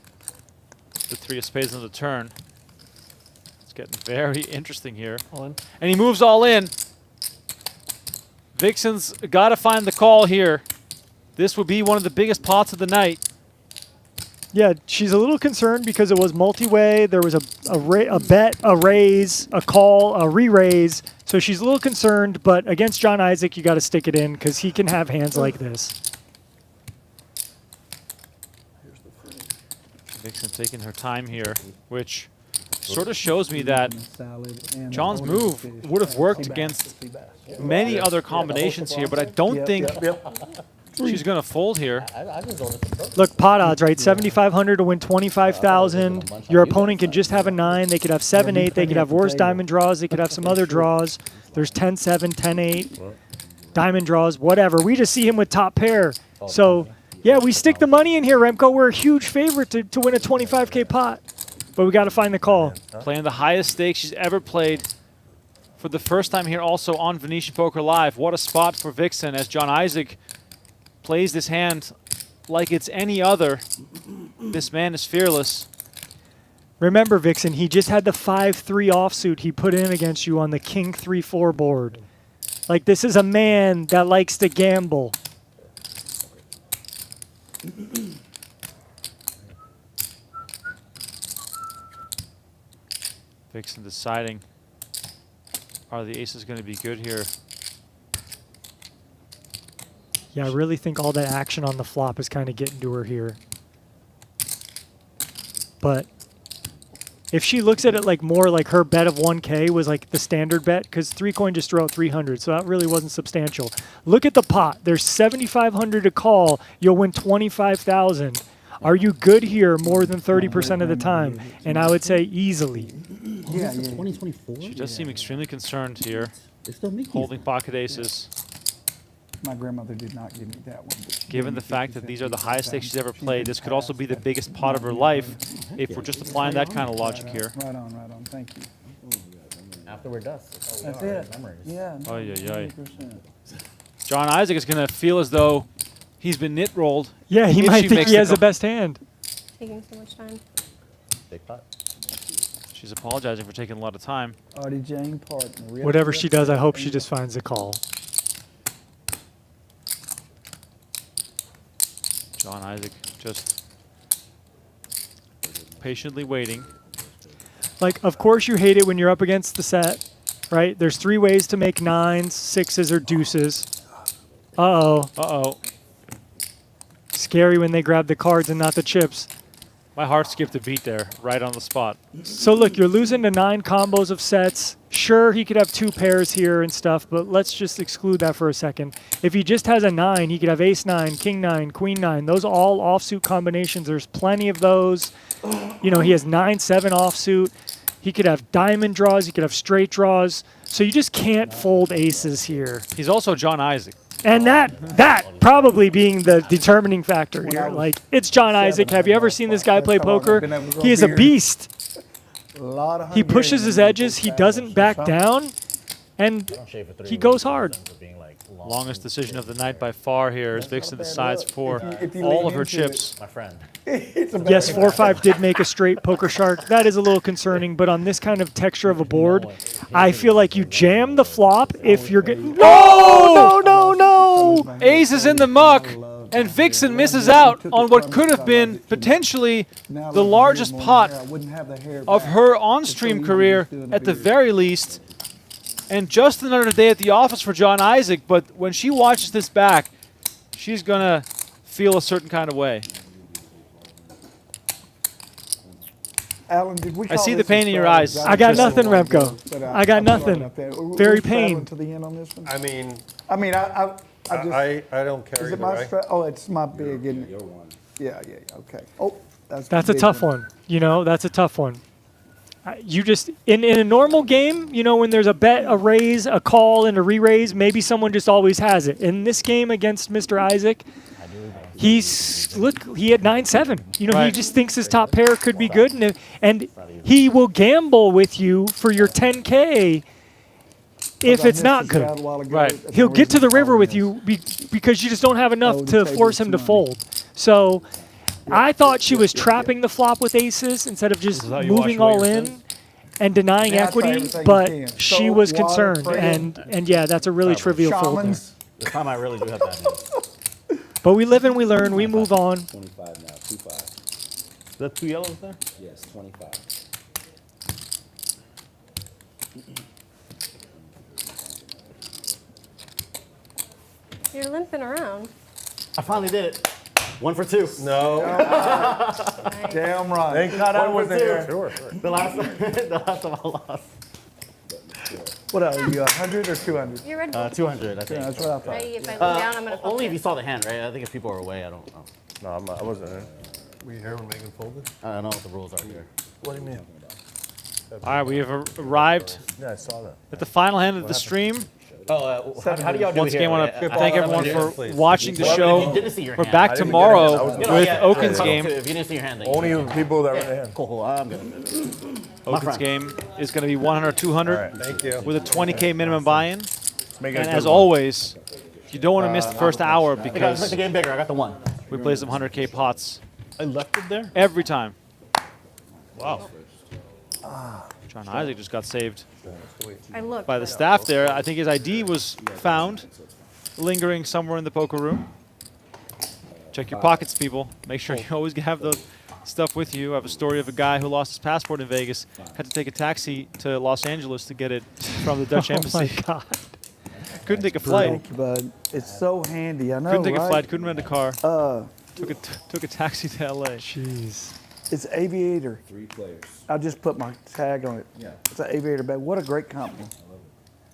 A: the 3 of spades on the turn. It's getting very interesting here.
G: All in.
A: And he moves all in. Vixen's got to find the call here. This would be one of the biggest pots of the night.
C: Yeah, she's a little concerned because it was multi-way. There was a bet, a raise, a call, a re-raise. So she's a little concerned, but against John Isaac, you got to stick it in because he can have hands like this.
A: Vixen taking her time here, which sort of shows me that
I: Salad and
A: John's
I: a bonus
A: move
I: fish.
A: would have worked
I: Sea bass.
A: against
I: Sea bass.
A: many other combinations here, but I don't
I: Yep,
A: think
I: yep, yep.
A: she's going to fold here.
D: I just go with
C: Look, pot odds, right? 7,500 to win 25,000. Your opponent can just have a 9. They could have 7-8. They could have worse diamond draws. They could have some other draws. There's 10-7, 10-8, diamond draws, whatever. We just see him with top pair. So, yeah, we stick the money in here, Remco. We're a huge favorite to win a 25K pot. But we got to find the call.
A: Playing the highest stakes she's ever played for the first time here also on Venetian Poker Live. What a spot for Vixen as John Isaac plays this hand like it's any other. This man is fearless.
C: Remember, Vixen, he just had the 5-3 offsuit he put in against you on the King 3-4 board. Like, this is a man that likes to gamble.
A: Vixen deciding, are the aces going to be good here?
C: Yeah, I really think all that action on the flop is kind of getting to her here. But if she looks at it like more like her bet of 1K was like the standard bet, because 3-coin just threw out 300, so that really wasn't substantial. Look at the pot. There's 7,500 to call. You'll win 25,000. Are you good here more than 30% of the time? And I would say easily.
M: Yeah, 2024.
A: She does seem extremely concerned here,
M: They still make
A: holding pocket aces.
I: My grandmother did not give me that one.
A: Given the fact that these are the highest stakes she's ever played, this could also be the biggest pot of her life if we're just applying that kind of logic here.
I: Right on, right on. Thank you.
D: After we're dust.
I: That's it. Yeah.
A: Oh, yeah, yeah.
I: 100%.
A: John Isaac is going to feel as though he's been nit rolled.
C: Yeah, he
A: if
C: might
A: she
C: think
A: makes
C: he has
A: call.
C: the best hand.
H: Taking so much time.
D: Big pot.
A: She's apologizing for taking a lot of time.
I: Artie Jane partner.
C: Whatever she does, I hope she just finds a call.
A: John Isaac just patiently waiting.
C: Like, of course you hate it when you're up against the set, right? There's 3 ways to make 9s, 6s, or deuces. Uh-oh.
A: Uh-oh.
C: Scary when they grab the cards and not the chips.
A: My heart skipped a beat there, right on the spot.
C: So look, you're losing to 9 combos of sets. Sure, he could have 2 pairs here and stuff, but let's just exclude that for a second. If he just has a 9, he could have ace 9, king 9, queen 9. Those are all offsuit combinations. There's plenty of those. You know, he has 9-7 offsuit. He could have diamond draws. He could have straight draws. So you just can't fold aces here.
A: He's also John Isaac.
C: And that probably being the determining factor here. Like, it's John Isaac. Have you ever seen this guy play poker? He is a beast. He pushes his edges. He doesn't back down. And he goes hard.
A: Longest decision of the night by far here as Vixen decides for all of her chips.
D: My friend.
C: Yes, 4-5 did make a straight poker shark. That is a little concerning, but on this kind of texture of a board, I feel like you jam the flop if you're getting... No! No, no, no!
A: Ace is in the muck, and Vixen misses out on what could have been potentially the largest pot of her on-stream career at the very least. And just another day at the office for John Isaac, but when she watches this back, she's going to feel a certain kind of way.
I: Alan, did we
A: I see the pain in your eyes.
C: I got nothing, Remco. I got nothing. Very pain.
I: To the end on this one?
F: I mean,
I: I
F: don't care
I: is it
F: either
I: my
F: way.
I: Oh, it's my big, isn't it? Yeah, okay. Oh,
C: That's a tough one. You know, that's a tough one. You just, in a normal game, you know, when there's a bet, a raise, a call, and a re-raise, maybe someone just always has it. In this game against Mr. Isaac, he had 9-7. You know, he just thinks his top pair could be good, and he will gamble with you for your 10K if it's not good.
A: Right.
C: He'll get to the river with you because you just don't have enough to force him to fold. So I thought she was trapping the flop with aces instead of just moving all in and denying equity, but she was concerned, and yeah, that's a really trivial fold there.
D: This time I really do have that hand.
C: But we live and we learn, we move on.
L: 25 now, 2-5.
G: Is that 2 yellows there?
L: Yes, 25.
H: You're limping around.
D: I finally did it. 1 for 2.
F: No.
I: Damn right.
F: Thank God I was there.
D: Sure. The last time I lost.
I: What are you, 100 or 200?
H: You're ready.
D: 200, I think.
I: Yeah, that's what I thought.
H: If I lay down, I'm going to fall.
D: Only if you saw the hand, right? I think if people are away, I don't know.
F: No, I wasn't there. Were you here when Megan folded?
D: I don't know what the rules are here.
F: What do you mean?
A: All right, we have arrived
F: Yeah, I saw that.
A: at the final hand of the stream.
D: Oh, how do y'all do
A: Once
D: it
A: again, I
D: here?
A: want to thank everyone for watching the
D: Well,
A: show.
D: if you didn't see your
A: We're
D: hand,
A: back
F: I didn't
A: tomorrow
F: get it. I was-
A: with
D: Yeah,
A: Oaken's
D: yeah,
A: game.
D: If you didn't see your hand, then
F: Only the people that were in the hand.
D: Cool, I'm good.
A: Oaken's game is going to be 100, 200
F: All right, thank you.
A: with a 20K minimum buy-in.
F: Make it
A: And
F: a
A: as
F: good one.
A: always, you don't want to miss the first hour
D: Make
A: because
D: the game bigger. I got the 1.
A: we play some 100K pots
G: I left it there?
A: every time.
G: Wow.
A: John Isaac just got saved
H: I looked.
A: by the staff there. I think his ID was found lingering somewhere in the poker room. Check your pockets, people. Make sure you always have the stuff with you. I have a story of a guy who lost his passport in Vegas, had to take a taxi to Los Angeles to get it from the Dutch embassy.
C: Oh my God.
A: Couldn't take a flight.
I: Thank you, bud. It's so handy. I know,
A: Couldn't take
I: right?
A: a flight. Couldn't rent a car. Took a taxi to LA.
C: Jeez.
I: It's Aviator.
L: 3 players.
I: I just put my tag on it.
L: Yeah.
I: It's an Aviator bag. What a great company.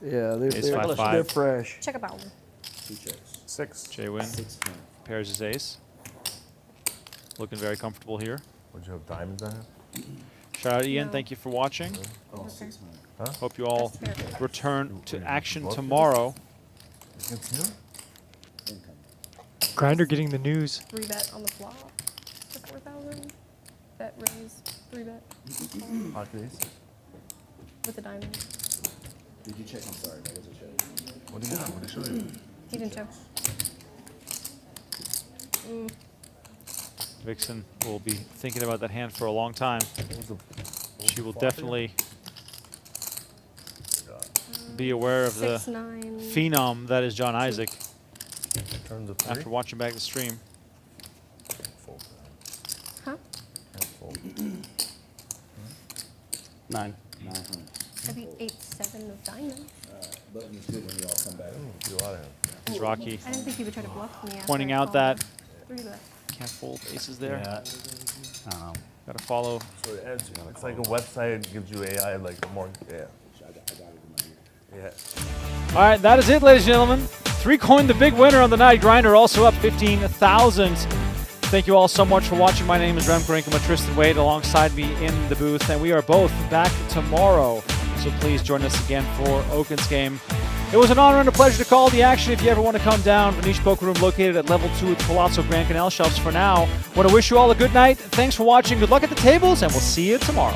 I: Yeah,
A: Ace
I: they're
A: 5-5.
I: fresh.
H: Check about.
L: 2 checks.
N: 6.
A: Jwin
L: 6 10.
A: pairs his ace. Looking very comfortable here.
B: Would you have diamonds on him?
A: Shout out Ian.
H: No.
A: Thank you for watching.
L: Oh, 6 9.
A: Hope you all
H: That's fair.
A: return to action
B: Both
A: tomorrow.
B: Against him?
L: Income.
C: Grinder getting the news.
H: 3 bet on the flop for 4,000. Bet raise, 3 bet
B: Pocket ace?
H: with the diamond.
L: Did you check? I'm sorry, that was a check.
B: What do you got? What did I show you?
H: He didn't show.
A: Vixen will be thinking about that hand for a long time. She will definitely be aware of the
H: 6-9.
A: phenom that is John Isaac
B: Turns of 3?
A: after watching back the stream.
B: Fold.
H: Huh?
B: Fold.
M: 9.
L: 900.
H: I beat 8-7 of diamond.
L: Button is good when you all come back.
B: Do a lot of him.
A: Mizrachi
H: I didn't think he would try to bluff me. After
A: pointing
H: I
A: out
H: called.
A: that
H: 3 bet.
A: can't fold aces there.
M: Yeah.
A: Got to follow.
B: So it's like a website that gives you AI, like more. Yeah.
L: I got it in my ear.
B: Yeah.
A: All right, that is it, ladies and gentlemen. 3Coin, the big winner on the night. Grinder also up 15,000. Thank you all so much for watching. My name is Remco Rinkema, Tristan Wade alongside me in the booth, and we are both back tomorrow. So please join us again for Oakland's game. It was an honor and a pleasure to call the action. If you ever want to come down, Venetian Poker Room located at level 2 at Palazzo Grand Canal Shelves. For now, want to wish you all a good night. Thanks for watching. Good luck at the tables, and we'll see you tomorrow.